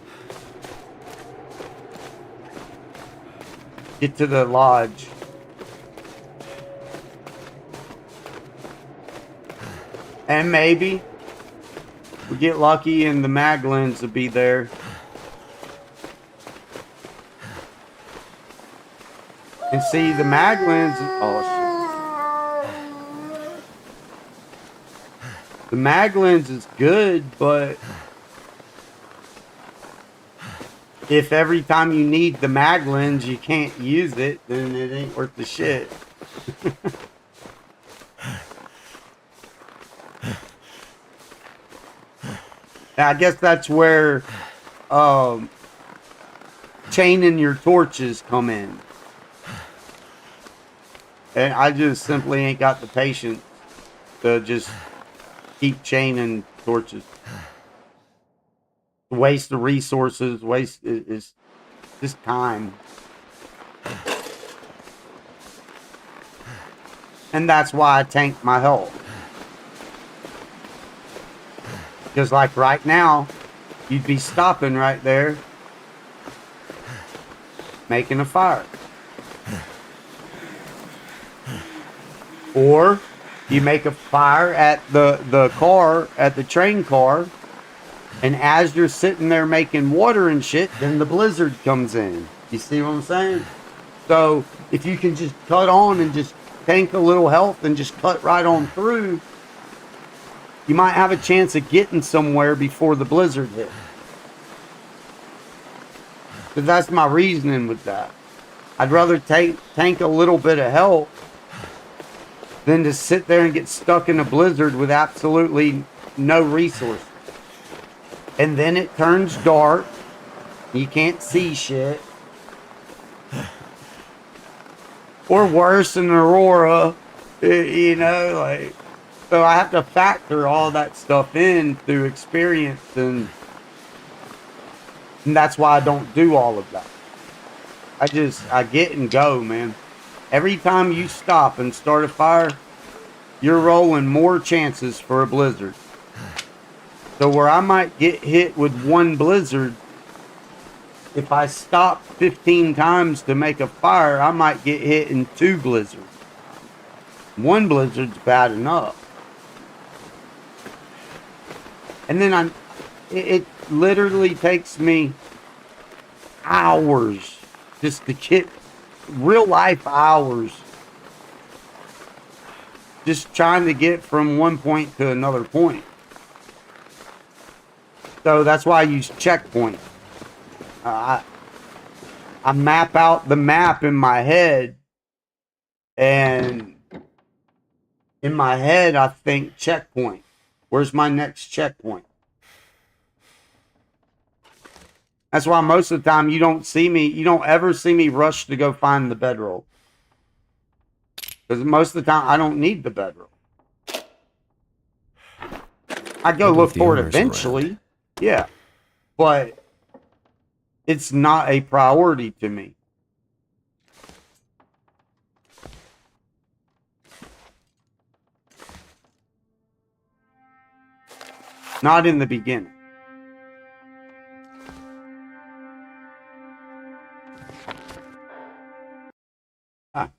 the lodge. And maybe we get lucky and the Maglins will be there. And see the Maglins. Oh shit. The Maglins is good, but if every time you need the Maglins you can't use it, then it ain't worth the shit. I guess that's where chaining your torches come in. And I just simply ain't got the patience to just keep chaining torches. Waste of resources, waste is just time. And that's why I tank my health. Because like right now, you'd be stopping right there, making a fire. Or you make a fire at the car, at the train car, and as you're sitting there making water and shit, then the blizzard comes in. You see what I'm saying? So if you can just cut on and just tank a little health and just cut right on through, you might have a chance of getting somewhere before the blizzard hits. Because that's my reasoning with that. I'd rather tank a little bit of health than to sit there and get stuck in a blizzard with absolutely no resources. And then it turns dark. You can't see shit. Or worse, an Aurora. You know, like... So I have to factor all that stuff in through experience, and that's why I don't do all of that. I get and go, man. Every time you stop and start a fire, you're rolling more chances for a blizzard. So where I might get hit with one blizzard, if I stop 15 times to make a fire, I might get hit in 2 blizzards. One blizzard's bad enough. And then it literally takes me hours just to get real life hours just trying to get from one point to another point. So that's why I use checkpoints. I map out the map in my head, and in my head I think checkpoint. Where's my next checkpoint? That's why most of the time you don't ever see me rush to go find the bedroll. Because most of the time I don't need the bedroll. I go Wonder if look the for it owner's around. eventually. Yeah. But it's not a priority to me. Not in the beginning. Ah.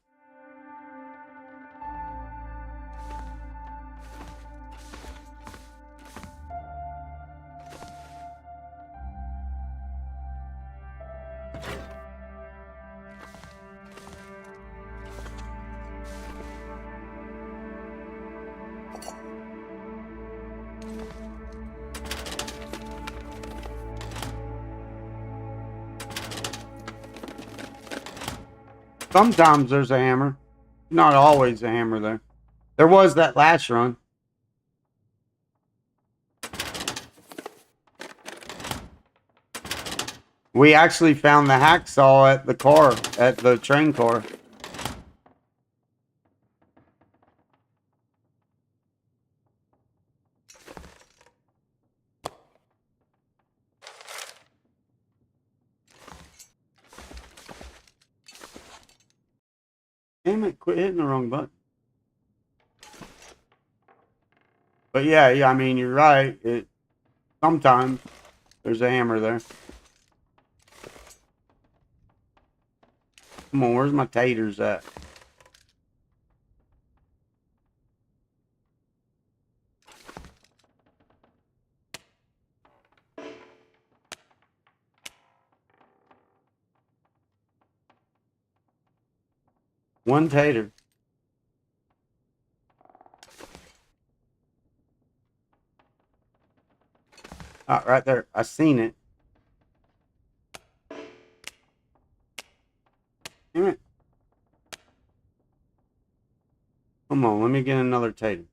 Sometimes there's a hammer. Not always a hammer there. There was that last run. We actually found the hacksaw at the train car. Damn it, quit hitting the wrong button. But yeah, I mean, you're right. Sometimes there's a hammer there. Come on, where's my taters at? One tater. Ah, right there. I seen it. Damn it. Come on, let me get another tater.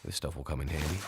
This stuff will come in handy.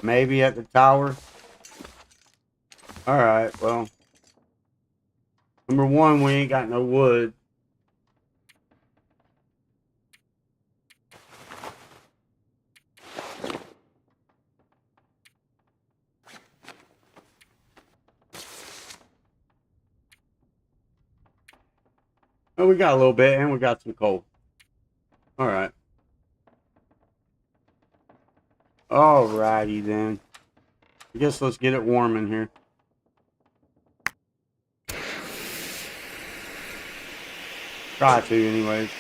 Maybe at the tower. Alright, well. Number one, we ain't got no wood. Oh, we got a little bit, and we got some coal. Alright. Alrighty then. I guess let's get it warm in here. Try to, anyways.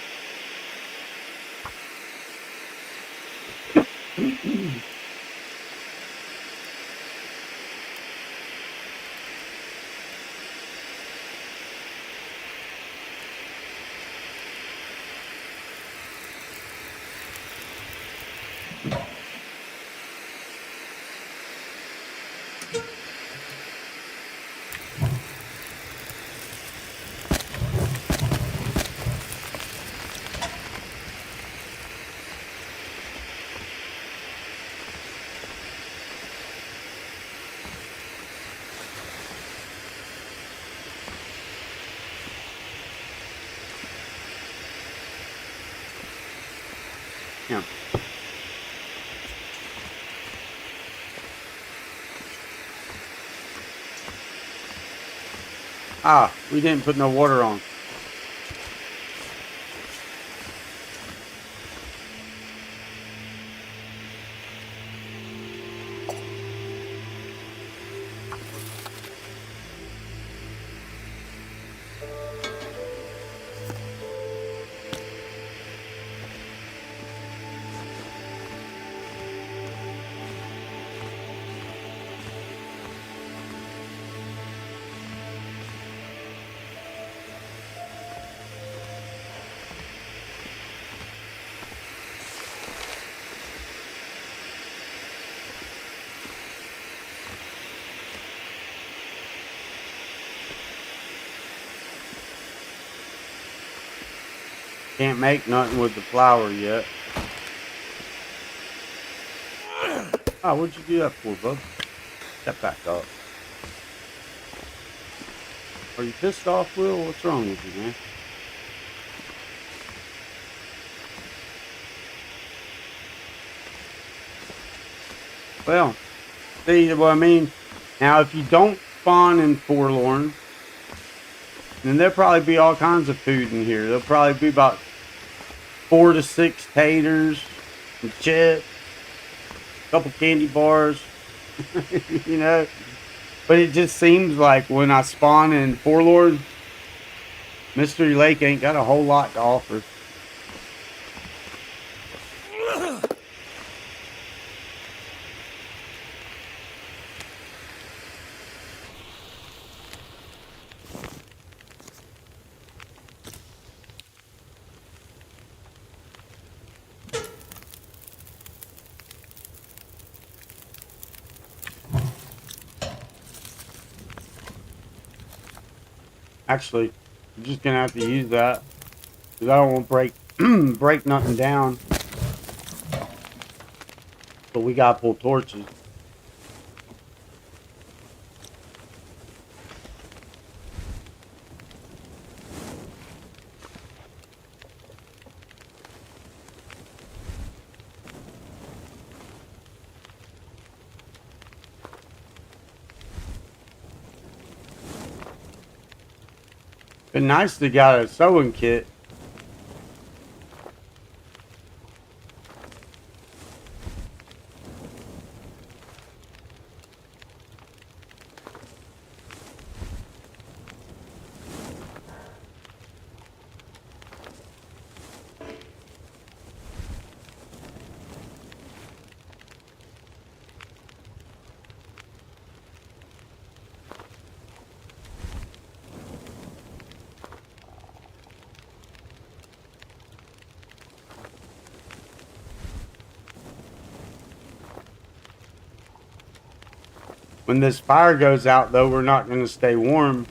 Damn. Ah, we didn't put no water on. Can't make nothing with the flour yet. Oh, what'd you do that for, bub? Step back up. Are you pissed off, Will? What's wrong with you, man? Well, see what I mean? Now, if you don't spawn in Forlorn, then there'll probably be all kinds of food in here. There'll probably be about 4 to 6 taters, some chips, a couple candy bars, you know. But it just seems like when I spawn in Forlorn, Mystery Lake ain't got a whole lot to offer. Actually, I'm just gonna have to use that because I don't want to break break nothing down. But we gotta pull torches. Been nice to got a sewing kit. When this fire goes out, though, we're not gonna stay warm.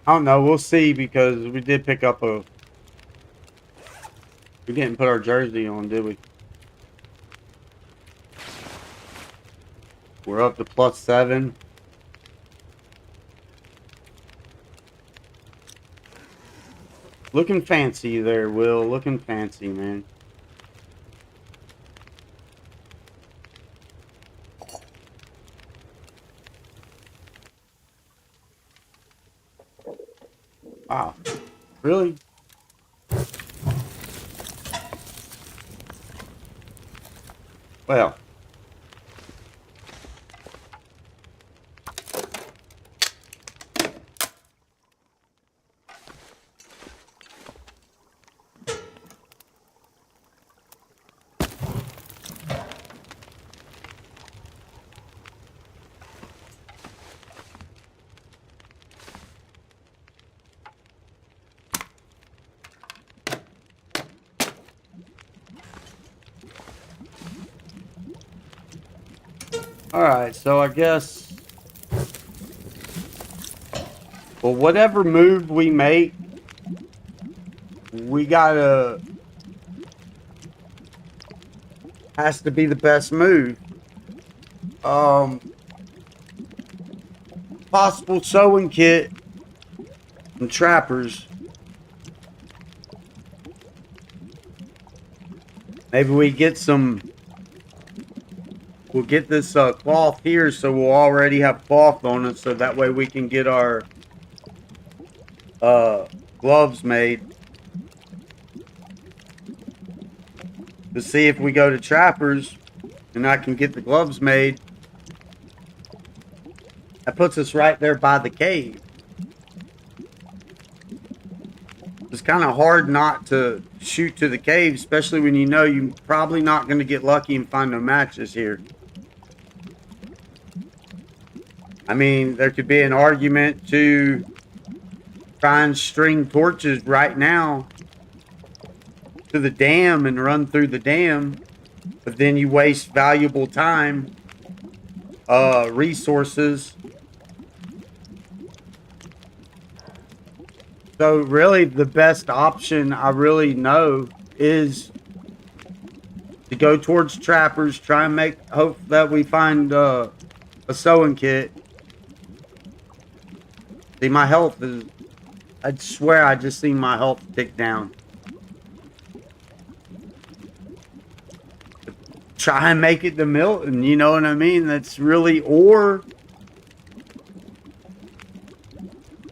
I don't know. We'll see because we did pick up a. We didn't put our jersey on, did we? We're up to +7. Looking fancy there, Will. Looking fancy, man. Wow. Really? Well. Alright, so I guess. Well, whatever move we make, we gotta, has to be the best move. Possible sewing kit and trappers. Maybe we get some, we'll get this cloth here so we'll already have cloth on it so that way we can get our gloves made. To see if we go to trappers and I can get the gloves made. That puts us right there by the cave. It's kind of hard not to shoot to the cave, especially when you know you're probably not going to get lucky and find no matches here. I mean, there could be an argument to try and string torches right now to the dam and run through the dam, but then you waste valuable time, resources. So really the best option I really know is to go towards trappers, try and hope that we find a sewing kit. See, my health is, I swear I just seen my health tick down. Try and make it to Milton, you know what I mean? That's really, or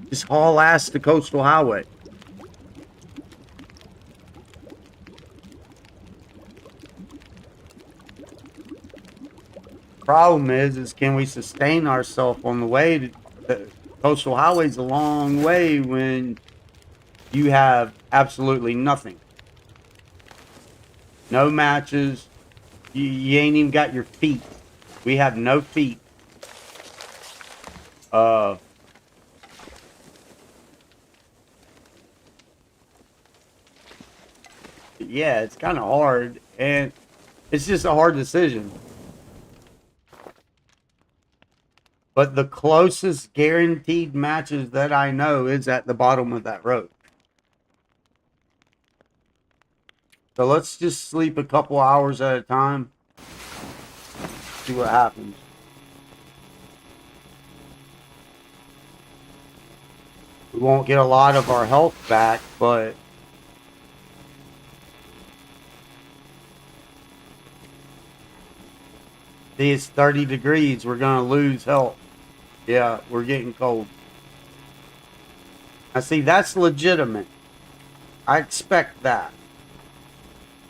just haul ass to Coastal Highway. Problem is can we sustain ourselves on the way to the Coastal Highway's a long way when you have absolutely nothing. No matches. You ain't even got your feet. We have no feet. Yeah, it's kind of hard, and it's just a hard decision. But the closest guaranteed matches that I know is at the bottom of that road. So let's just sleep a couple hours at a time. See what happens. We won't get a lot of our health back, but see, it's 30 degrees. We're going to lose health. Yeah, we're getting cold. Now, see, that's legitimate. I expect that.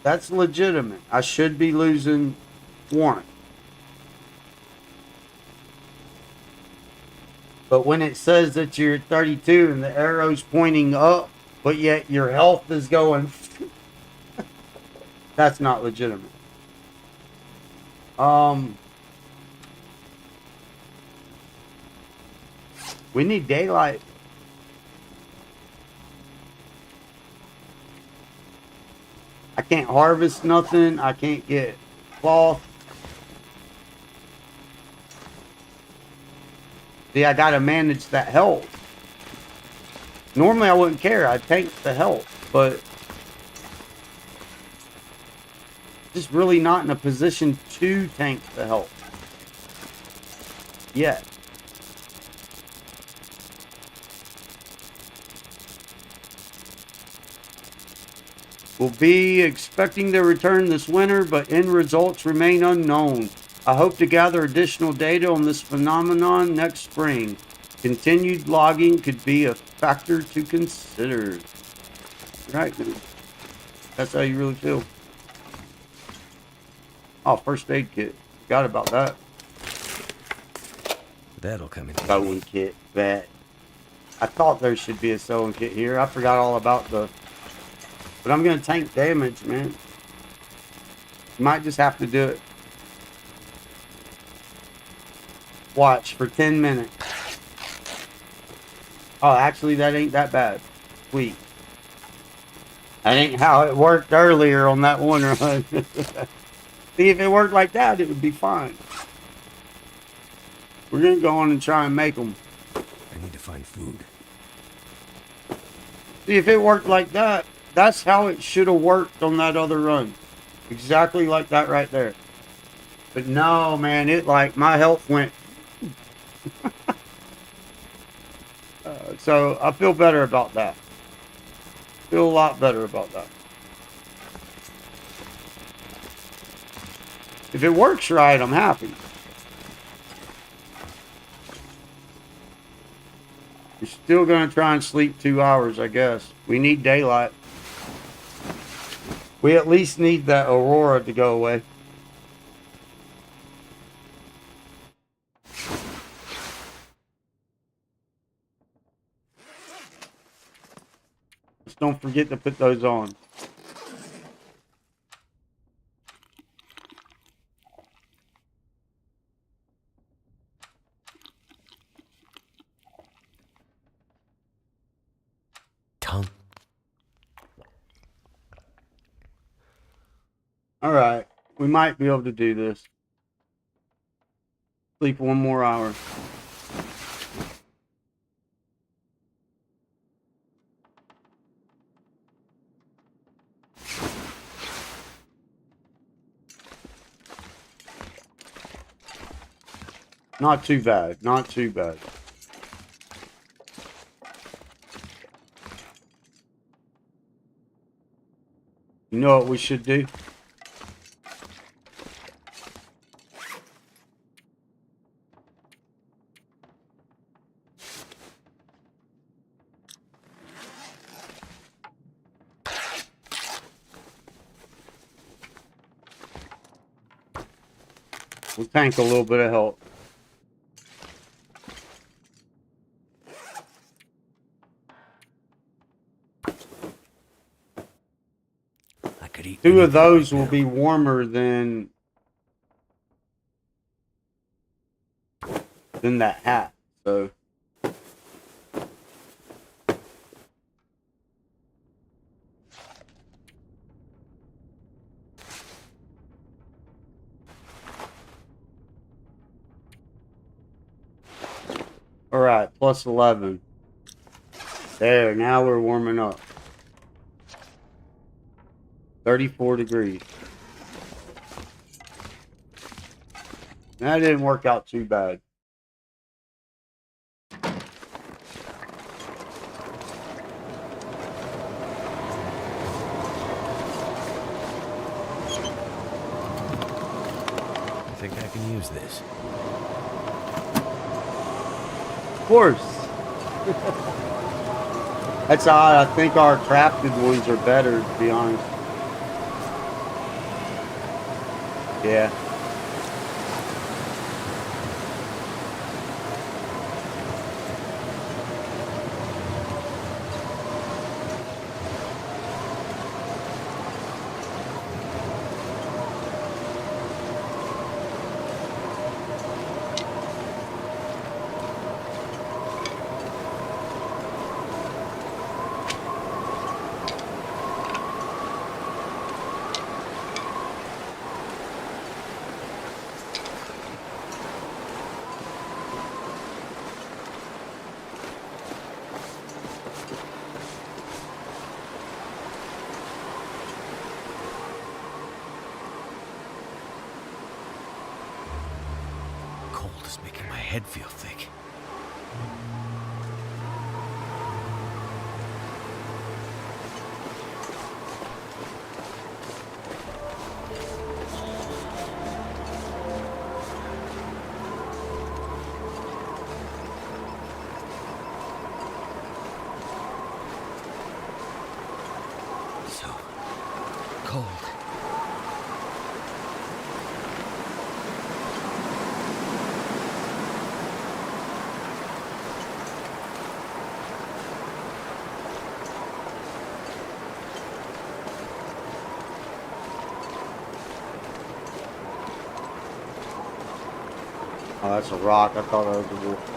That's legitimate. I should be losing warrant. But when it says that you're 32 and the arrow's pointing up, but yet your health is going, that's not legitimate. We need daylight. I can't harvest nothing. I can't get cloth. See, I gotta manage that health. Normally I wouldn't care. I'd tank the health, but just really not in a position to tank the health yet. We'll be expecting their return this winter, but end results remain unknown. I hope to gather additional data on this phenomenon next spring. Continued logging could be a factor to consider. Right, dude. That's how you really feel. Oh, first aid kit. Forgot about that. That'll come in. Sewing kit, bet. I thought there should be a sewing kit here. I forgot all about the... But I'm going to tank damage, man. Might just have to do it. Watch for 10 minutes. Oh, actually, that ain't that bad. Sweet. That ain't how it worked earlier on that one run. See, if it worked like that, it would be fine. We're going to go on and try and make them. I need to find food. See, if it worked like that, That's how it should have worked on that other run. Exactly like that right there. But no, man, it like my health went. So I feel better about that. Feel a lot better about that. If it works right, I'm happy. We're still gonna try and sleep 2 hours, I guess. We need daylight. We at least need that aurora to go away. Just don't forget to put those on. Tongue. All right, we might be able to do this. Sleep 1 more hour. Not too bad. Not too bad. You know what we should do? We'll tank a little bit of help. I could eat 2 of those right will now. be warmer than that hat. So all right, plus 11. There, now we're warming up. 34 degrees. That didn't work out too bad. I think I can use this. Of course. That's odd. I think our crafted ones are better, to be honest. Yeah. Cold is making my head feel thick. So cold. Oh, that's a rock. I thought that was a wolf.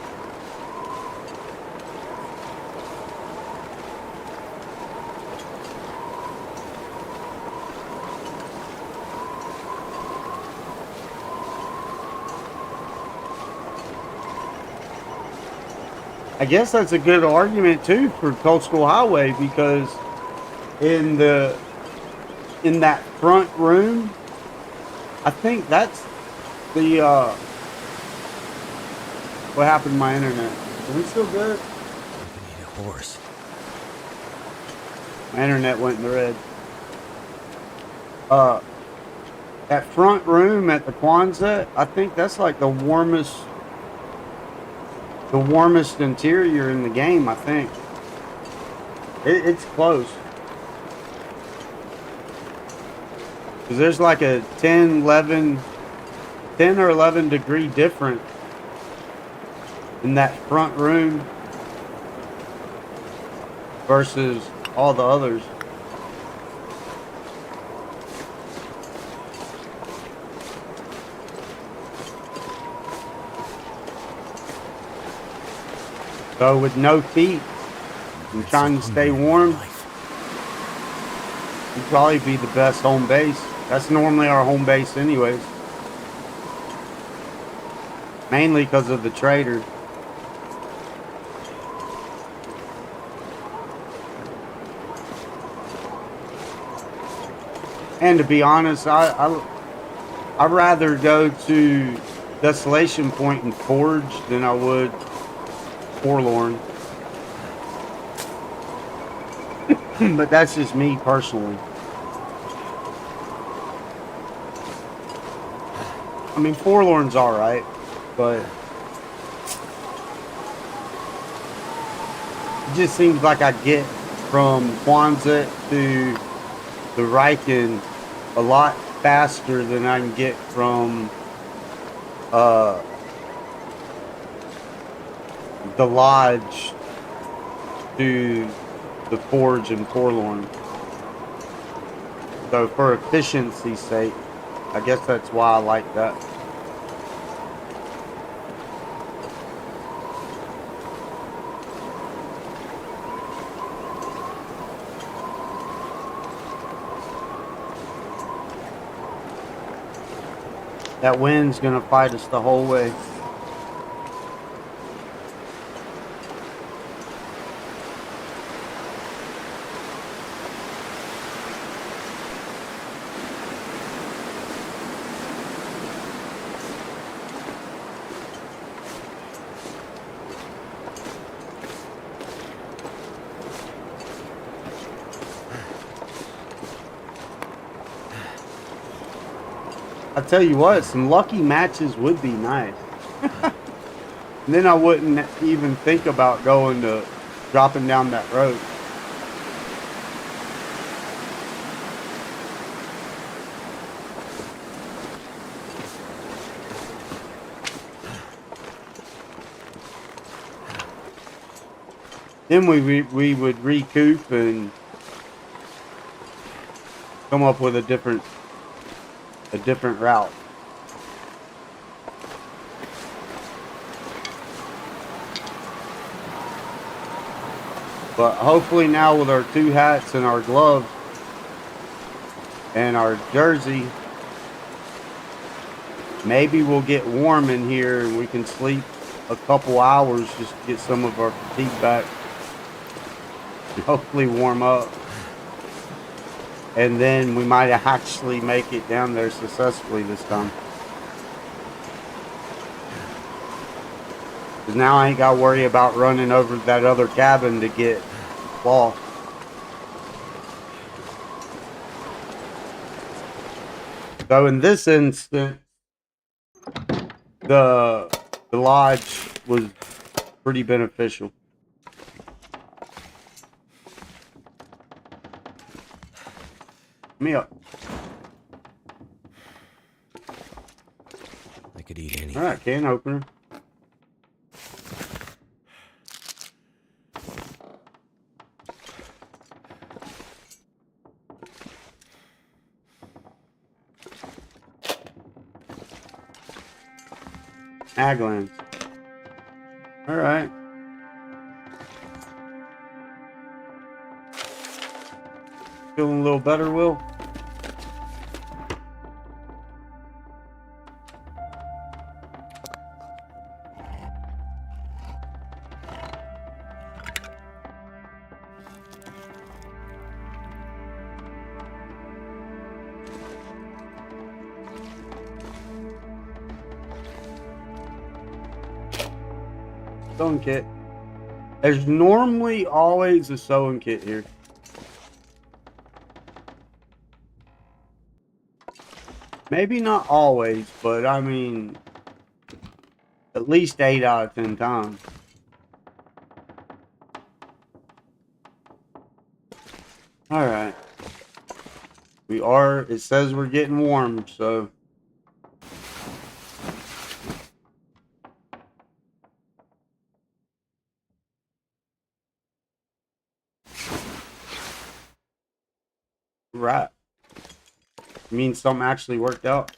I guess that's a good argument too for Coastal Highway because in that front room. I think that's the what happened to my internet? Are we still good? I could eat a horse. My internet went in the red. That front room at the Quonset, I think that's like the warmest interior in the game. I think it's close because there's like a 10 or 11 degree difference in that front room versus all the others. So with no feet and trying to stay warm, would probably be the best home base. That's normally our home base anyways. Mainly because of the trader. And to be honest, I'd rather go to Desolation Point and Forge than I would Forlorn. But that's just me personally. I mean, Forlorn's alright, but it just seems like I get from Quonset to the Riken a lot faster than I can get from the Lodge to the Forge and Forlorn. So for efficiency's sake, I guess that's why I like that. That wind's gonna fight us the whole way. I tell you what, some lucky matches would be nice. And then I wouldn't even think about dropping down that road. Then we would recoup and come up with a different route. But hopefully now with our 2 hats and our gloves and our jersey, maybe we'll get warm in here and we can sleep a couple hours just to get some of our fatigue back. And hopefully warm up. And then we might actually make it down there successfully this time. Because now I ain't got to worry about running over that other cabin to get cloth. So in this instance, the lodge was pretty beneficial. Me up. I could eat anything. Alright, can opener. Aglands. Alright. Feeling a little better, Will? Sewing kit. There's normally always a sewing kit here. Maybe not always, but I mean, at least 8 out of 10 times. Alright. It says we're getting warm, so. Right. Means something actually worked out.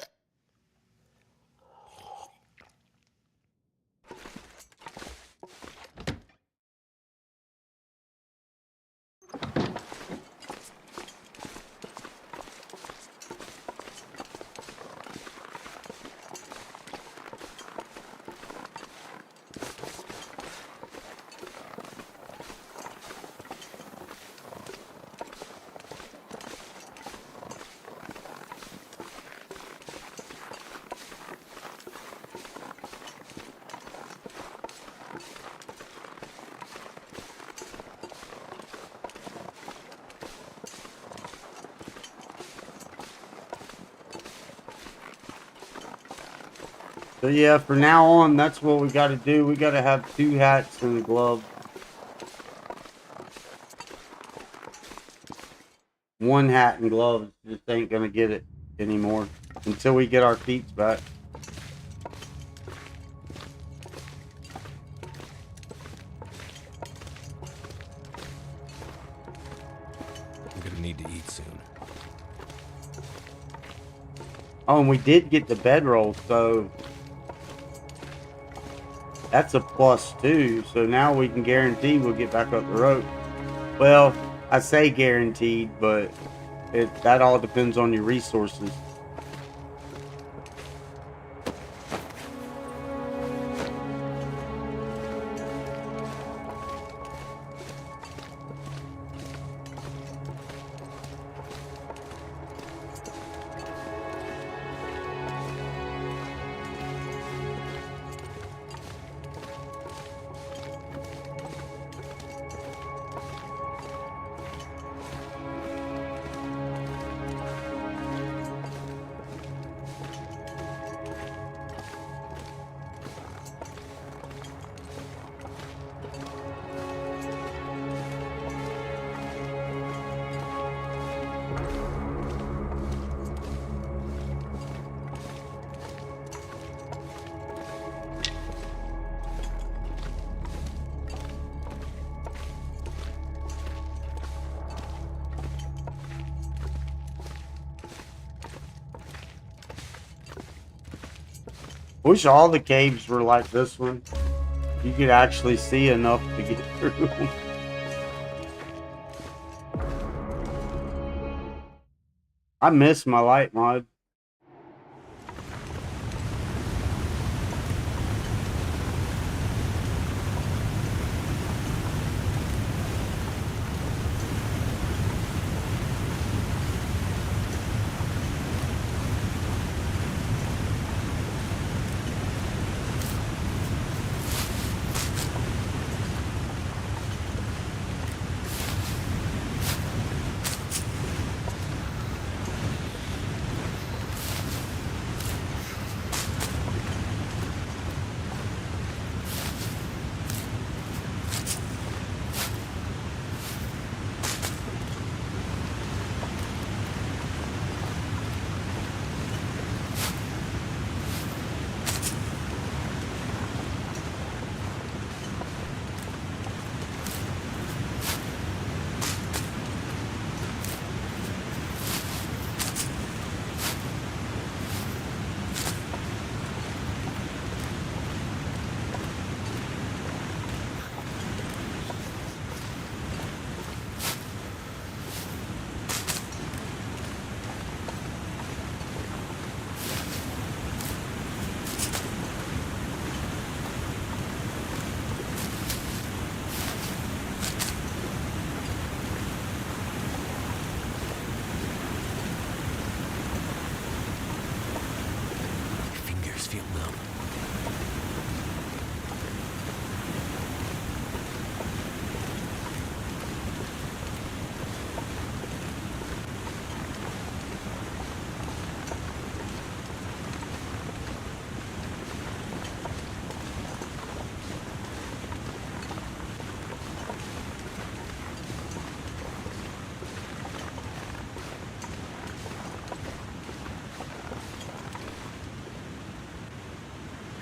So yeah, for now on, that's what we got to do. We got to have 2 hats and a glove. 1 hat and gloves just ain't gonna get it anymore until we get our feet back. I'm gonna need to eat soon. Oh, and we did get the bedroll, so that's a plus 2. So now we can guarantee we'll get back up the rope. Well, I say guaranteed, but that all depends on your resources. Wish all the caves were like this one. You could actually see enough to get through. I miss my light mod.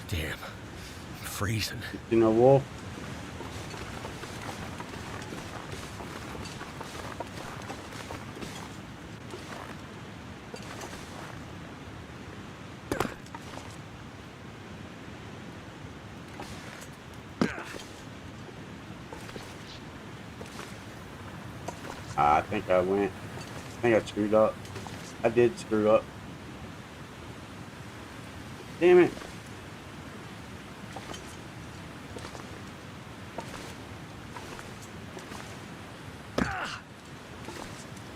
Damn. I'm freezing. You know, Wolf. I think I went. I think I screwed up. I did screw up. Damn it.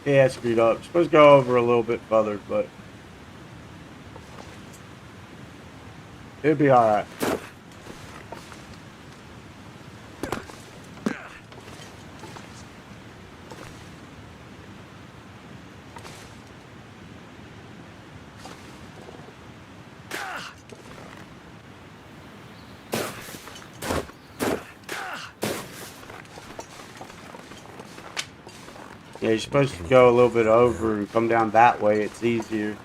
Yeah, I screwed up. Supposed to go over a little bit further, but it'll be alright. Yeah, you're supposed to go a little bit over and come down that way. It's easier.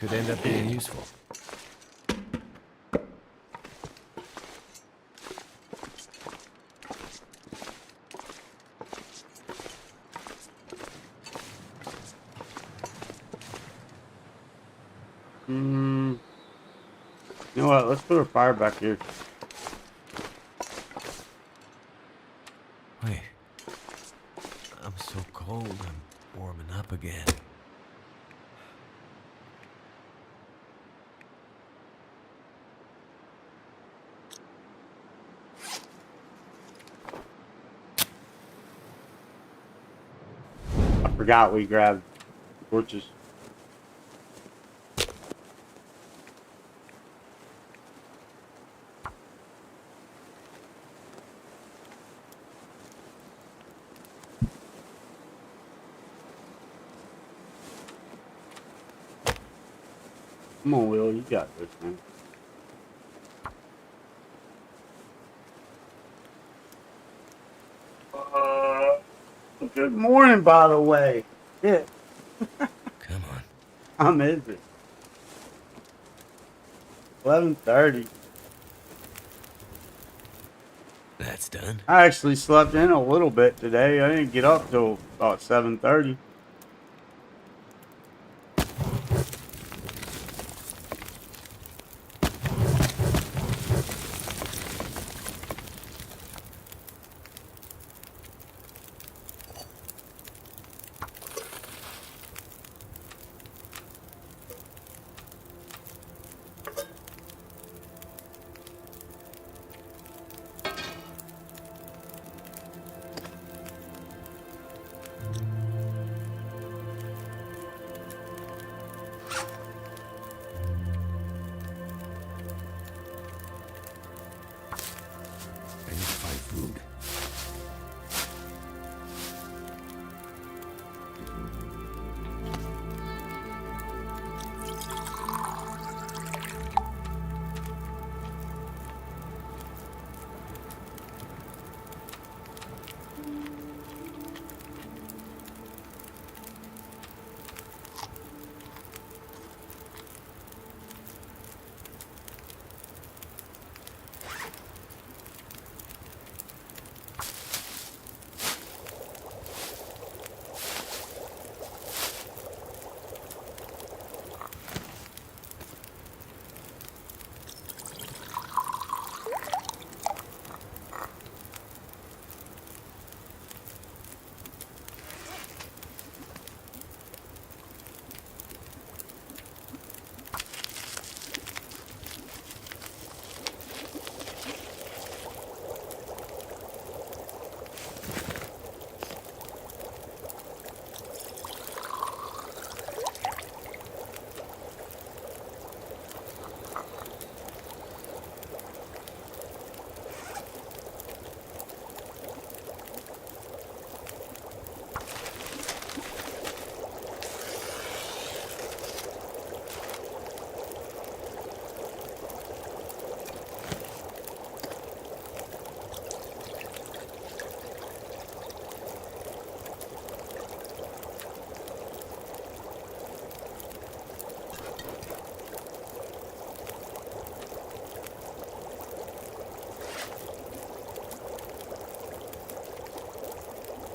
Could end up being useful. You know what? Let's put a fire back here. Wait. I'm so cold, I'm warming up again. I forgot we grabbed torches. Come on, Will. You got this, man. Good morning, by the way. Yeah. Come on. Time is it? 11:30. That's done. I actually slept in a little bit today. I didn't get up till about 7:30.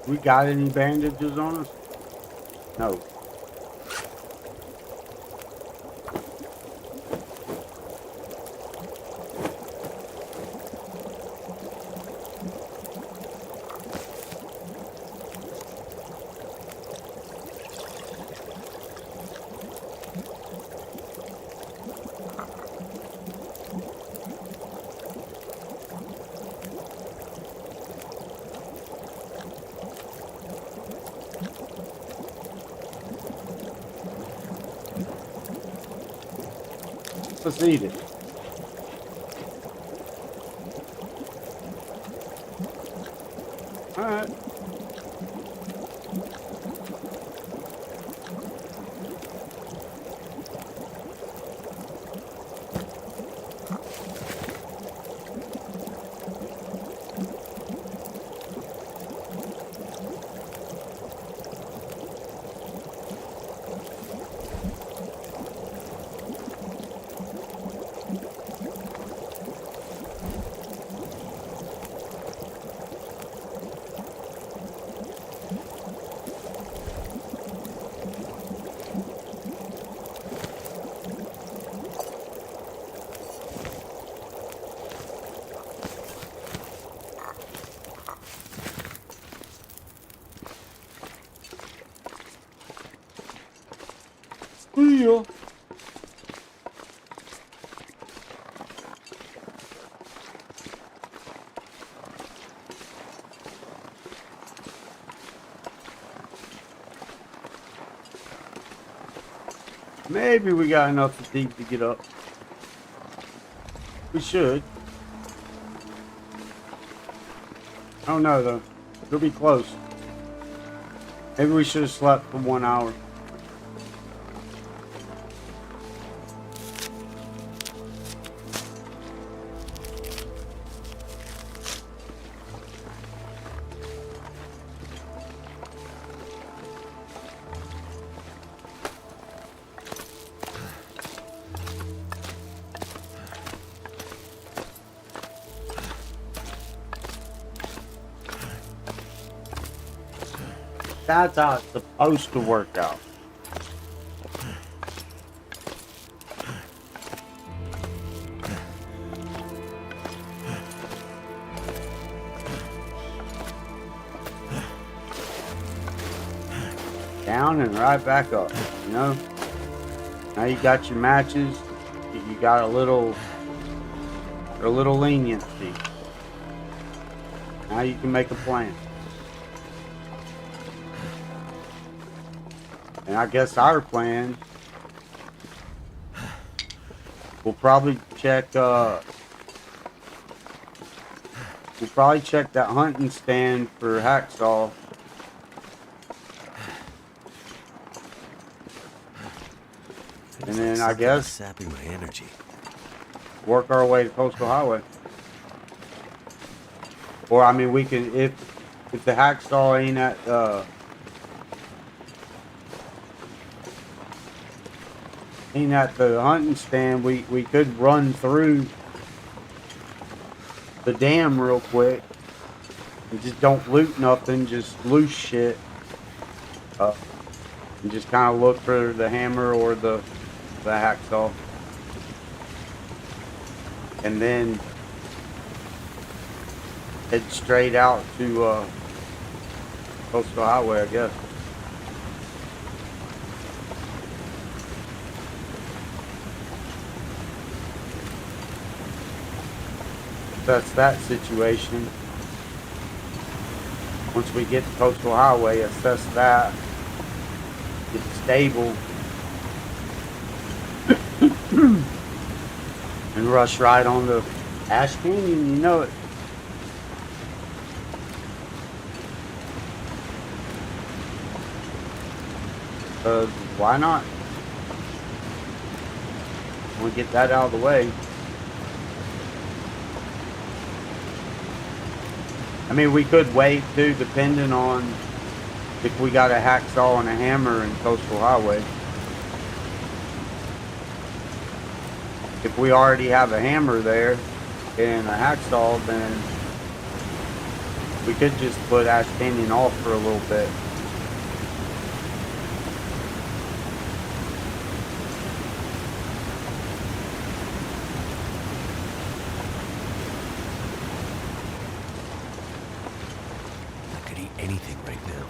We got any bandages on us? No. Let's eat it. All right. Squeal. Maybe we got enough fatigue to get up. We should. I don't know though. It'll be close. Maybe we should have slept for 1 hour. That's how it's supposed to work out. Down and right back up, you know? Now you got your matches. You got a little leniency. Now you can make a plan. And I guess our plan, we'll probably check that hunting stand for hacksaw. And then I guess sapping my energy. Work our way to Coastal Highway. Or I mean, we can if the hacksaw ain't at the hunting stand, we could run through the dam real quick and just don't loot nothing, just loose shit. And just kind of look for the hammer or the hacksaw. And then head straight out to Coastal Highway, I guess. That's that situation. Once we get to Coastal Highway, assess that, get stable, and rush right on the Ash Canyon, you know it. Why not? We'll get that out of the way. I mean, we could wait too, depending on if we got a hacksaw and a hammer in Coastal Highway. If we already have a hammer there and a hacksaw, then We could just put Ash Canyon off for a little bit. I could eat anything right now.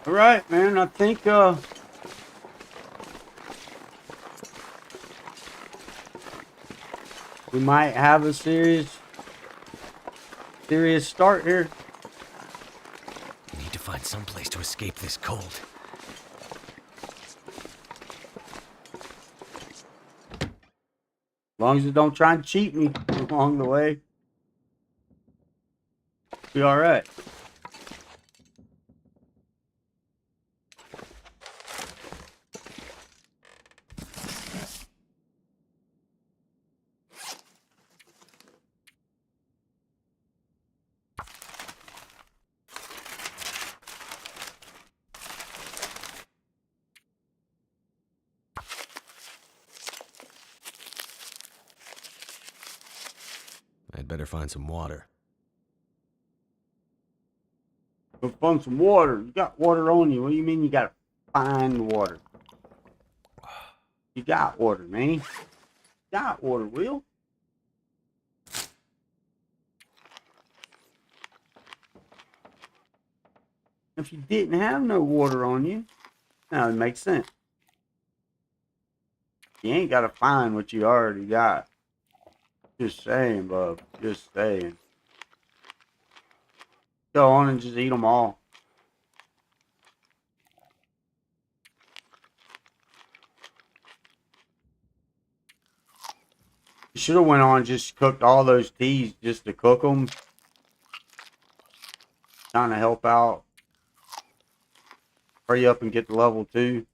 All right, man. I think we might have a serious start here. I need to find some place to escape this cold. As long as it don't try and cheat me along the way, be all right. I'd better find some water. Go find some water. You got water on you. What do you mean you gotta find water? You got water, man. You got water, Will. If you didn't have no water on you, now it makes sense. You ain't gotta find what you already got. Just saying, bub. Just saying. Go on and just eat them all. You should have went on and just cooked all those teas just to cook them. Trying to help out. Hurry up and get to level 2.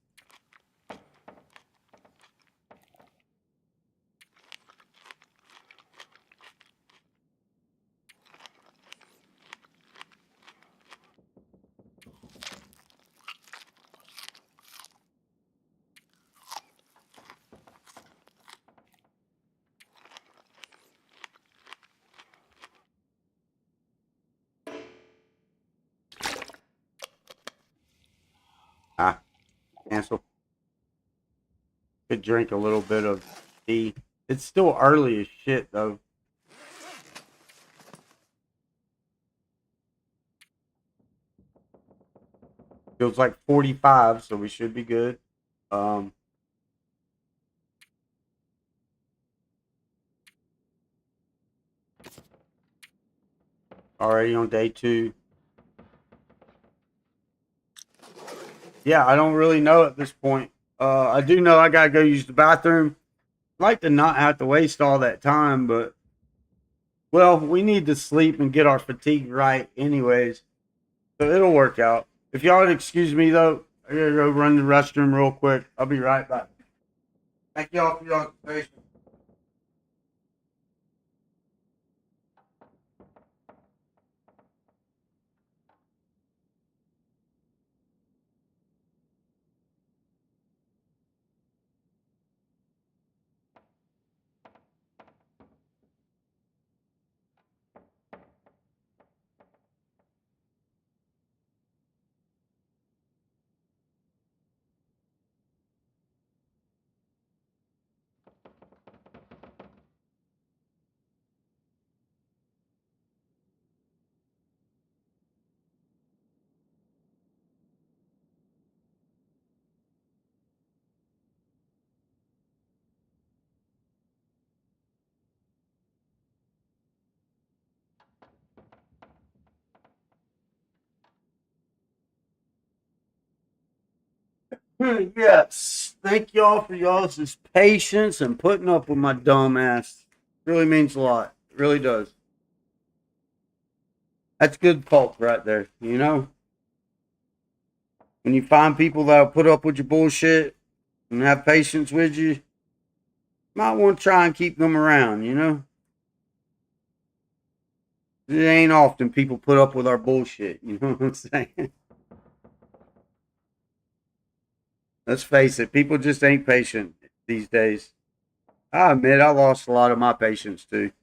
Ah, cancel. Could drink a little bit of tea. It's still early as shit, though. Feels like 45, so we should be good. Um, already on day 2. Yeah, I don't really know at this point. I do know I gotta go use the bathroom. I'd like to not have to waste all that time, but well, we need to sleep and get our fatigue right anyways. So it'll work out. If y'all would excuse me though, I gotta go run the restroom real quick. I'll be right back. Thank y'all for y'all's patience. Yes. Thank y'all for y'all's patience and putting up with my dumb ass. Really means a lot. It really does. That's good folk right there, you know? When you find people that'll put up with your bullshit and have patience with you, might want to try and keep them around, you know? It ain't often people put up with our bullshit, you know what I'm saying? Let's face it, people just ain't patient these days. I admit I lost a lot of my patience too.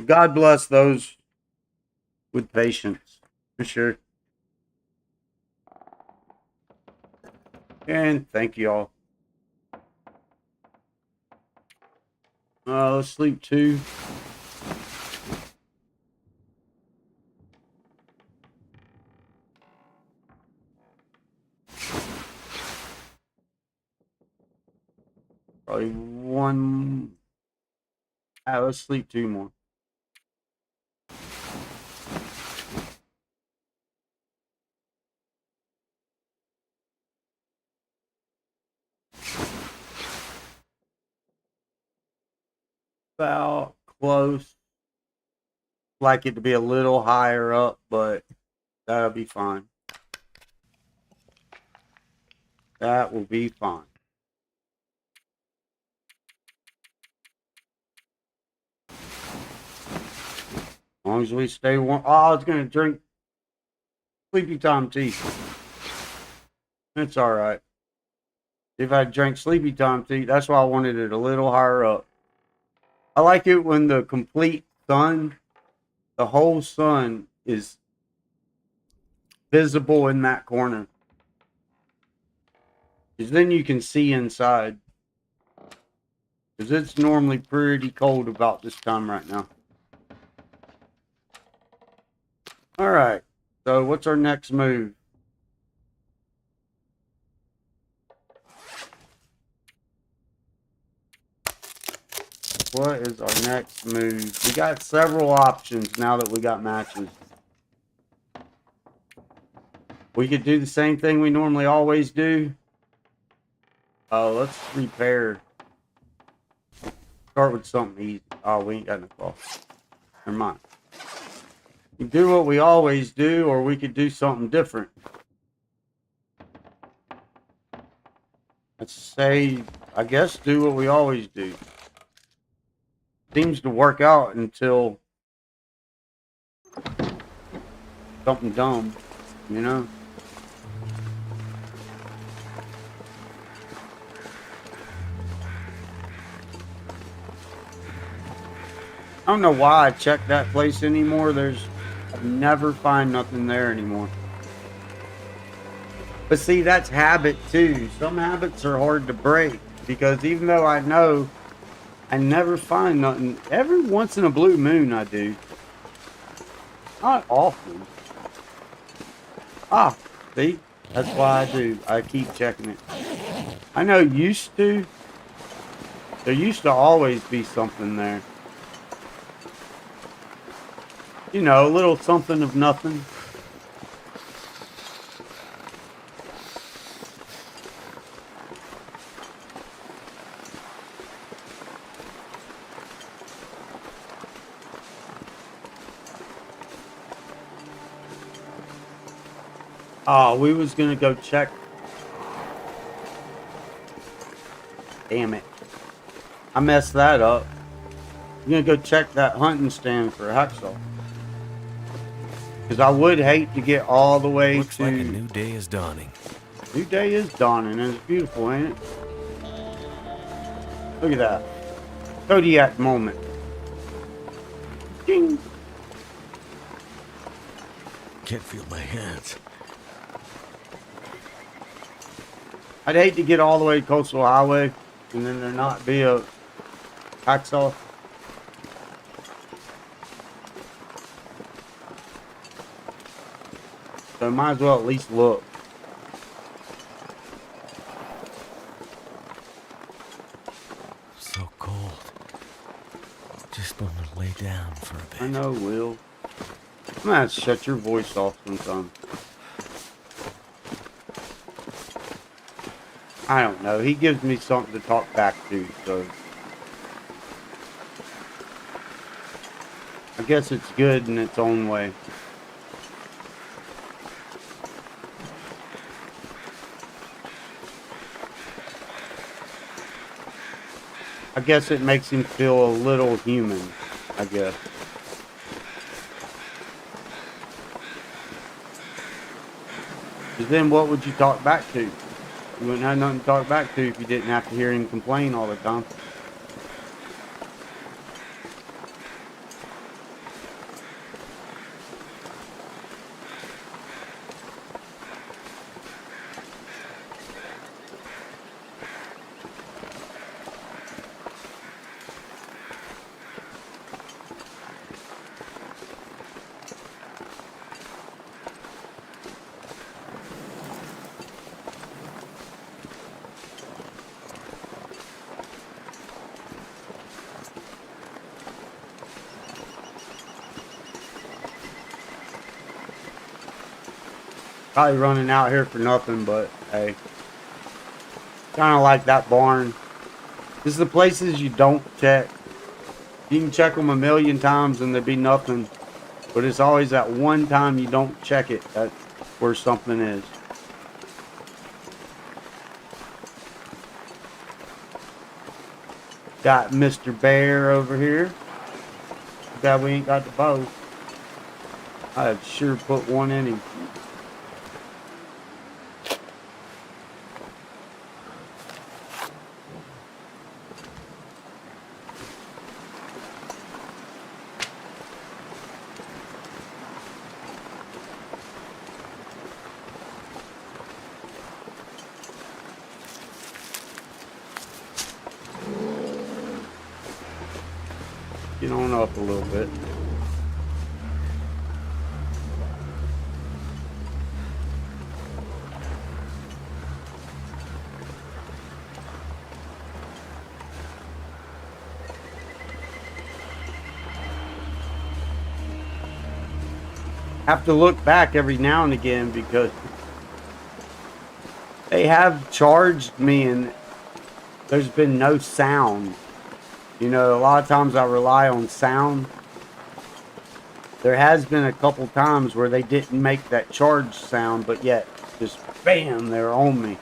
God bless those with patience, for sure. And thank you all. Let's sleep too. Probably one. Let's sleep 2 more. About close. Like it to be a little higher up, but that'll be fine. That will be fine. As long as we stay warm. Oh, I was gonna drink sleepy time tea. It's all right. If I drank sleepy time tea, that's why I wanted it a little higher up. I like it when the complete sun, the whole sun is visible in that corner. Because then you can see inside. Because it's normally pretty cold about this time right now. Alright. So what's our next move? What is our next move? We got several options now that we got matches. We could do the same thing we normally always do. Let's repair. Start with something easy. Oh, we ain't got no call. Never mind. We do what we always do, or we could do something different. Let's say, I guess, do what we always do. Seems to work out until something dumb, you know? I don't know why I check that place anymore. I never find nothing there anymore. But see, that's habit too. Some habits are hard to break because even though I know I never find nothing, every once in a blue moon I do. Not often. Ah, see? That's why I do. I keep checking it. I know used to. There used to always be something there. You know, a little something of nothing. Oh, we was gonna go check. Damn it. I messed that up. We're gonna go check that hunting stand for hacksaw. Because I would hate to get all the way Looks like a to... new day is dawning. New day is dawning and it's beautiful, ain't it? Look at that. Kodiak moment. Ding. Can't feel my hands. I'd hate to get all the way to Coastal Highway and then there not be a hacksaw. So might as well at least look. So cold. Just want to lay down for a bit. I know, Will. I'm gonna have to shut your voice off sometime. I don't know. He gives me something to talk back to, so I guess it's good in its own way. I guess it makes him feel a little human, I guess. Because then what would you talk back to? You wouldn't have nothing to talk back to if you didn't have to hear him complain all the time. Probably running out here for nothing, but hey. Kind of like that barn. This is the places you don't check. You can check them a million times and there'd be nothing. But it's always that one time you don't check it. That's where something is. Got Mr. Bear over here. Glad we ain't got the bow. I'd sure put one in him. Get on up a little bit. Have to look back every now and again because they have charged me and there's been no sound. You know, a lot of times I rely on sound. There has been a couple times where they didn't make that charge sound, but yet just bam, they're on me.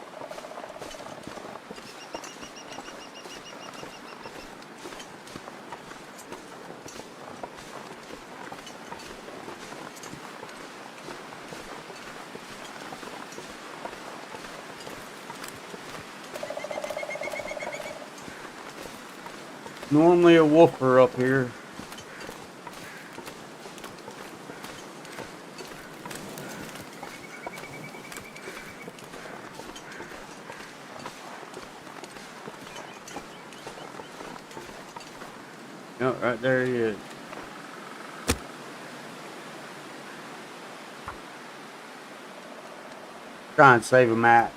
Normally a woofer up here. Yep, right there he is. try and save a mat.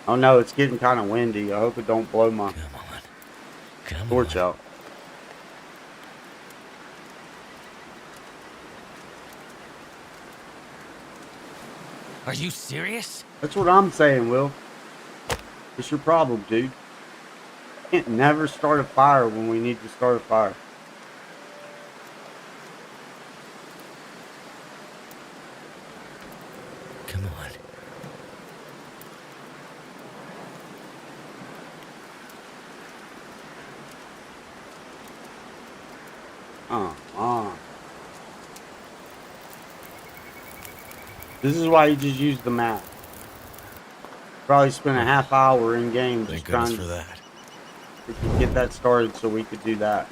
Oh no, it's getting kind of windy. I hope it don't blow my Come on. Come torch on. out. Are you serious? That's what I'm saying, Will. It's your problem, dude. Can't never start a fire when we need to start a fire. Come on. This is why you just use the map. Probably spent a half hour in game Thank just goodness trying for that. to get that started so we could do that.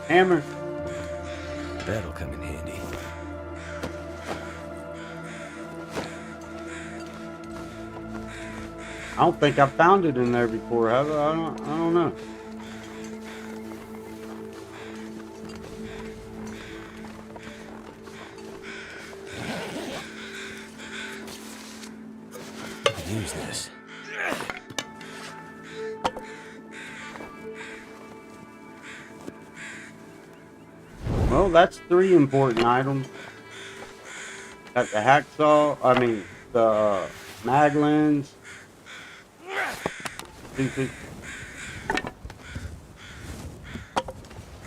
Hammer. That'll come in handy. I don't think I've found it in there before, have I? I don't know. Use this. Well, that's 3 important items. Got the hacksaw, the mag lens.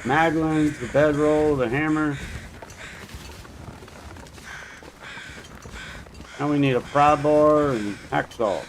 Mag lens, the bedroll, the hammer. Now we need a pry bar and hacksaw.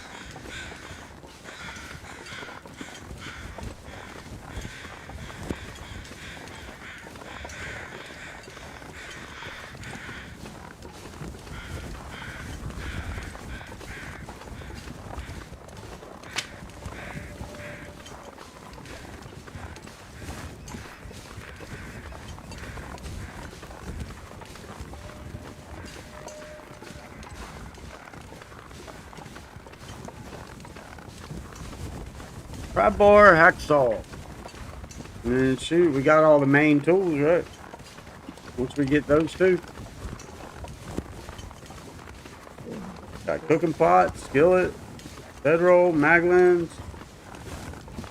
Pry bar, hacksaw. And shoot, we got all the main tools, right? Once we get those two. Got cooking pot, skillet, bedroll, maglins,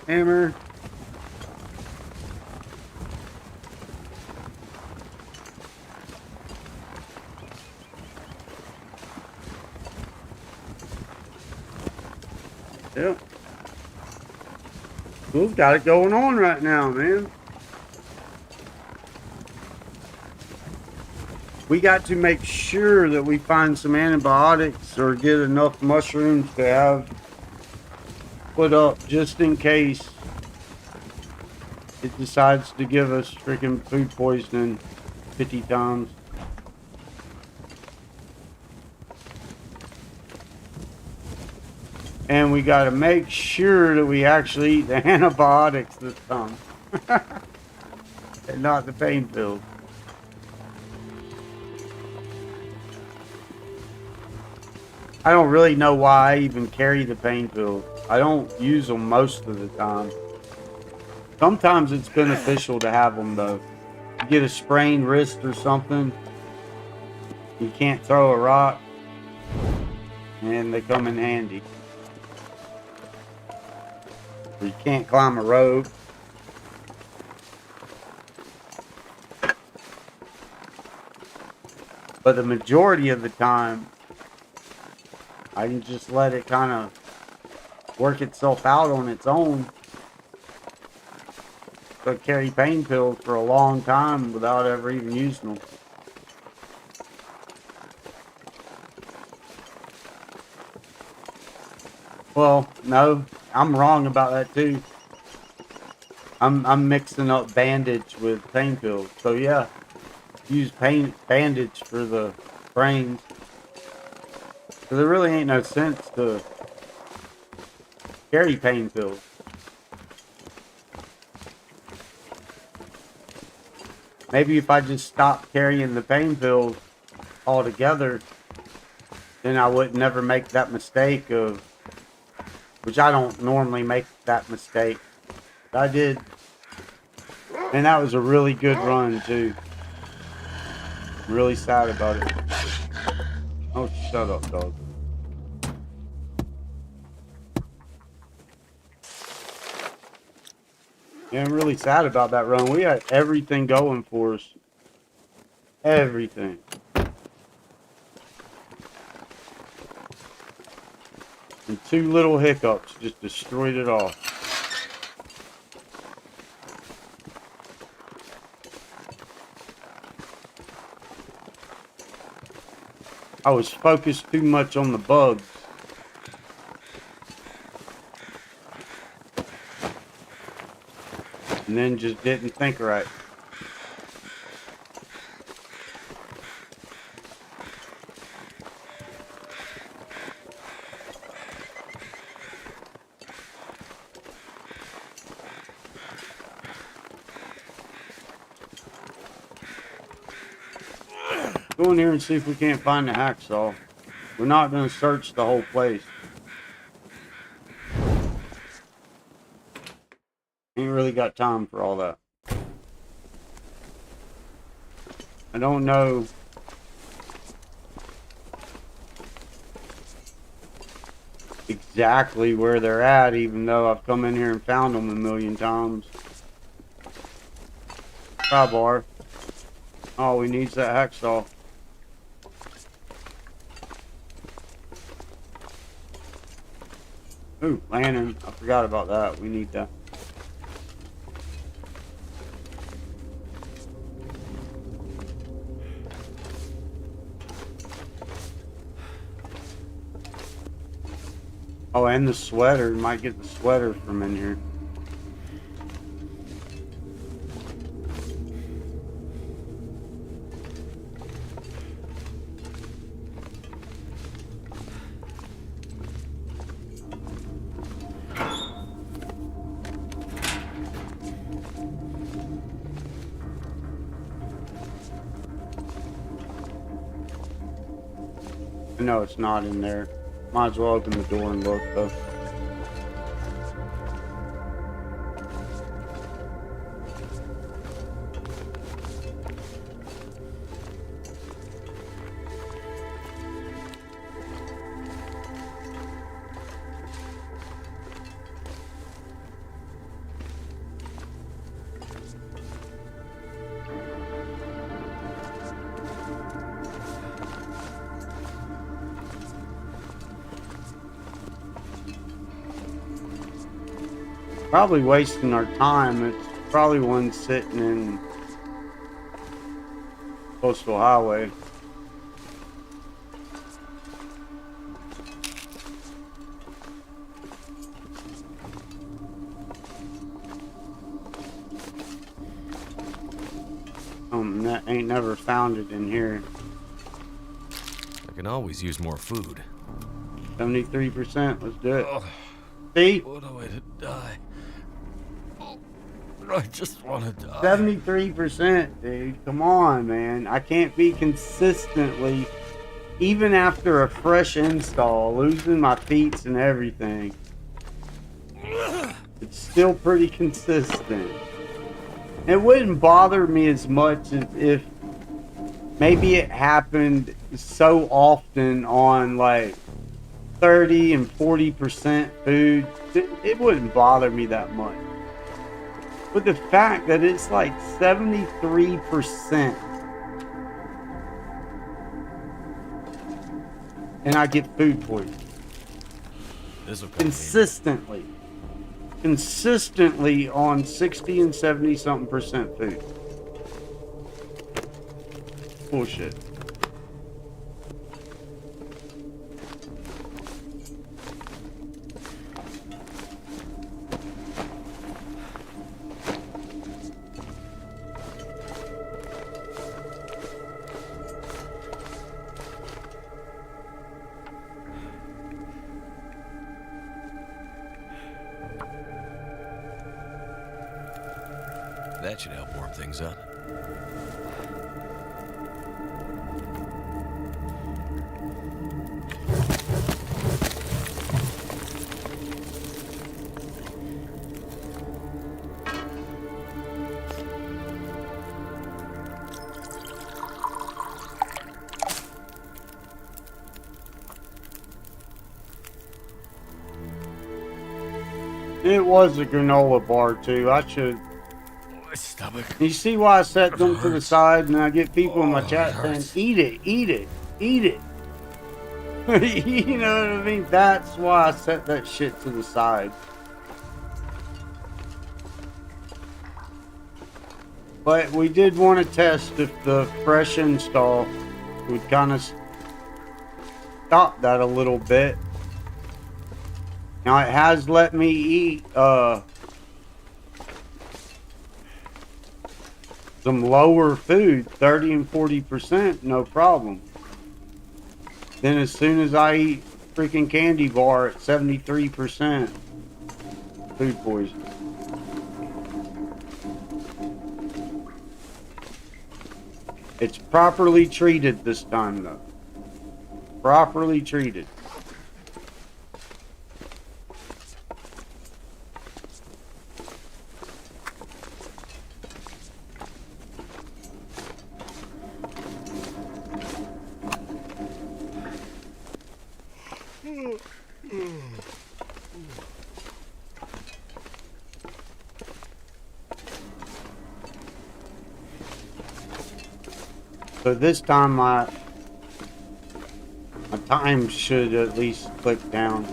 hammer. Yep. We've got it going on right now, man. We got to make sure that we find some antibiotics or get enough mushrooms to have put up just in case it decides to give us freaking food poisoning 50 times. And we got to make sure that we actually eat the antibiotics this time. And not the pain pills. I don't really know why I even carry the pain pills. I don't use them most of the time. Sometimes it's beneficial to have them though. You get a sprained wrist or something, you can't throw a rock, and they come in handy. Or you can't climb a rope. But the majority of the time, I can just let it kind of work itself out on its own. So I carry pain pills for a long time without ever even using them. Well, no, I'm wrong about that too. I'm mixing up bandage with pain pills. So yeah, use bandage for the sprains. So there really ain't no sense to carry pain pills. Maybe if I just stopped carrying the pain pills altogether, then I would never make that mistake of, which I don't normally make that mistake. I did, and that was a really good run too. I'm really sad about it. Oh, shut up, dog. Yeah, I'm really sad about that run. We had everything going for us. Everything. And two little hiccups just destroyed it all. I was focused too much on the bugs. And then just didn't think right. Go in here and see if we can't find the hacksaw. We're not going to search the whole place. Ain't really got time for all that. I don't know exactly where they're at, even though I've come in here and found them a million times. Pry bar. All we need is that hacksaw. Ooh, lantern. I forgot about that. We need that. Oh, and the sweater. Might get the sweater from in here. No, it's not in there. Might as well open the door and look though. Probably wasting our time. It's probably one sitting in Coastal Highway. That ain't never found it in here. I can always use more food. 73%. Let's do it. Oh, See? what a way to die. Oh, I just want to die. 73%, dude. Come on, man. I can't be consistently, even after a fresh install, losing my feet and everything. It's still pretty consistent. It wouldn't bother me as much as if maybe it happened so often on like 30 and 40% food. It wouldn't bother me that much. But the fact that it's like 73% and I get food poisoning consistently on 60 and 70 something percent food. Bullshit. That should help warm things up. It was a granola bar too. I should. My stomach. You see why I set them to the side, and I get people in my chat saying, "Eat it, eat it, eat it." You know what I mean? That's why I set that shit to the side. But we did want to test if the fresh install would kind of stop that a little bit. Now it has let me eat some lower food, 30 and 40%, no problem. Then as soon as I eat freaking candy bar at 73%, food poisoning. It's properly treated this time though. Properly treated. So this time my time should at least click down.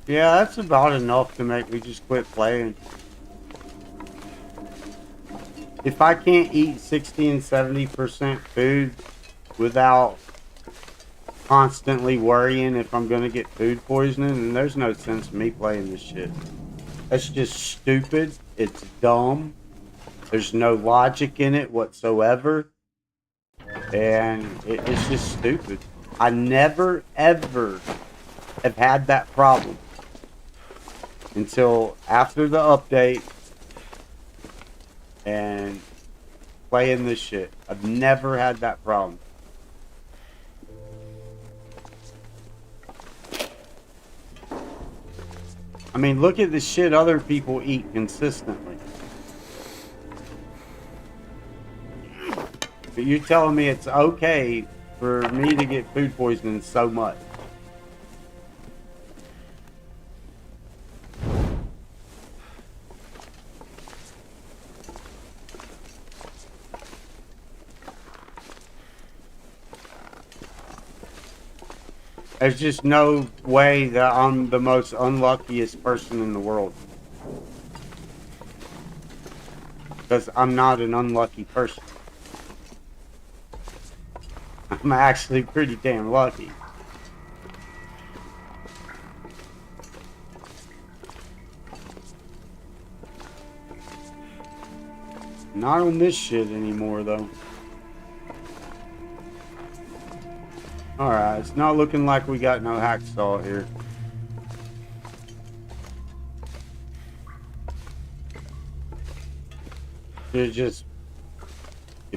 Yeah, that's about enough to make me just quit playing. If I can't eat 60 and 70% food without constantly worrying if I'm gonna get food poisoning, then there's no sense in me playing this shit. That's just stupid. It's dumb. There's no logic in it whatsoever. And it's just stupid. I never, ever have had that problem until after the update, and playing this shit. I've never had that problem. I mean, look at the shit other people eat consistently. But you're telling me it's okay for me to get food poisoning so much? There's just no way that I'm the most unluckiest person in the world. Because I'm not an unlucky person. I'm actually pretty damn lucky. Not on this shit anymore, though. Alright, it's not looking like we got no hacksaw here. If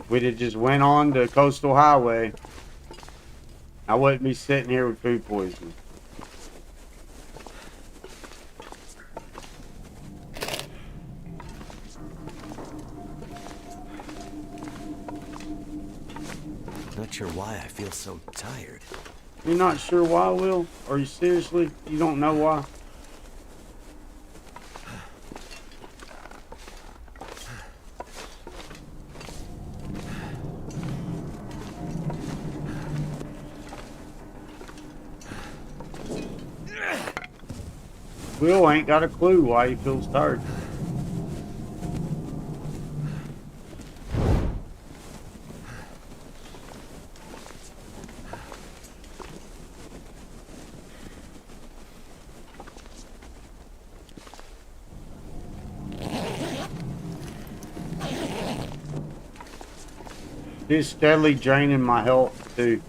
we'd have just went on the coastal highway, I wouldn't be sitting here with food poisoning. Not sure why I feel so tired. You're not sure why, Will? Are you seriously? You don't know why? Will ain't got a clue why he feels tired. He's steadily draining my health too.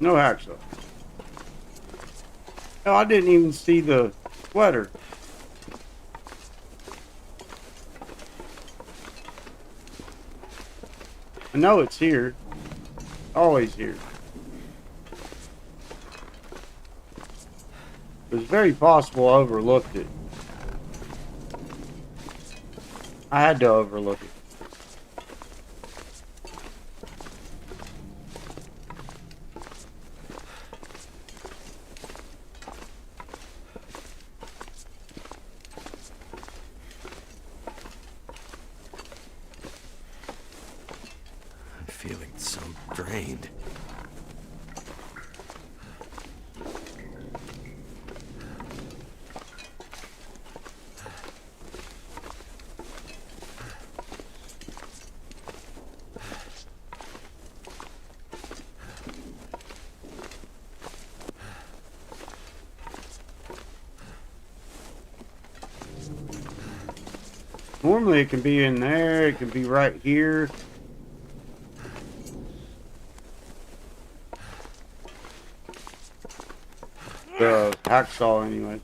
No hacksaw. Hell, I didn't even see the sweater. I know it's here. Always here. It was very possible I overlooked it. I had to overlook it. I'm feeling so drained. Normally it can be in there, it can be right here. The hacksaw anyway.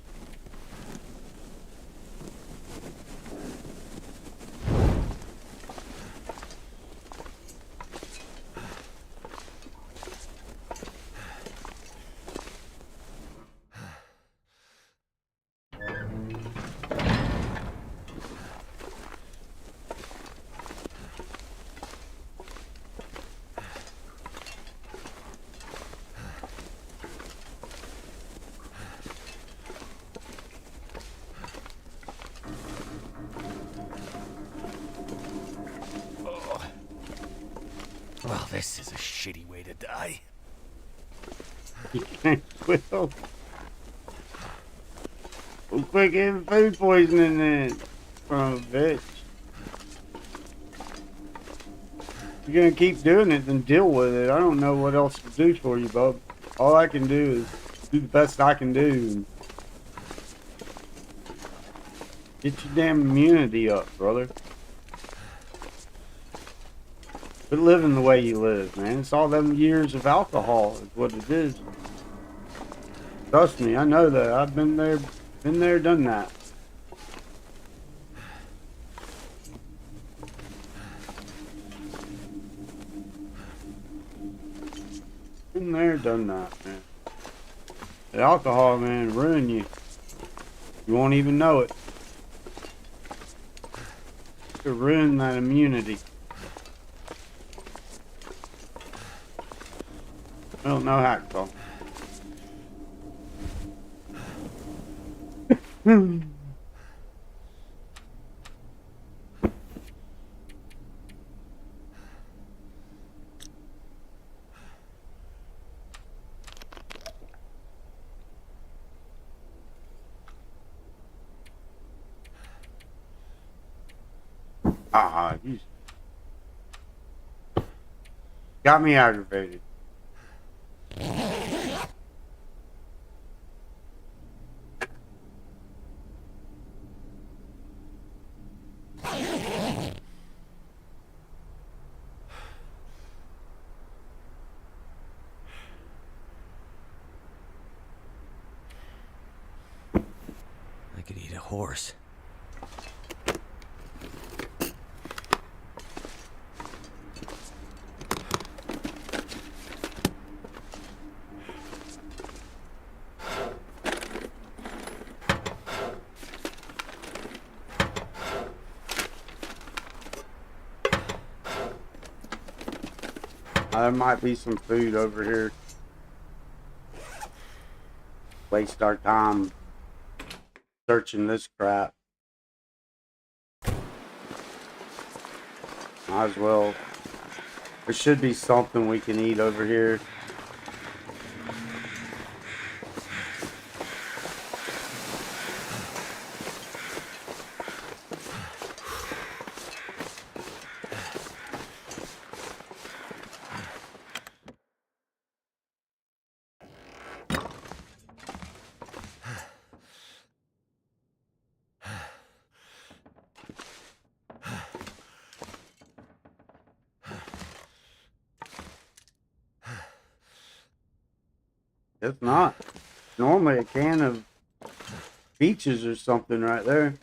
Well, this is a shitty way to die. You can't Will. We'll quit getting food poisoning then. From a bitch. you're gonna keep doing it, then deal with it. I don't know what else to do for you, bub. All I can do is do the best I can do and get your damn immunity up, brother. Quit living the way you live, man. It's all them years of alcohol is what it is. Trust me, I know that. I've been there, done that. Been there, done that, man. The alcohol, man, ruin you. You won't even know it. It'll ruin that immunity. I don't know hacksaw. You got me aggravated. I could eat a horse. There might be some food over here. Waste our time searching this crap. Might as well. There should be something we can eat over here. It's not. Normally a can of peaches or something right there.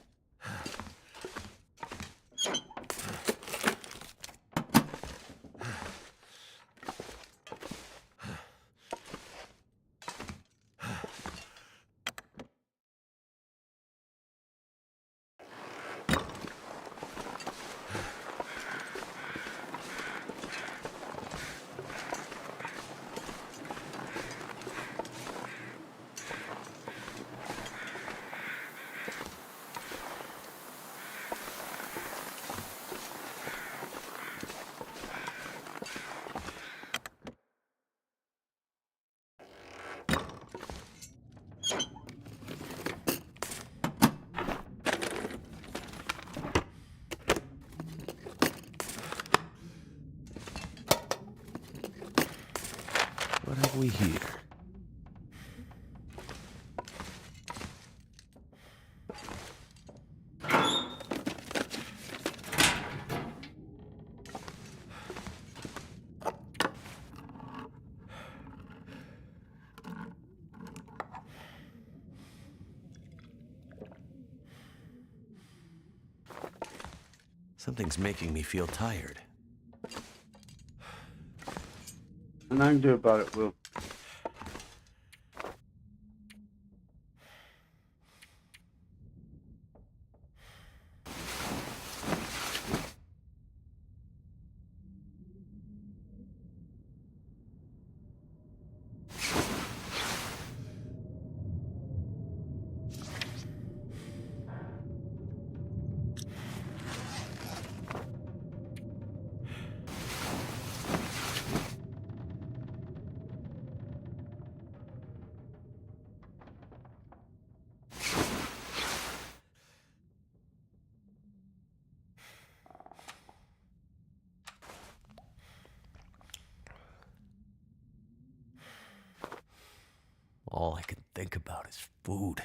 What have we here? Something's making me feel tired. Nothing I can do about it, Will. think about is food.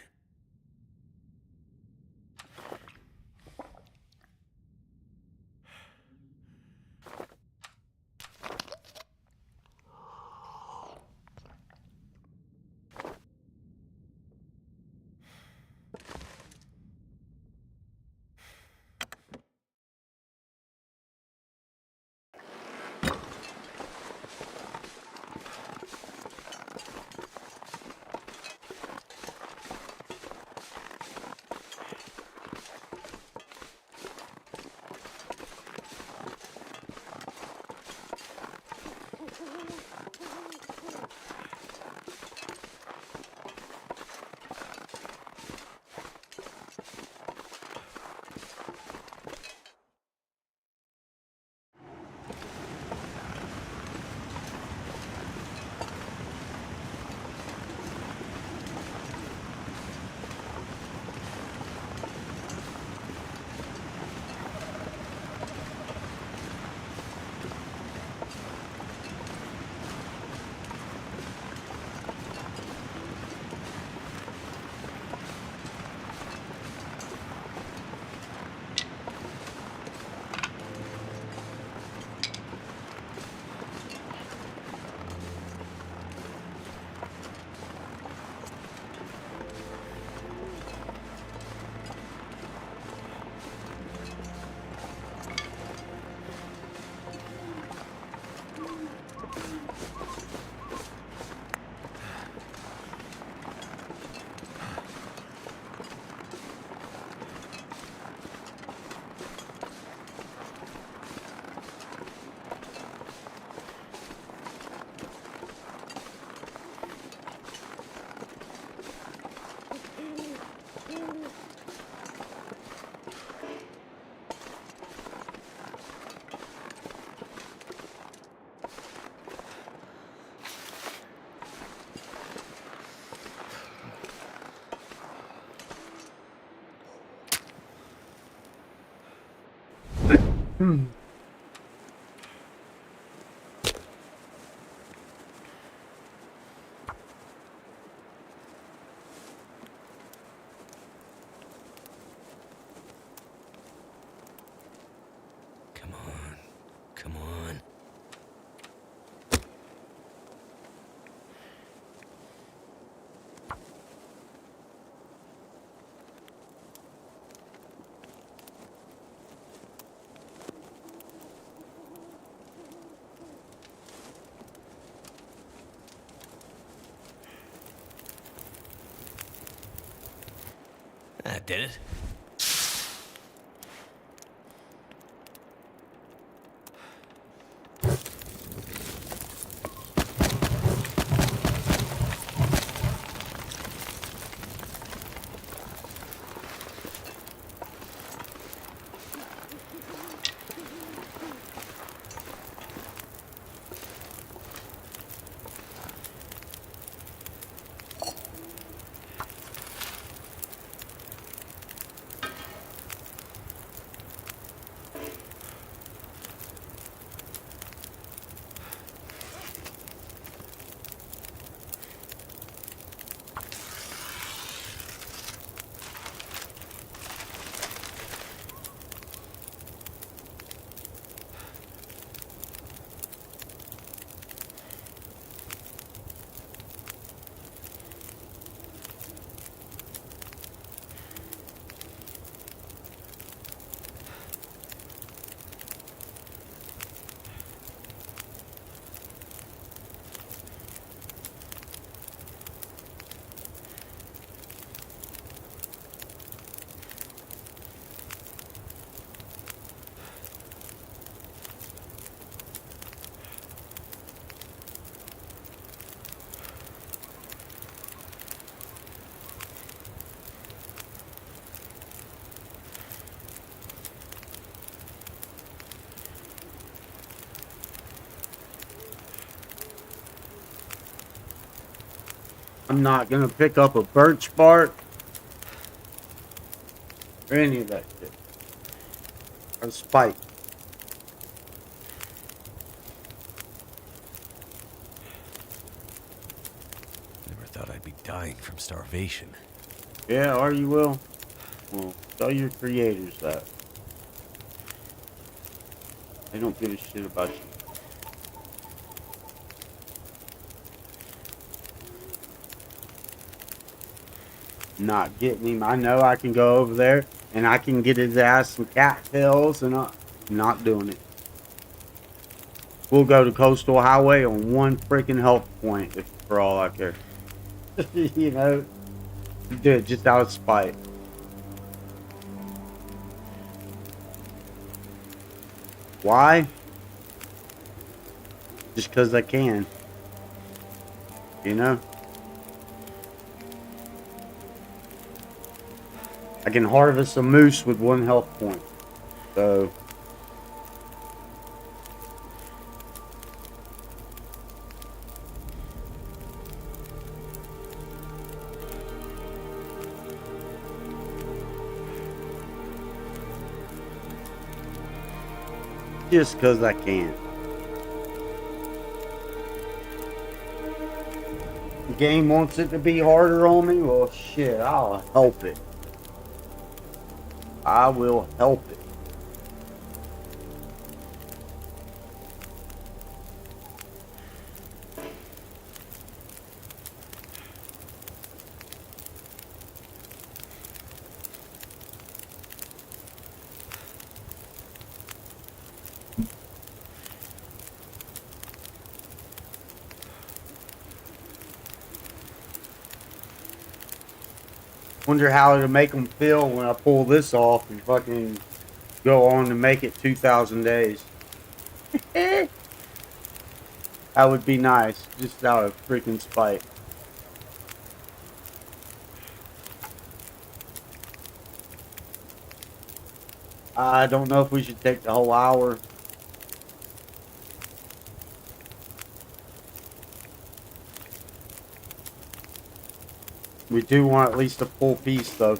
Come on. Come on. That did it. I'm not gonna pick up a birch bark or any of that shit. Or spike. Never thought I'd be dying from starvation. Yeah, or you will. Well, tell your creators that. They don't give a shit about you. Not getting him. I know I can go over there and I can get his ass some cattails, and I'm not doing it. We'll go to Coastal Highway on one freaking health point, if for all I care. You know, do it just out of spite. Why? Just because I can. You know? I can harvest a moose with one health point. So just because I can. The game wants it to be harder on me. Well, shit, I'll help it. I will help it. Wonder how it'll make them feel when I pull this off and fucking go on to make it 2,000 days. That would be nice, just out of freaking spite. I don't know if we should take the whole hour. We do want at least a full piece, though.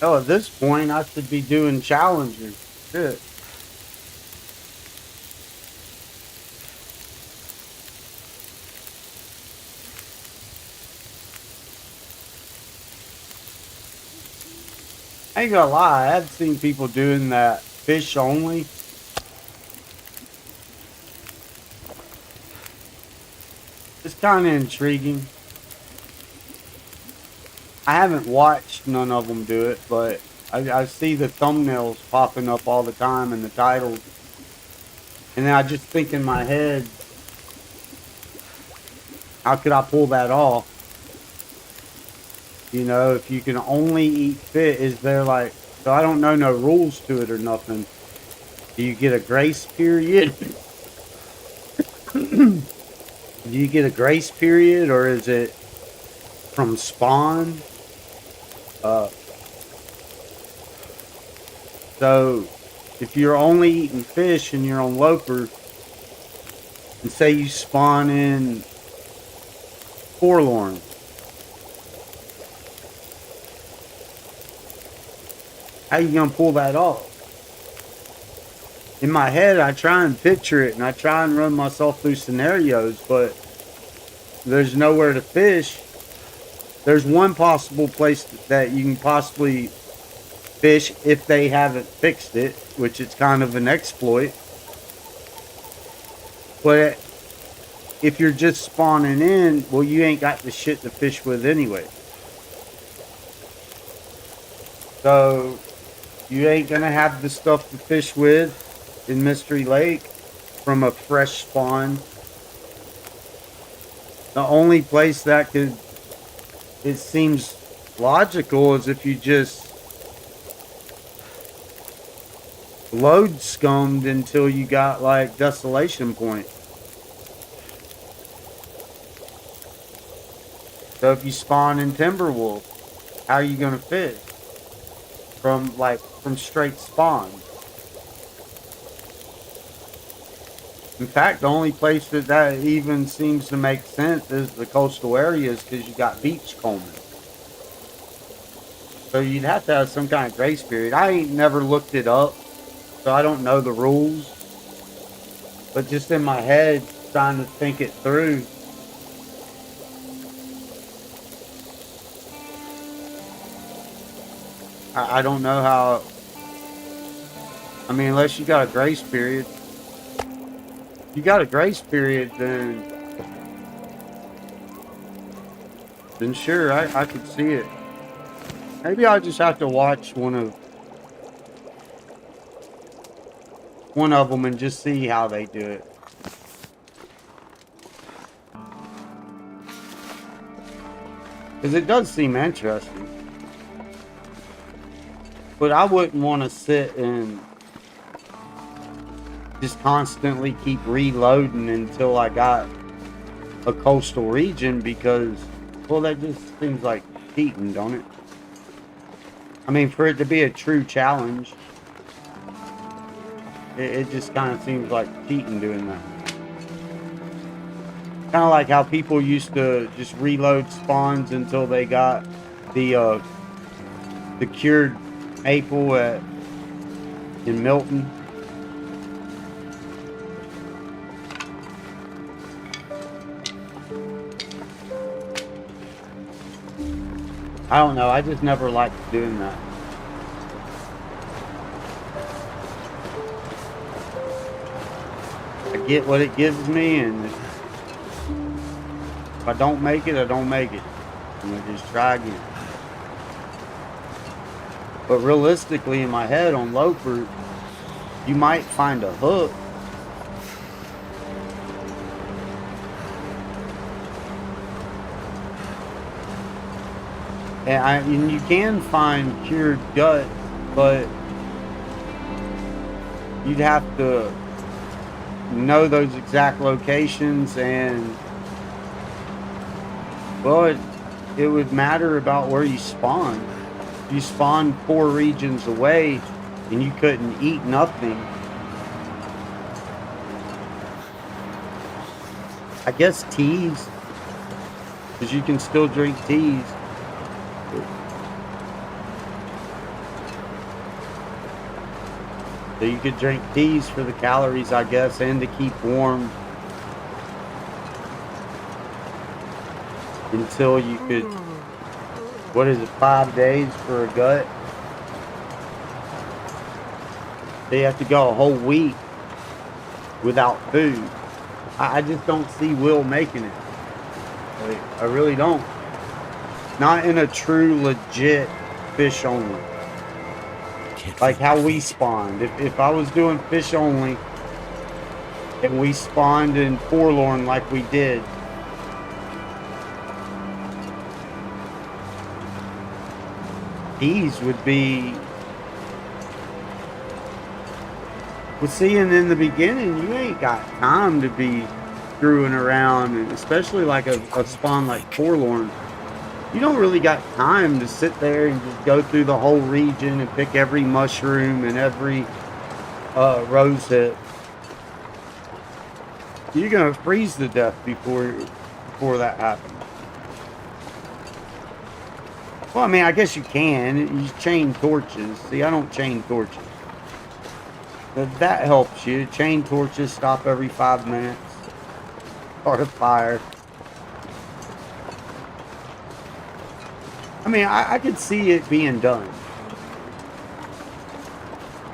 Oh, at this point, I should be doing challenges. Shit. I ain't gonna lie, I've seen people doing that fish only. It's kind of intriguing. I haven't watched none of them do it, but I see the thumbnails popping up all the time and the titles. And then I just think in my head, how could I pull that off? You know, if you can only eat fish, is there like, so I don't know no rules to it or nothing. Do you get a grace period? Do you get a grace period, or is it from spawn? So if you're only eating fish and you're on Loper, and say you spawn in Forlorn, how you gonna pull that off? In my head, I try and picture it, and I try and run myself through scenarios, but there's nowhere to fish. There's one possible place that you can possibly fish if they haven't fixed it, which it's kind of an exploit. But if you're just spawning in, well, you ain't got the shit to fish with anyway. So you ain't gonna have the stuff to fish with in Mystery Lake from a fresh spawn. The only place that could, it seems logical, is if you just load scummed until you got like Desolation Point. So if you spawn in Timberwolf, how are you gonna fish from straight spawn? In fact, the only place that even seems to make sense is the coastal areas because you got beach combing. So you'd have to have some kind of grace period. I ain't never looked it up, so I don't know the rules. But just in my head, trying to think it through, I don't know how. I mean, unless you got a grace period. If you got a grace period, then sure, I could see it. Maybe I'll just have to watch one of them and just see how they do it. Because it does seem interesting. But I wouldn't want to sit and just constantly keep reloading until I got a coastal region because, well, that just seems like cheating, don't it? I mean, for it to be a true challenge, it just kind of seems like cheating doing that. Kind of like how people used to just reload spawns until they got the cured maple in Milton. I don't know. I just never liked doing that. I get what it gives me, and if I don't make it, I don't make it. I'm gonna just try again. But realistically, in my head on Loper, you might find a hook. And you can find cured gut, but you'd have to know those exact locations, and well, it would matter about where you spawn. If you spawned 4 regions away and you couldn't eat nothing, I guess teas, because you can still drink teas. So you could drink teas for the calories, I guess, and to keep warm until you could, what is it, 5 days for a gut? They have to go a whole week without food. I just don't see Will making it. I really don't. Not in a true, legit fish only. Like how we spawned. If I was doing fish only and we spawned in Forlorn like we did, these would be... Well, seeing in the beginning, you ain't got time to be screwing around, and especially like a spawn like Forlorn. You don't really got time to sit there and just go through the whole region and pick every mushroom and every rose hip. You're gonna freeze to death before that happens. Well, I mean, I guess you can. You chain torches. See, I don't chain torches. But that helps you. Chain torches, stop every 5 minutes. Start a fire. I mean, I could see it being done.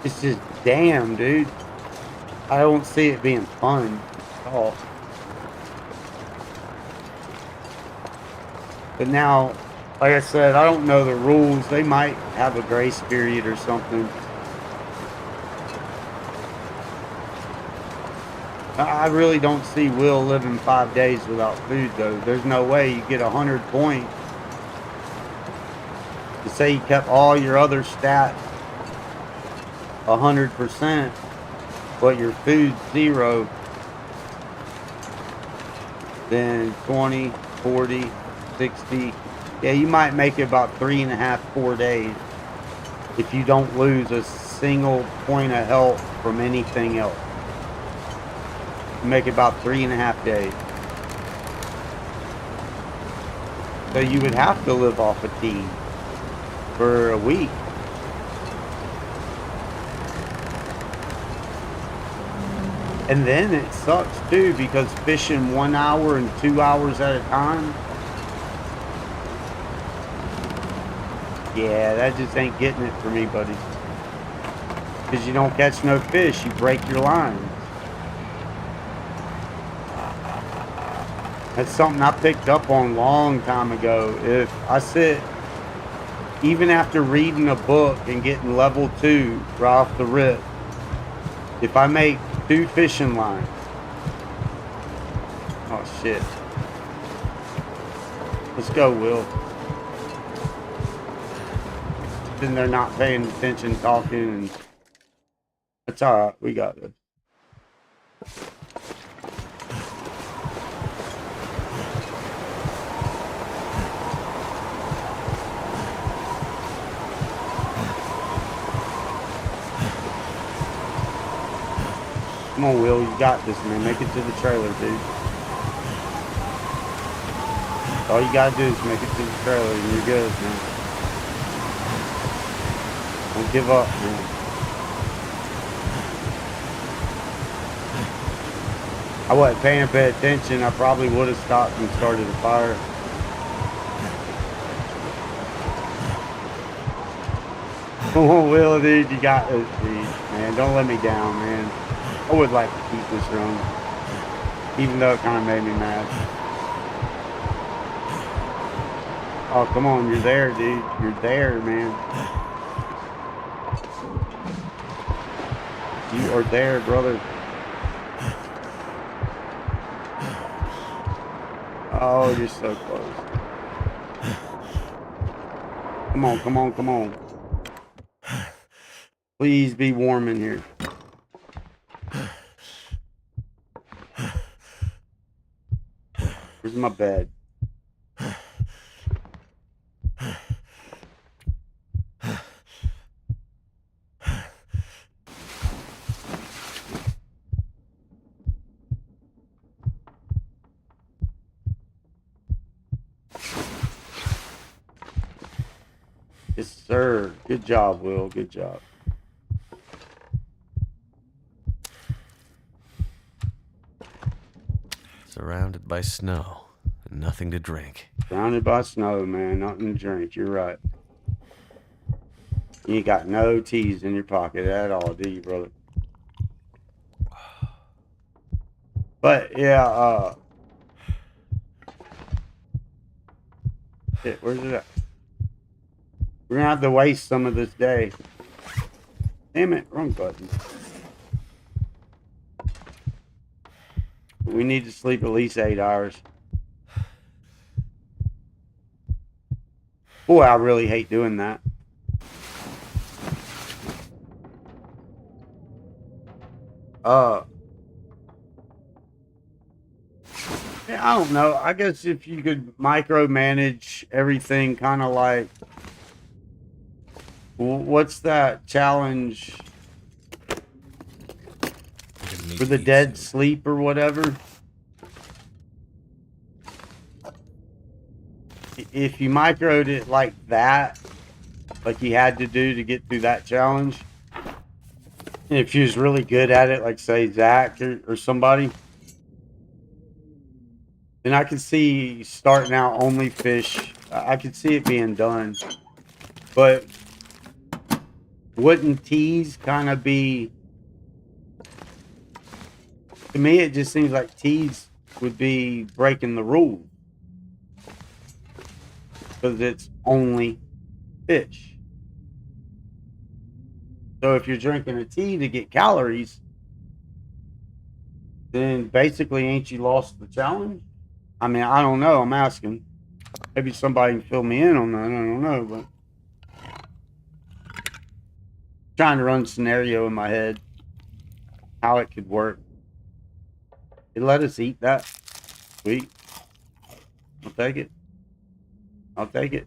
It's just, damn, dude. I don't see it being fun at all. But now, like I said, I don't know the rules. They might have a grace period or something. I really don't see Will living 5 days without food, though. There's no way you get 100 points to say you kept all your other stats 100%, but your food's 0. Then 20, 40, 60. Yeah, you might make it about 3.5, 4 days if you don't lose a single point of health from anything else. You make it about 3.5 days. So you would have to live off a team for a week. And then it sucks too, because fishing 1 hour and 2 hours at a time, yeah, that just ain't getting it for me, buddy. Because you don't catch no fish, you break your lines. That's something I picked up on a long time ago. If I sit, even after reading a book and getting level 2 right off the rip, if I make 2 fishing lines, oh shit. Let's go, Will. Then they're not paying attention, talking, and that's alright, we got this. Come on, Will, you got this, man. Make it to the trailer, dude. All you gotta do is make it to the trailer and you're good, man. Don't give up, man. I wasn't paying attention. I probably would have stopped and started a fire. Come on, Will, dude. You got this, dude. Man, don't let me down, man. I would like to keep this run, even though it kind of made me mad. Oh, come on. You're there, dude. You're there, man. You are there, brother. Oh, you're so close. Come on, come on, come on. Please be warm in here. Where's my bed? Yes, sir. Good job, Will. Good job. Surrounded by snow and nothing to drink. Surrounded by snow, man. Nothing to drink. You're right. You ain't got no teas in your pocket at all, do you, brother? But, yeah, shit, where's it at? We're gonna have to waste some of this day. Damn it, wrong button. We need to sleep at least 8 hours. Boy, I really hate doing that. Yeah, I don't know. I guess if you could micromanage everything, kind of like, what's that challenge for the dead sleep or whatever? If you microed it like that, like you had to do to get through that challenge, and if you was really good at it, like say Zach or somebody, then I could see starting out only fish. I could see it being done. But wouldn't teas kind of be, to me it just seems like teas would be breaking the rules because it's only fish. So if you're drinking a tea to get calories, then basically ain't you lost the challenge? I mean, I don't know. I'm asking. Maybe somebody can fill me in on that. I don't know, but trying to run a scenario in my head how it could work. They let us eat that. Sweet. I'll take it. I'll take it.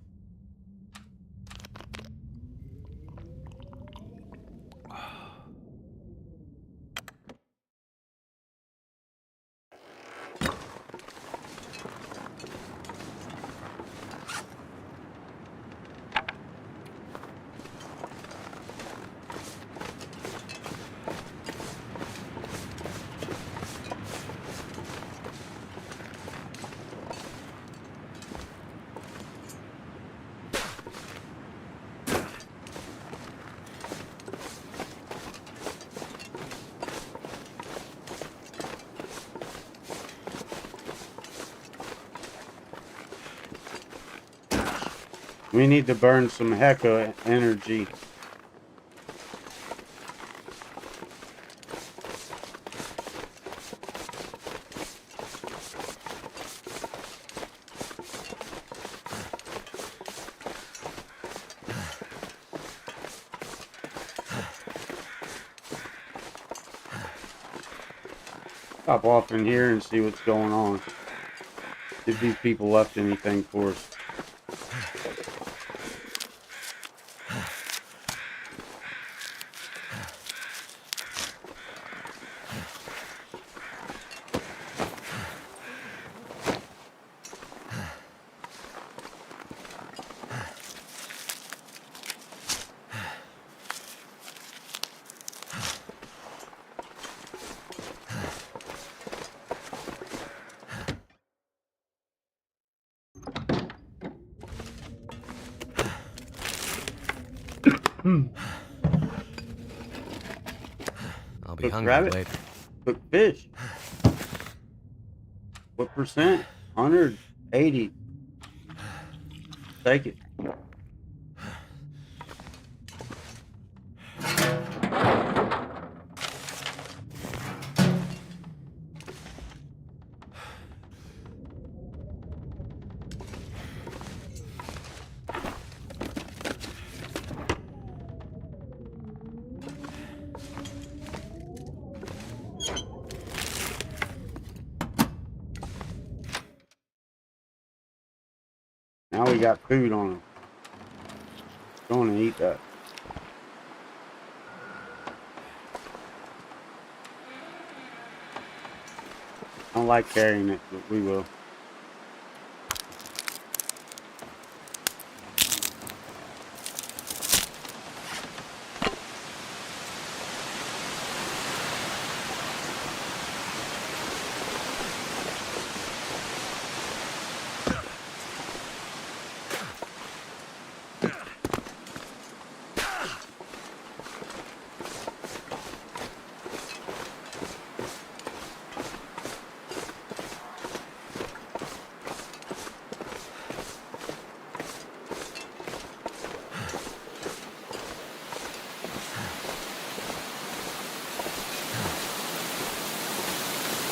We need to burn some hecka energy. Stop off in here and see what's going on. If these people left anything for us. I'll be Cooked hungry rabbit? later. Cooked fish. What percent? 180. Take it. Now we got food on them. Go on and eat that. I don't like carrying it, but we will.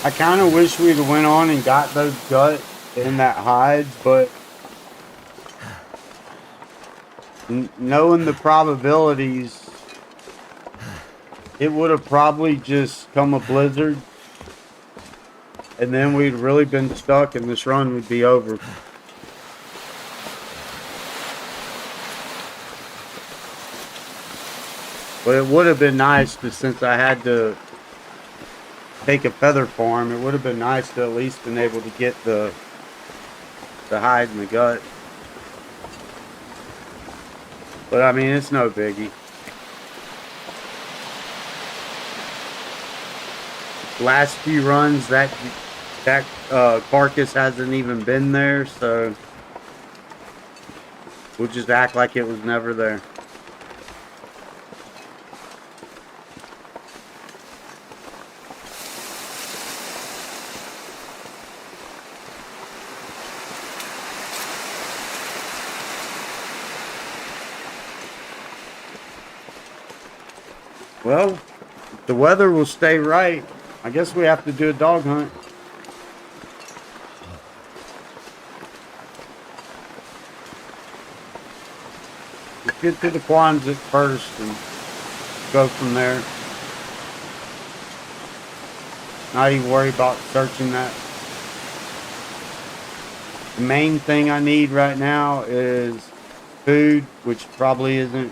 I kind of wish we'd have went on and got those gut and that hide, but knowing the probabilities, it would have probably just come a blizzard, and then we'd really been stuck, and this run would be over. But it would have been nice, to, since I had to take a feather farm, it would have been nice to at least been able to get the hide and the gut. But I mean, it's no biggie. Last few runs, that carcass hasn't even been there, so we'll just act like it was never there. Well, if the weather will stay right, I guess we have to do a dog hunt. Let's get to the Quonset first and go from there. Not even worry about searching that. The main thing I need right now is food, which probably isn't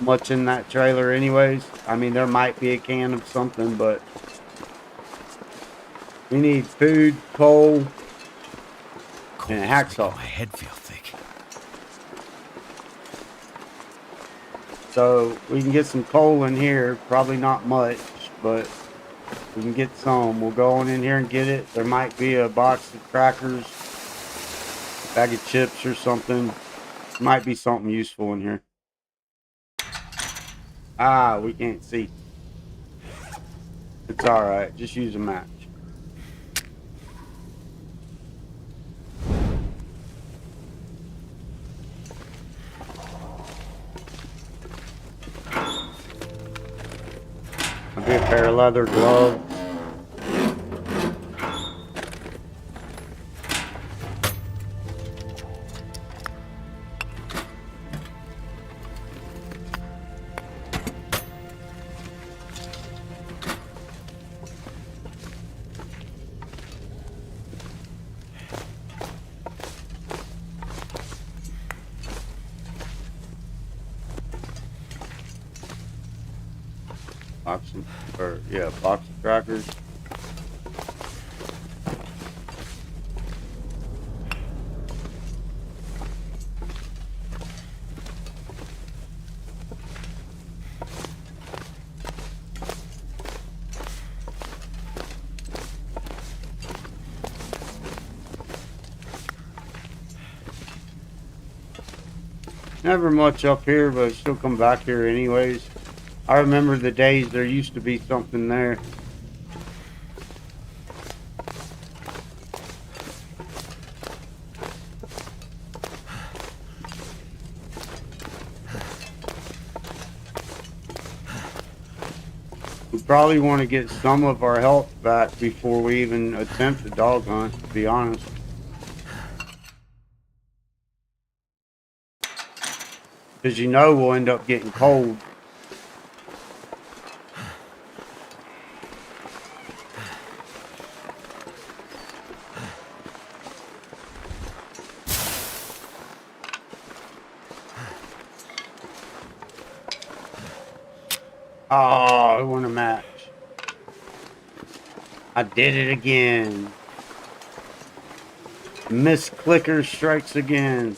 much in that trailer anyways. I mean, there might be a can of something, but we need food, coal, and a Cold's making hacksaw. my head feel thick. So we can get some coal in here. Probably not much, but we can get some. We'll go on in here and get it. There might be a box of crackers, bag of chips or something. Might be something useful in here. Ah, we can't see. It's alright. Just use a match. Maybe a pair of leather gloves. Box of crackers. Never much up here, but I still come back here anyways. I remember the days there used to be something there. We probably want to get some of our health back before we even attempt a dog hunt, to be honest. Because you know we'll end up getting cold. Oh, I want a match. I did it again. Miss Clicker strikes again.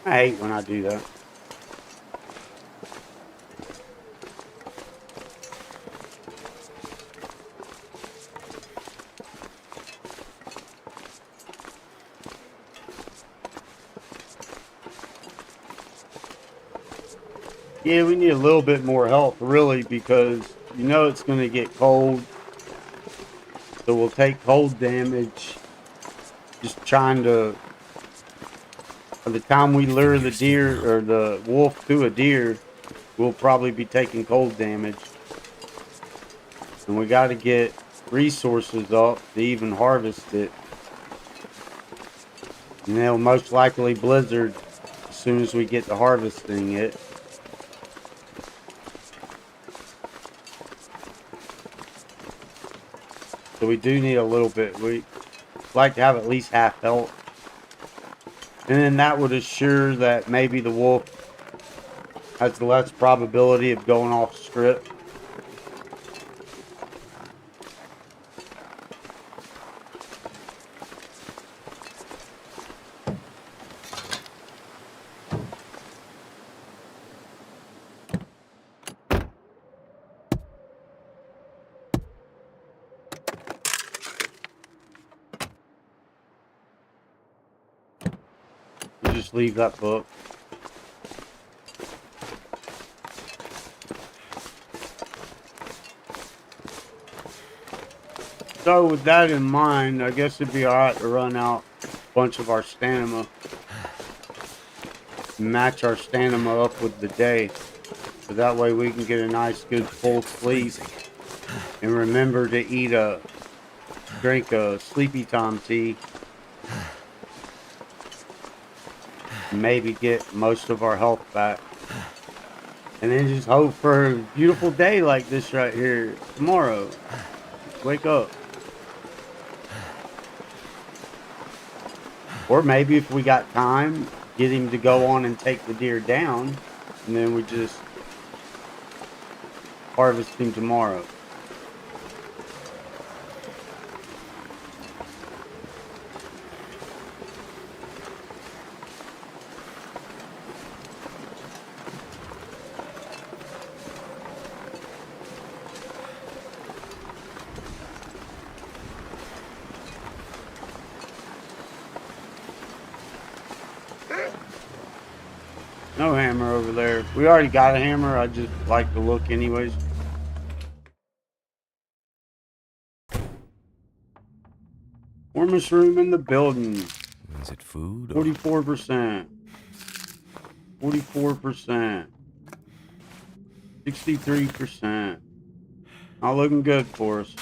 I hate when I do that. Yeah, we need a little bit more help, really, because you know it's going to get cold. So we'll take cold damage. Just trying to... By the time we lure the deer or the wolf to a deer, we'll probably be taking cold damage. And we got to get resources up to even harvest it. And they'll most likely blizzard as soon as we get to harvesting it. So we do need a little bit. We like to have at least half health. And then that would assure that maybe the wolf has less probability of going off script. You just leave that book. So with that in mind, I guess it'd be alright to run out a bunch of our stamina. match our stamina up with the day. So that way we can get a nice good full sleep. And remember to drink a sleepy time tea. Maybe get most of our health back. And then just hope for a beautiful day like this right here tomorrow. Wake up. Or maybe if we got time, get him to go on and take the deer down. And then we just harvest him tomorrow. No hammer over there. We already got a hammer. I just like to look anyways. Warmest room in the building. Is it food? 44%. 44%. 63%. Not looking good for us.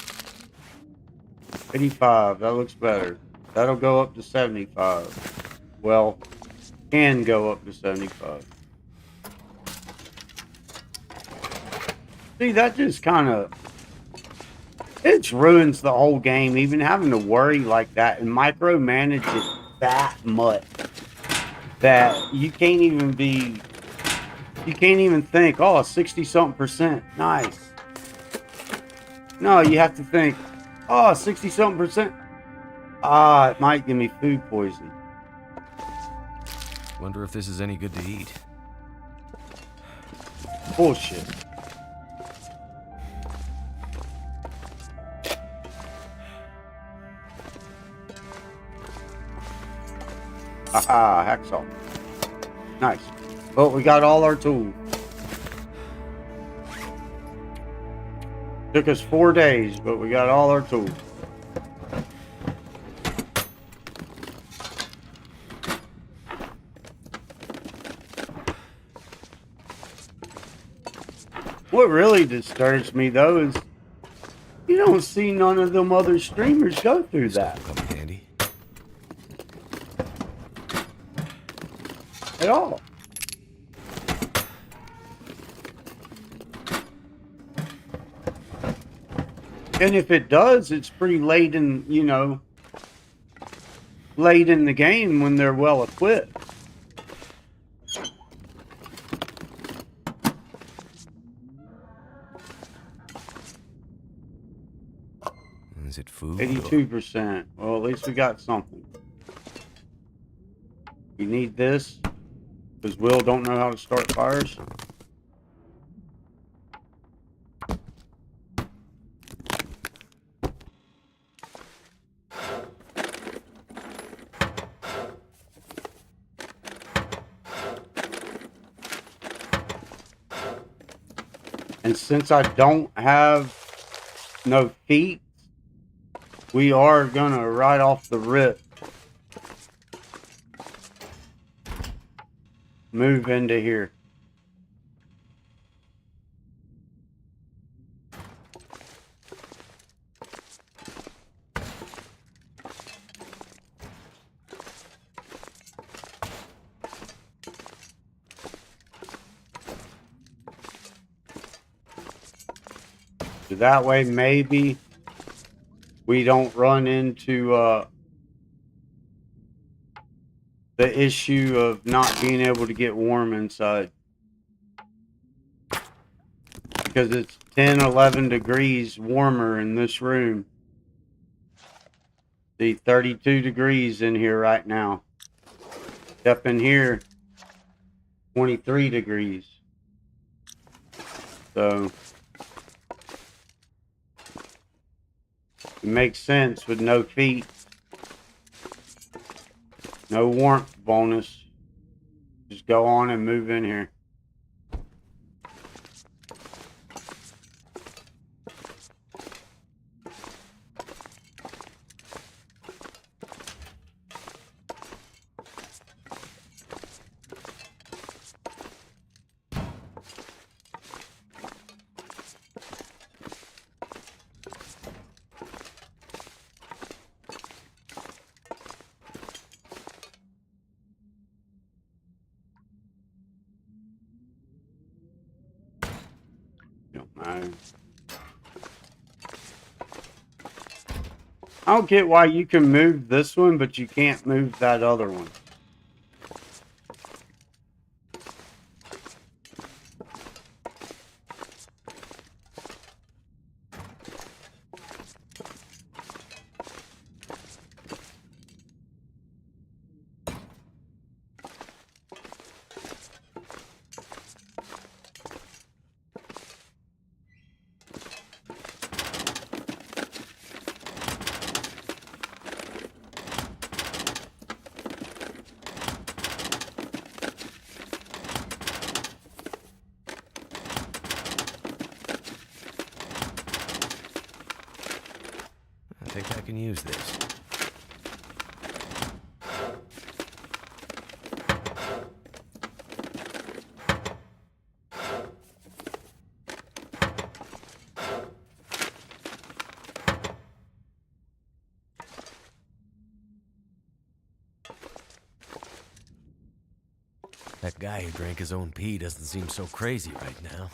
85. That looks better. That'll go up to 75. Well, can go up to 75. See, that just kind of... It ruins the whole game, even having to worry like that and micromanage it that much that you can't even think, oh, 60-something%. Nice. No, you have to think, oh, 60-something%. Ah, it might give me food poisoning. Wonder if this is any good to eat. Bullshit. Aha, hacksaw. Nice. But we got all our tools. Took us 4 days, but we got all our tools. What really disturbs me, though, is you don't see none of them other streamers go through that. Come in handy. At all. And if it does, it's pretty late in, late in the game when they're well equipped. Is it food? 82%. Well, at least we got something. You need this because Will don't know how to start fires. And since I don't have no feet, we are gonna right off the rip move into here. So that way maybe we don't run into the issue of not being able to get warm inside. Because it's 10, 11 degrees warmer in this room. See, 32 degrees in here right now. Up in here, 23 degrees. So it makes sense with no feet. No warmth bonus. Just go on and move in here. man. I don't get why you can move this one, but you can't move that other one. I think I can use this. That guy who drank his own pee doesn't seem so crazy right now.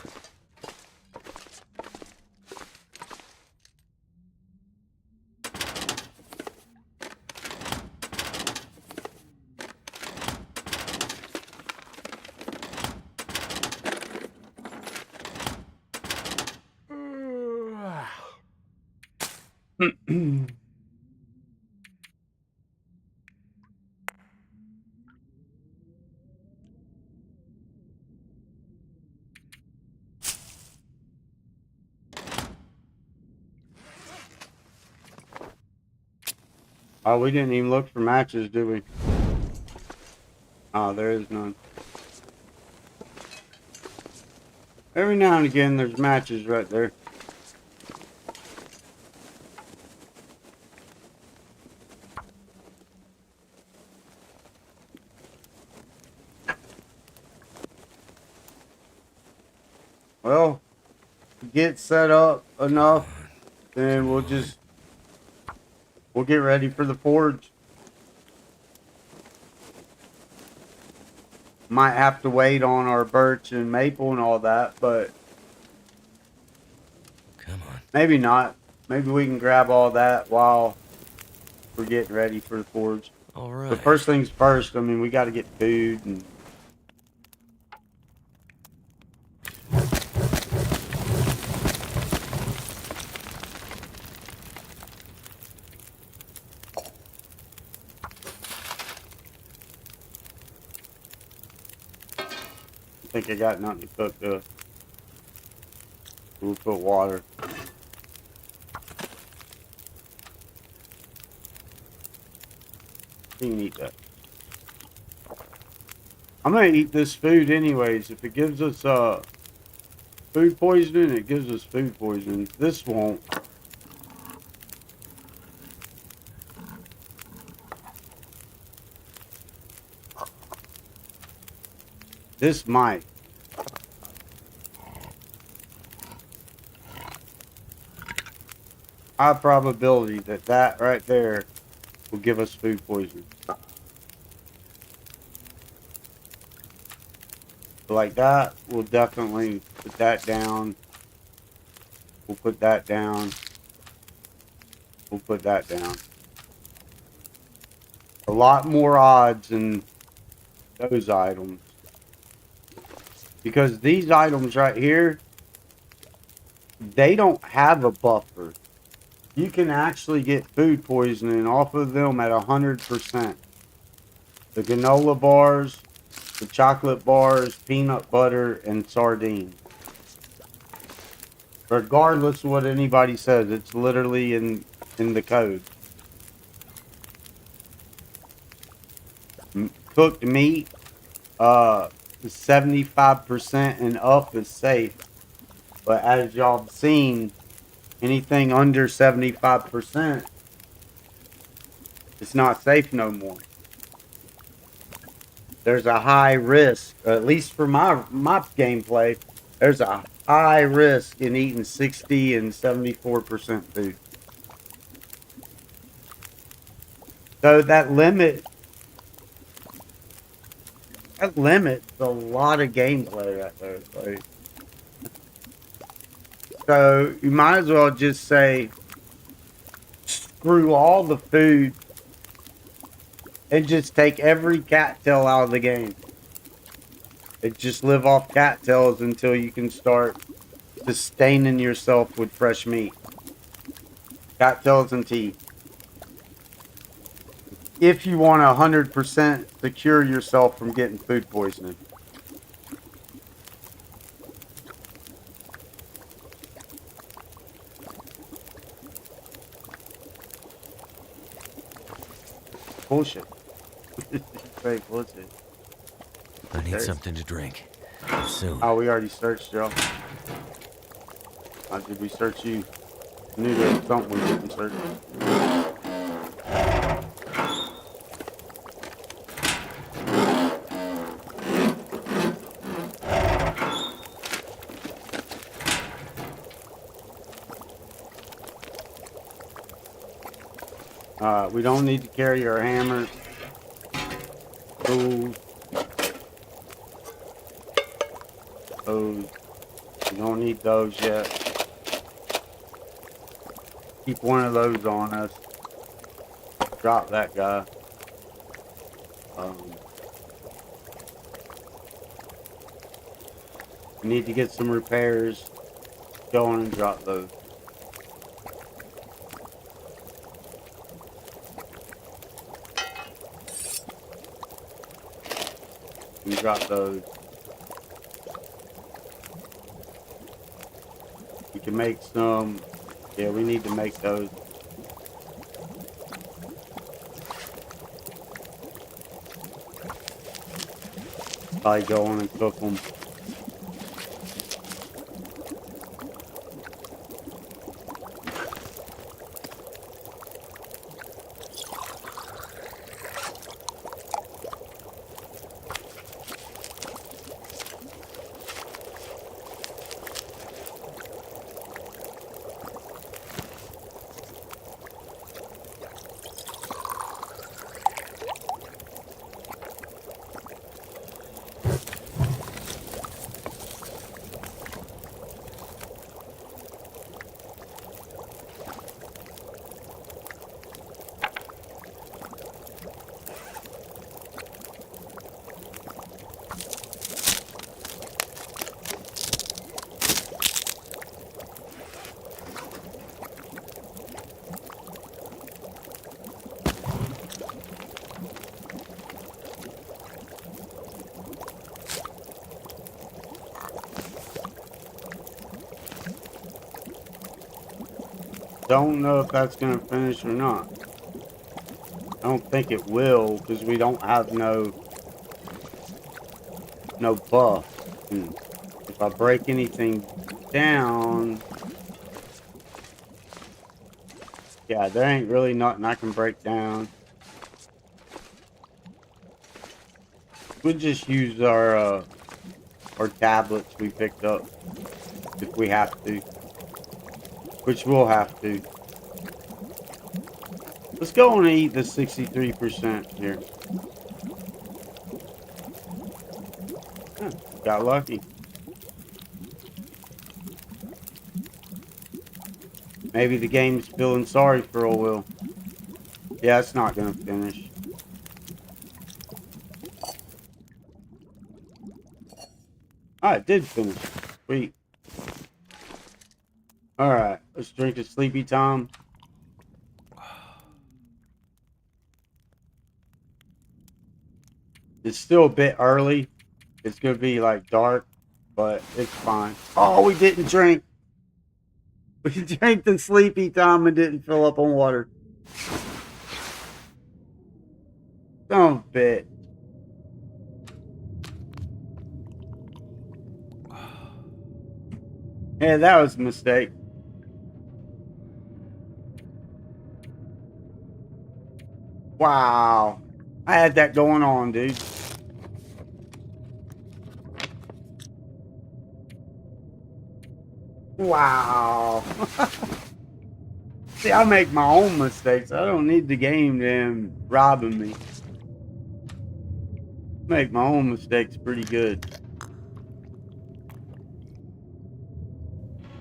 Oh, we didn't even look for matches, did we? Oh, there is none. Every now and again, there's matches right there. Well, get set up enough, then we'll get ready for the forge. Might have to wait on our birch and maple and all that, but Come on. maybe not. Maybe we can grab all that while we're getting ready for the forge. All right. But first things first, I mean, we got to get food and... I think I got nothing to cook though. We'll put water. You can eat that. I'm gonna eat this food anyways. If it gives us food poisoning, it gives us food poisoning. This won't. This might. High probability that that right there will give us food poisoning. Like that, we'll definitely put that down. We'll put that down. We'll put that down. A lot more odds in those items. Because these items right here, they don't have a buffer. You can actually get food poisoning off of them at 100%. The granola bars, the chocolate bars, peanut butter, and sardines. Regardless of what anybody says, it's literally in the code. Cooked meat, 75% and up is safe. But as y'all have seen, anything under 75%, it's not safe no more. There's a high risk, at least for my gameplay, there's a high risk in eating 60 and 74% food. So that limits a lot of gameplay right there. Like, So you might as well just say, screw all the food and just take every cattail out of the game. And just live off cattails until you can start sustaining yourself with fresh meat. Cattails and tea. If you want 100% secure yourself from getting food poisoning. Bullshit. Fake bullshit. I need something to drink. Soon. Oh, we already searched, Joe. How did we search you? I knew there was something we didn't search. We don't need to carry our hammers, tools, those. We don't need those yet. Keep one of those on us. Drop that guy. We need to get some repairs going and drop those. We drop those. We can make some. Yeah, we need to make those. Probably go on and cook them. Don't know if that's gonna finish or not. I don't think it will because we don't have no buff. If I break anything down, yeah, there ain't really nothing I can break down. We'll just use our tablets we picked up if we have to, which we'll have to. Let's go on and eat the 63% here. Huh, got lucky. Maybe the game's feeling sorry for old Will. Yeah, it's not gonna finish. Ah, it did finish. Sweet. Alright, let's drink a sleepy time. It's still a bit early. It's gonna be like dark, but it's fine. Oh, we didn't drink. We drank the sleepy time and didn't fill up on water. Don't bit. Yeah, that was a mistake. Wow. I had that going on, dude. Wow. See, I make my own mistakes. I don't need the game to robbing me. Make my own mistakes pretty good.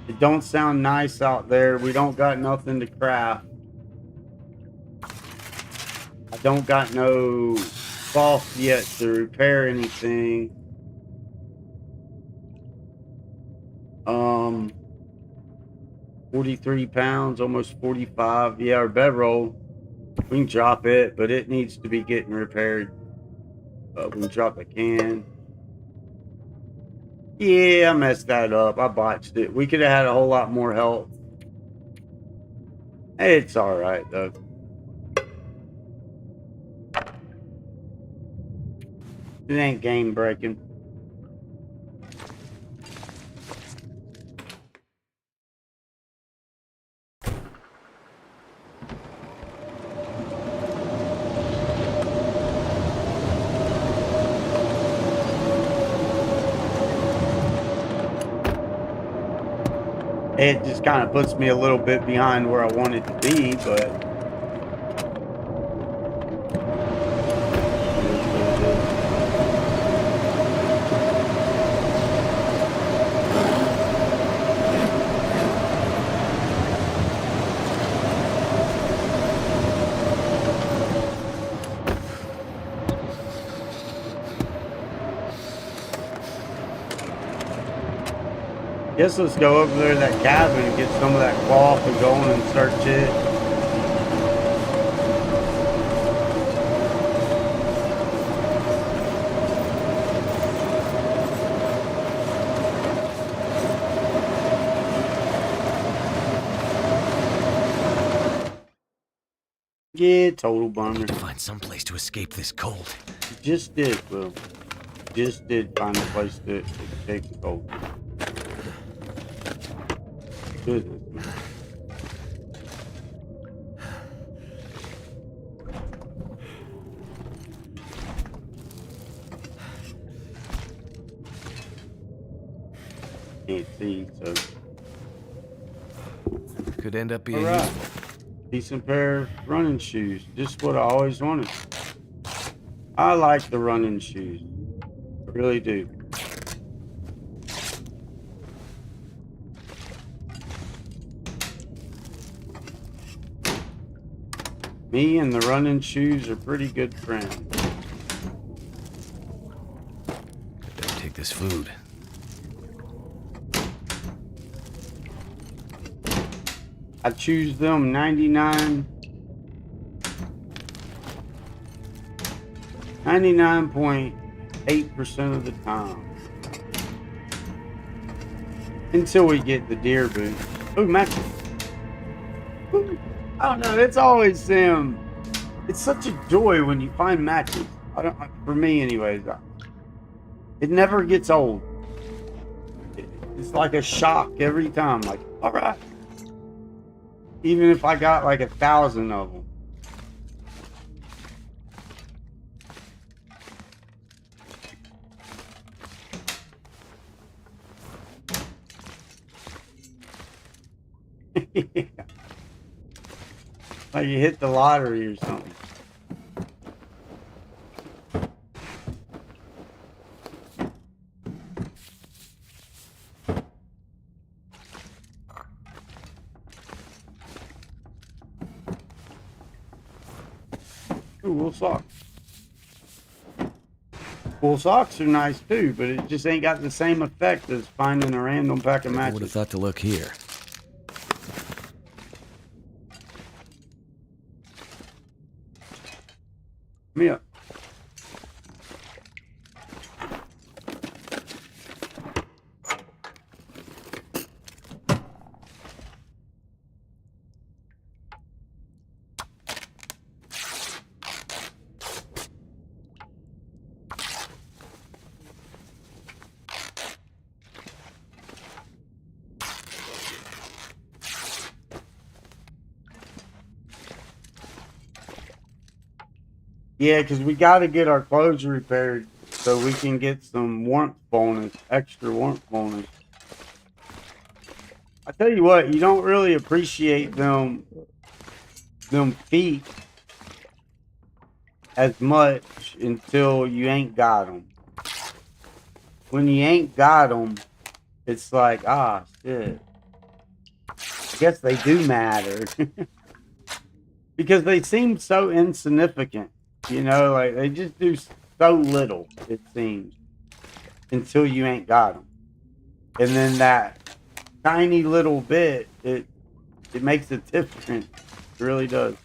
It don't sound nice out there. We don't got nothing to craft. I don't got no cloth yet to repair anything. 43 pounds, almost 45. Yeah, our bedroll. We can drop it, but it needs to be getting repaired. We can drop the can. Yeah, I messed that up. I botched it. We could have had a whole lot more help. It's all right, though. It ain't game breaking. It just kind of puts me a little bit behind where I wanted to be, but it is what it is. Guess let's go over there to that cabin and get some of that cloth and go on and search it. Yeah, total bummer. To find some place to escape this cold. Just did, Will. Just did find a place to escape the cold. Goodness, man. Can't see, so. Could end up being All right. useful. Decent pair of running shoes. Just what I always wanted. I like the running shoes. I really do. Me and the running shoes are pretty good friends. I better take this food. I choose them 99.8% of the time. Until we get the deer boots. Ooh, matches. Ooh, I don't know. It's always it's such a joy when you find matches. I don't. For me, anyways. It never gets old. It's like a shock every time. Like, all right. Even if I got like 1,000 of them. Yeah. Like you hit the lottery or something. Ooh, wool socks. Wool socks are nice too, but it just ain't got the same effect as finding a random pack of I would have matches. thought to look here. Come here. Yeah, because we got to get our clothes repaired so we can get some warmth bonus, extra warmth bonus. I tell you what, you don't really appreciate them feet as much until you ain't got them. When you ain't got them, it's like, ah, shit. guess they do matter. Because they seem so insignificant. You know, like they just do so little, it seems, until you ain't got them. And then that tiny little bit, it makes a difference. It really does.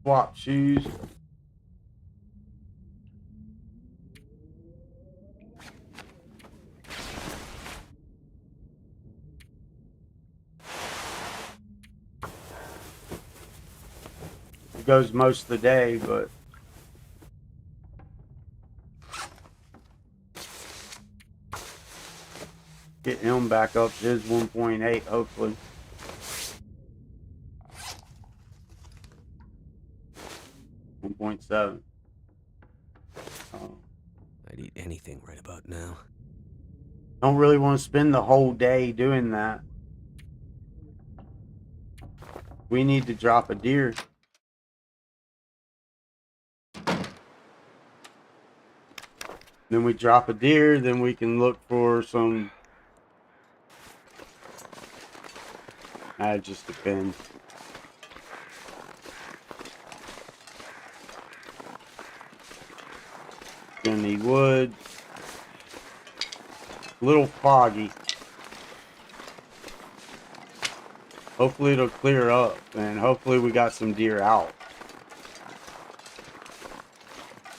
Swap shoes. It goes most of the day, but get him back up to his 1.8, hopefully. .7. I'd eat anything right about now. Don't really want to spend the whole day doing that. We need to drop a deer. Then we drop a deer, then we can look for some. It just depends. Gonna need wood. A little foggy. Hopefully it'll clear up, and hopefully we got some deer out.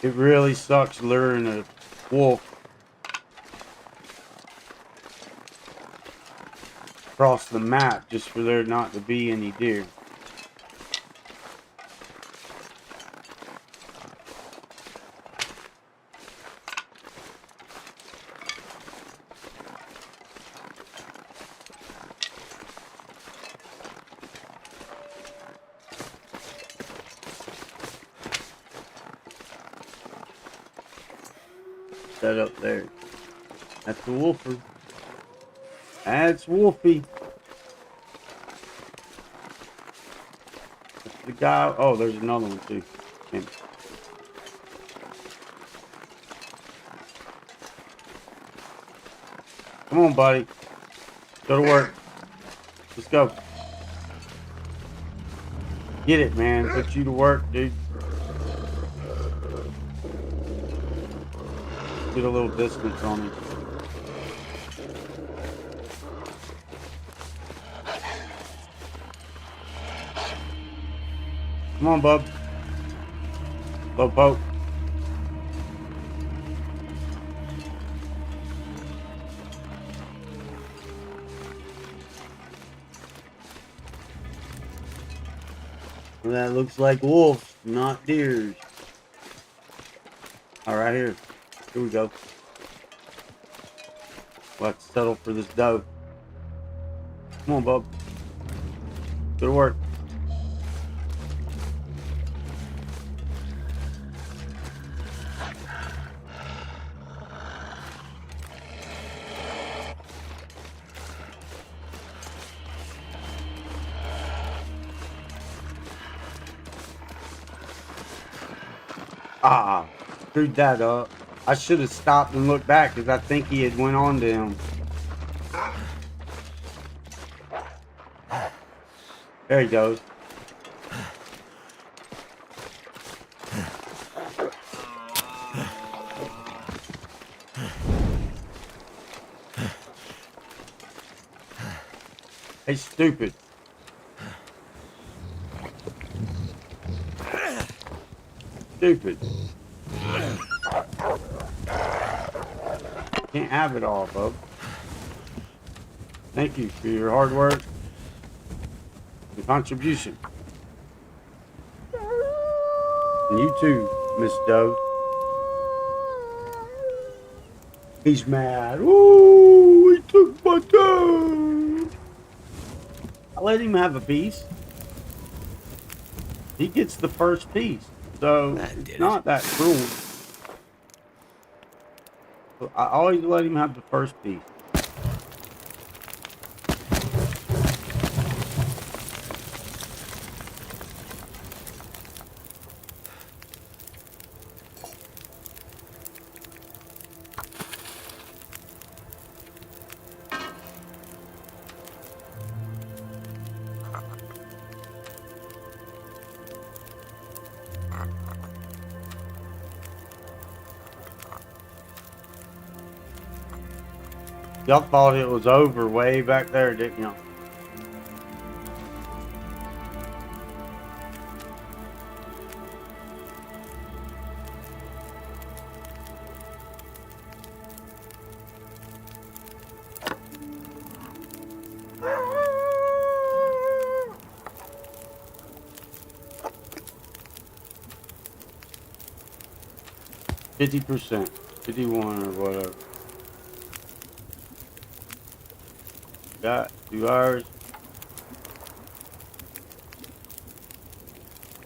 It really sucks luring a wolf across the map just for there not to be any deer. Set up there. That's the wolfer. That's Wolfie. That's the guy. Oh, there's another one too. Okay. Come on, buddy. Go to work. Let's go. Get it, man. Put you to work, dude. Get a little distance on him. Come on, bub. Low boat. Well, that looks like wolves, not deers. All right, here. Here we go. We'll have to settle for this doe. Come on, bub. Go to work. Ah, screwed that up. I should have stopped and looked back because I think he had went on to him. There he goes. Hey, stupid. Stupid. Can't have it all, bub. Thank you for your hard work and contribution. And you too, Miss Doe. He's mad. Ooh, he took my doe. I let him have a piece. He gets the first piece. So it's not that cruel. I always let him have the first piece. Y'all thought it was over way back there, didn't y'all? %, 51 or whatever. Got 2 hours.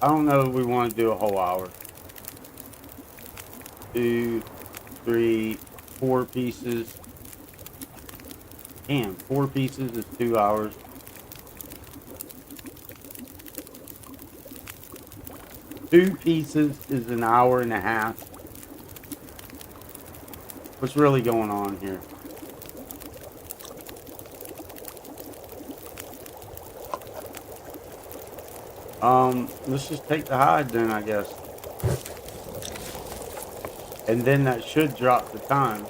I don't know if we want to do a whole hour. 2, 3, 4 pieces. Damn, 4 pieces is 2 hours. 2 pieces is an hour and a half. What's really going on here? Let's just take the hide then, I guess. And then that should drop the time.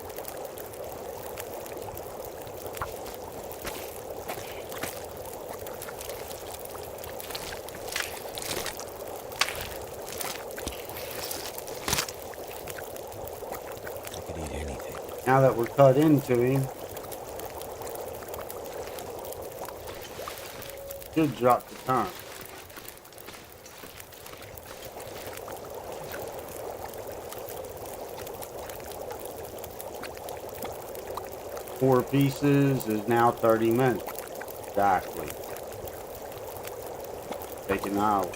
I could eat anything. Now that we're cut into him, should drop the time. Four pieces is now 30 minutes. Exactly. Take an hour.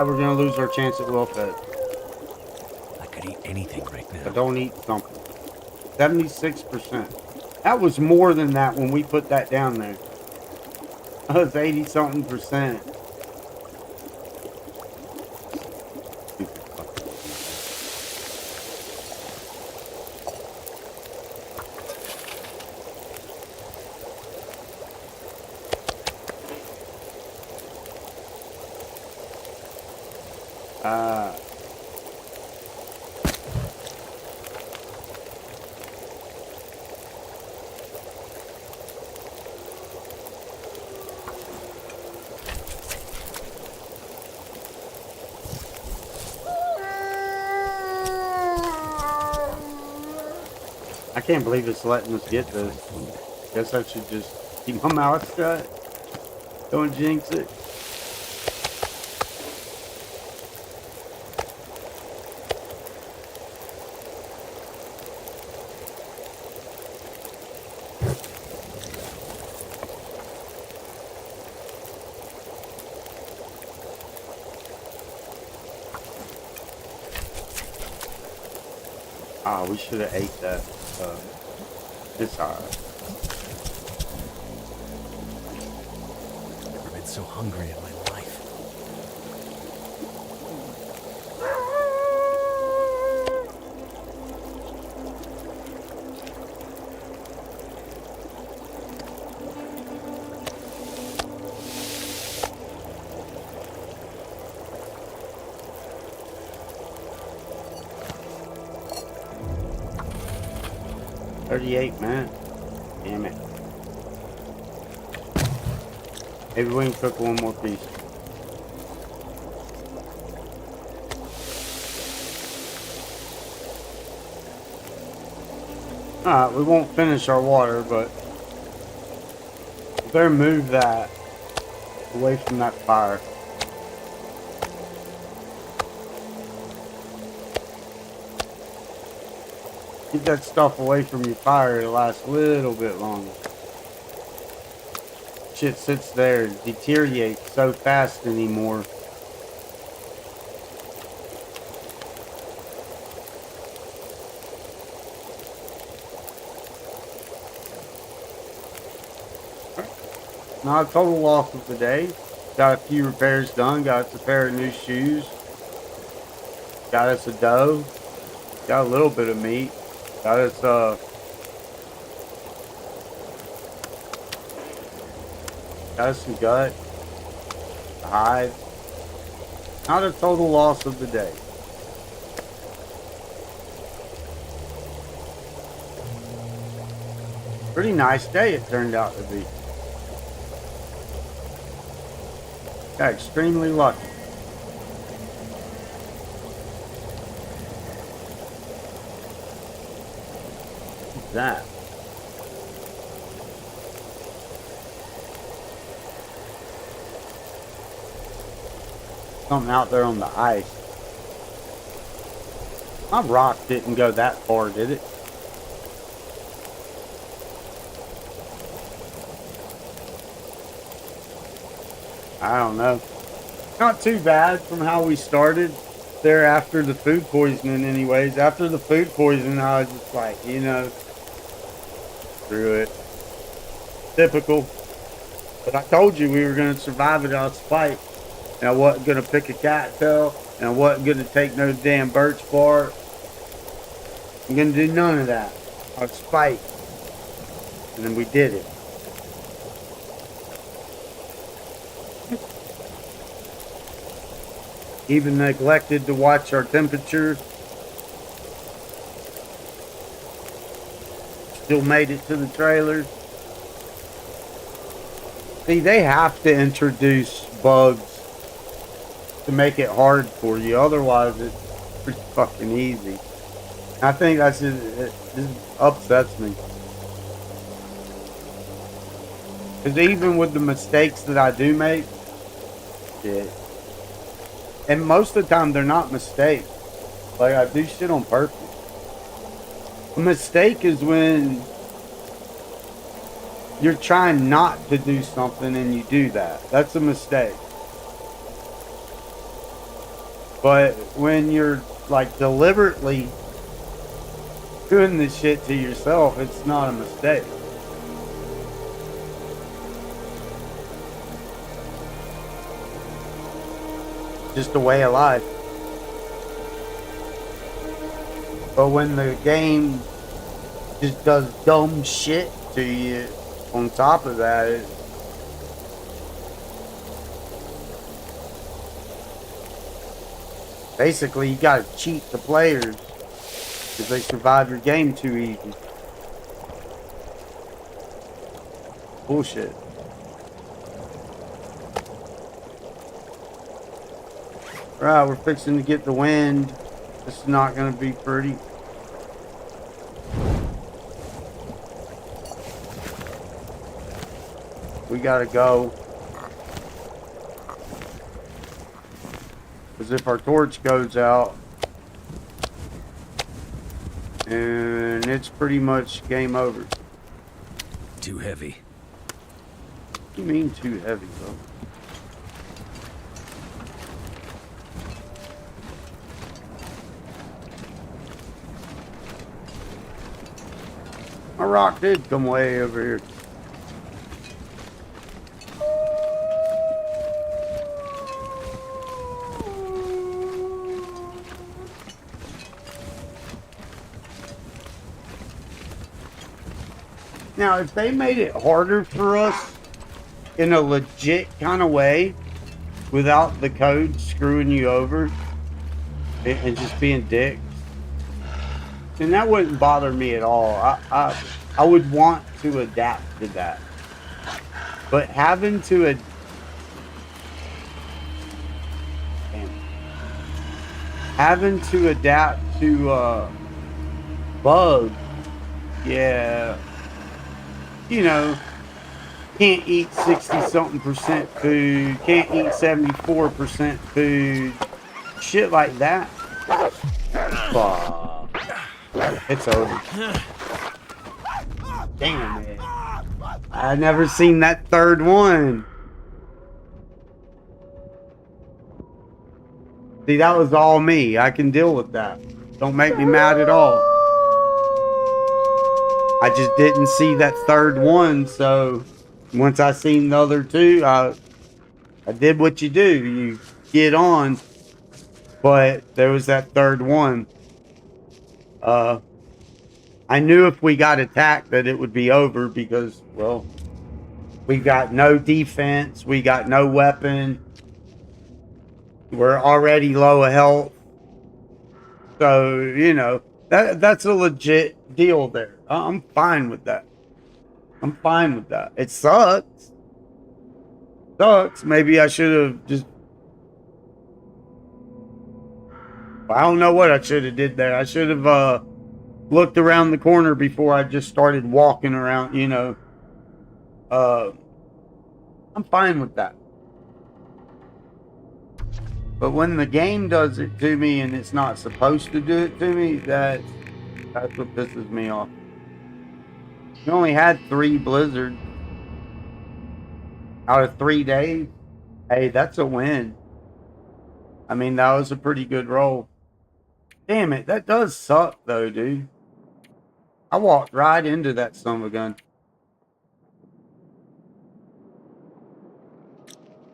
We're gonna lose our chance at welfare. I could eat anything right now. But don't eat something. 76%. That was more than that when we put that down there. That was 80 something percent. Uh, I can't believe it's letting us get this. Guess I should just keep my mouth shut. Don't jinx it. Ah, we should have ate that. It's alright. Never been so hungry in my life. $38 minutes. Damn it. Maybe we can cook one more piece. Alright, we won't finish our water, but we better move that away from that fire. Keep that stuff away from your fire, it'll last a little bit longer. Shit sits there and deteriorates so fast anymore. Not a total loss of the day. Got a few repairs done, got us a pair of new shoes. Got us a doe. Got a little bit of meat. Got us got us some gut, a hide. Not a total loss of the day. Pretty nice day it turned out to be. Got extremely lucky. What's that? Something out there on the ice. My rock didn't go that far, did it? I don't know. Not too bad from how we started there after the food poisoning anyways. After the food poisoning, I was just like, you know, screw it. Typical. But I told you we were going to survive it out of spite. And I wasn't going to pick a cattail. And I wasn't going to take no damn birch bark. I'm going to do none of that. Out of spite. And then we did it. Even neglected to watch our temperature. Still made it to the trailers. See, they have to introduce bugs to make it hard for you. Otherwise, it's pretty fucking easy. I think that's just, it just upsets me. Because even with the mistakes that I do make, shit. And most of the time, they're not mistakes. Like, I do shit on purpose. A mistake is when you're trying not to do something and you do that. That's a mistake. But when you're, like, deliberately doing this shit to yourself, it's not a mistake. Just a way of life. But when the game just does dumb shit to you on top of that, basically you gotta cheat the players because they survive your game too easy. Bullshit. Right, we're fixing to get the wind. This is not going to be pretty. We got to go. Because if our torch goes out, and it's pretty much game over. Too heavy. What do you mean too heavy, bro? My rock did come way over here. Now, if they made it harder for us in a legit kind of way, without the code screwing you over and just being dicks, and that wouldn't bother me at all. I would want to adapt to that. But having to adapt to bugs, yeah. You know, can't eat 60-something% food, can't eat 74% food, shit like that. Fuck. It's over. Damn it. I never seen that third one. See, that was all me. I can deal with that. Don't make me mad at all. I just didn't see that third one, so once I seen the other two, I did what you do. You get on. But there was that third one. I knew if we got attacked that it would be over because, well, we got no defense, we got no weapon. We're already low of health. So, you know, that's a legit deal there. I'm fine with that. I'm fine with that. It sucks. Sucks. Maybe I should have just, I don't know what I should have did there. I should have looked around the corner before I just started walking around, you know. Uh I'm fine with that. But when the game does it to me and it's not supposed to do it to me, that's what pisses me off. We only had 3 blizzards out of 3 days. Hey, that's a win. I mean, that was a pretty good roll. Damn it, that does suck though, dude. I walked right into that son of a gun.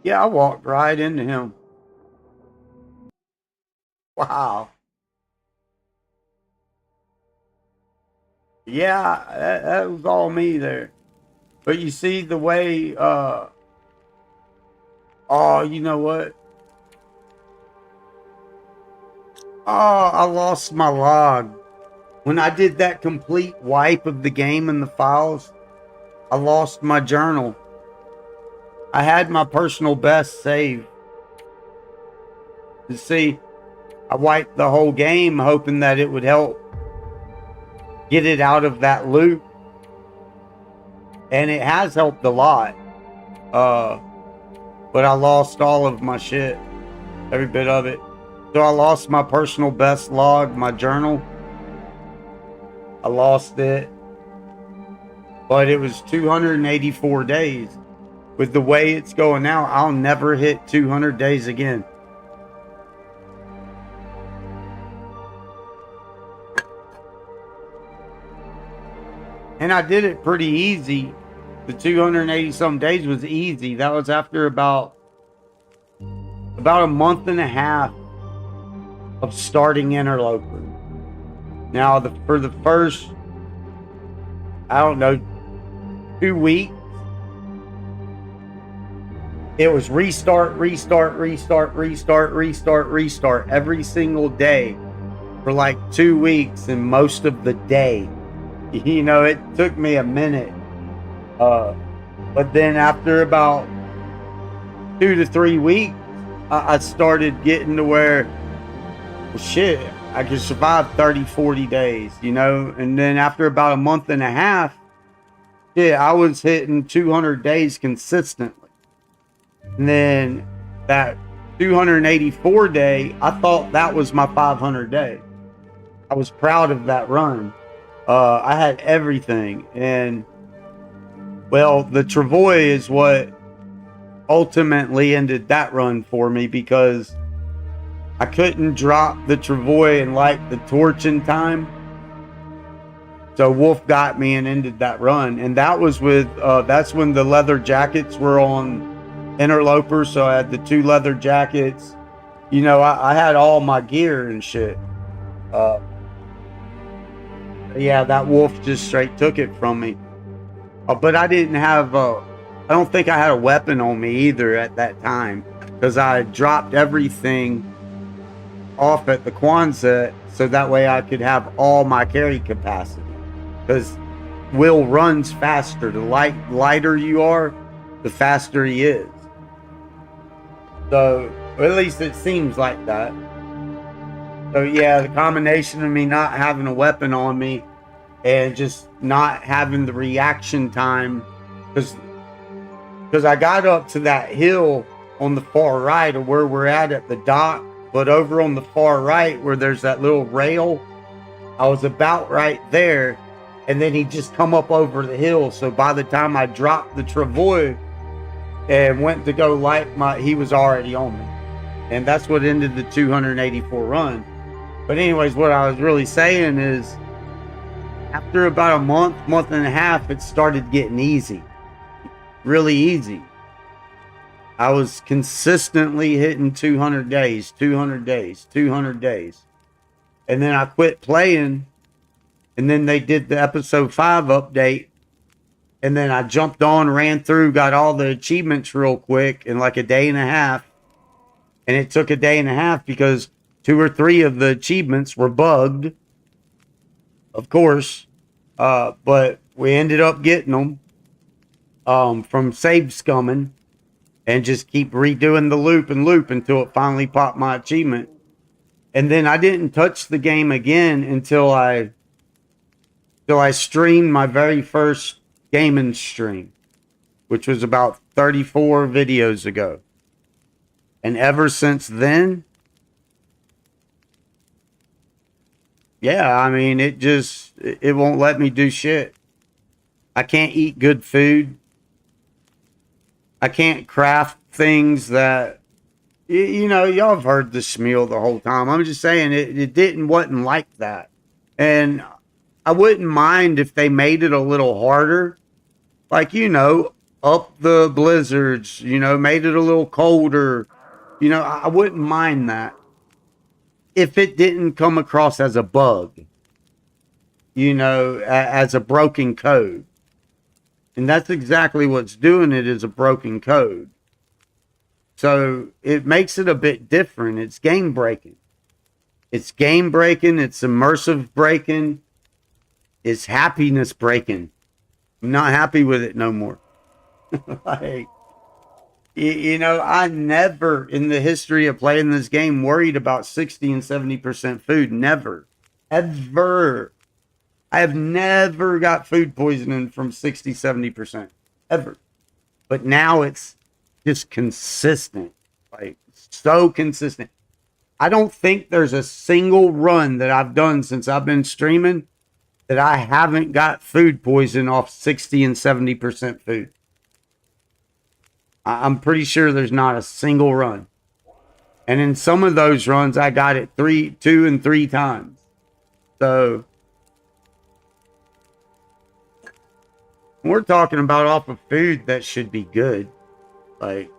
Yeah, I walked right into him. Wow. Yeah, that was all me there. But you see the way, oh, you know what? Oh, I lost my log. When I did that complete wipe of the game and the files, I lost my journal. I had my personal best saved. You see, I wiped the whole game hoping that it would help get it out of that loop. And it has helped a lot. But I lost all of my shit. Every bit of it. So I lost my personal best log, my journal. I lost it. But it was 284 days. With the way it's going now, I'll never hit 200 days again. And I did it pretty easy. The 280 some days was easy. That was after about a month and a half of starting Interloper. Now, for the first, I don't know, 2 weeks, it was restart every single day for like 2 weeks and most of the day. You know, it took me a minute. But then after about 2 to 3 weeks, I started getting to where, well, shit, I could survive 30, 40 days, you know? And then after about a month and a half, yeah, I was hitting 200 days consistently. And then that 284 day, I thought that was my 500 day. I was proud of that run. I had everything. And, well, the Travoy is what ultimately ended that run for me because I couldn't drop the Travoy and light the torch in time. So Wolf got me and ended that run. And that was with, that's when the leather jackets were on Interloper. So I had the 2 leather jackets. You know, I had all my gear and shit. Yeah, that Wolf just straight took it from me. But I didn't have, I don't think I had a weapon on me either at that time. Because I dropped everything off at the Quonset so that way I could have all my carry capacity. Because Will runs faster. The lighter you are, the faster he is. So, or at least it seems like that. So yeah, the combination of me not having a weapon on me and just not having the reaction time, because I got up to that hill on the far right of where we're at the dock, but over on the far right where there's that little rail, I was about right there, and then he just come up over the hill. So by the time I dropped the Travoy and went to go light he was already on me. And that's what ended the 284 run. But anyways, what I was really saying is after about a month and a half, it started getting easy. Really easy. I was consistently hitting 200 days, 200 days, 200 days. And then I quit playing. And then they did the episode 5 update. And then I jumped on, ran through, got all the achievements real quick in like a day and a half. And it took a day and a half because 2 or 3 of the achievements were bugged, of course. But we ended up getting them from save scumming and just keep redoing the loop and loop until it finally popped my achievement. And then I didn't touch the game again until I streamed my very first gaming stream, which was about 34 videos ago. And ever since then, yeah, I mean, it won't let me do shit. I can't eat good food. I can't craft things that, you know, y'all have heard the schmeal the whole time. I'm just saying wasn't like that. And I wouldn't mind if they made it a little harder. Like, you know, up the blizzards, you know, made it a little colder. You know, I wouldn't mind that if it didn't come across as a bug, you know, as a broken code. And that's exactly what's doing it, is a broken code. So it makes it a bit different. It's game breaking. It's game breaking. It's immersive breaking. It's happiness breaking. I'm not happy with it no more. Like, you know, I never in the history of playing this game worried about 60 and 70% food. Never. Ever. I have never got food poisoning from 60, 70%. Ever. But now it's just consistent. Like, so consistent. I don't think there's a single run that I've done since I've been streaming that I haven't got food poison off 60 and 70% food. I'm pretty sure there's not a single run. And in some of those runs, I got it 2 and 3 times. So we're talking about off of food that should be good. Like,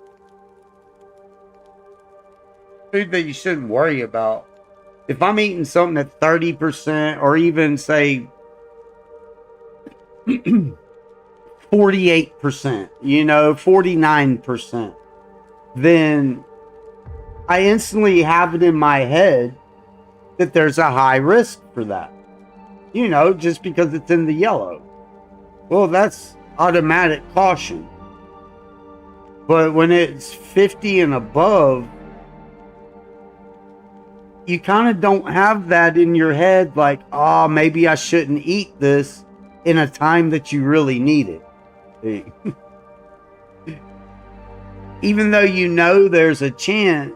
food that you shouldn't worry about. If I'm eating something at 30% or even say 48%, you know, 49%, then I instantly have it in my head that there's a high risk for that. You know, just because it's in the yellow. Well, that's automatic caution. But when it's 50 and above, you kind of don't have that in your head, like, oh, maybe I shouldn't eat this in a time that you really need it. Even though you know there's a chance,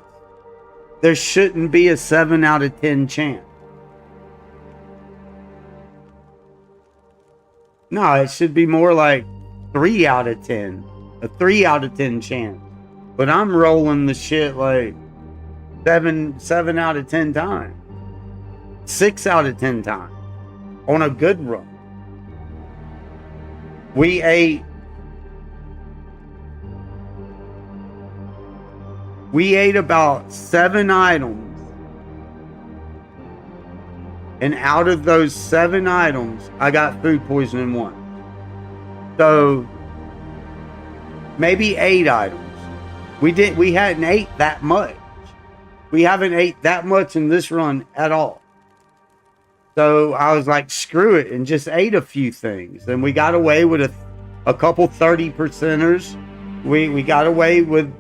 there shouldn't be a 7 out of 10 chance. No, it should be more like 3 out of 10. A 3 out of 10 chance. But I'm rolling the shit like 7 out of 10 times. 6 out of 10 times. On a good run. We ate about 7 items. And out of those 7 items, I got food poisoning once. So maybe 8 items. We hadn't ate that much. We haven't ate that much in this run at all. So I was like, screw it, and just ate a few things. And we got away with a couple 30%ers. We got away with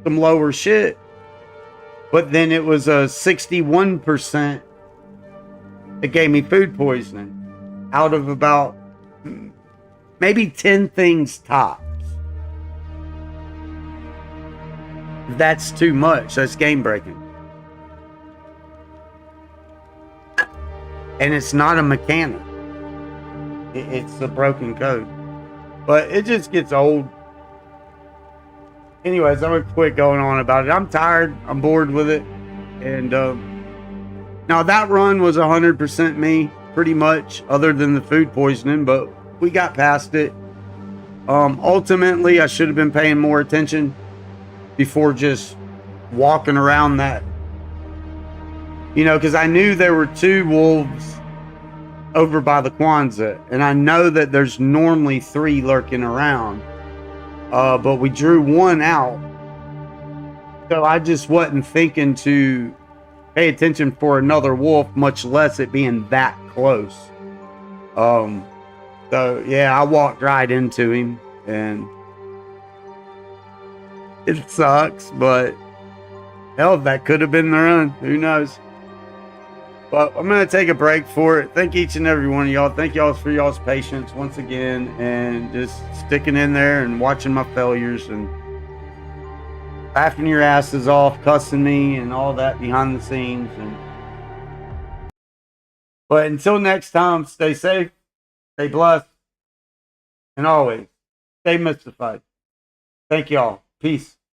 some lower shit. But then it was a 61% that gave me food poisoning out of about maybe 10 things tops. That's too much. That's game breaking. And it's not a mechanic. It's a broken code. But it just gets old. Anyways, I'm going to quit going on about it. I'm tired. I'm bored with it. And now that run was 100% me, pretty much, other than the food poisoning. But we got past it. Ultimately, I should have been paying more attention before just walking around that. You know, because I knew there were 2 wolves over by the Kwanzaa. And I know that there's normally 3 lurking around. But we drew 1 out. So I just wasn't thinking to pay attention for another wolf, much less it being that close. So yeah, I walked right into him, and it sucks, but hell, that could have been the run. Who knows? But I'm gonna take a break for it. Thank each and every one of y'all. Thank y'all for y'all's patience once again, and just sticking in there and watching my failures and laughing your asses off, cussing me, and all that behind the scenes. But until next time, stay safe, stay blessed, and always stay mystified. Thank y'all. Peace.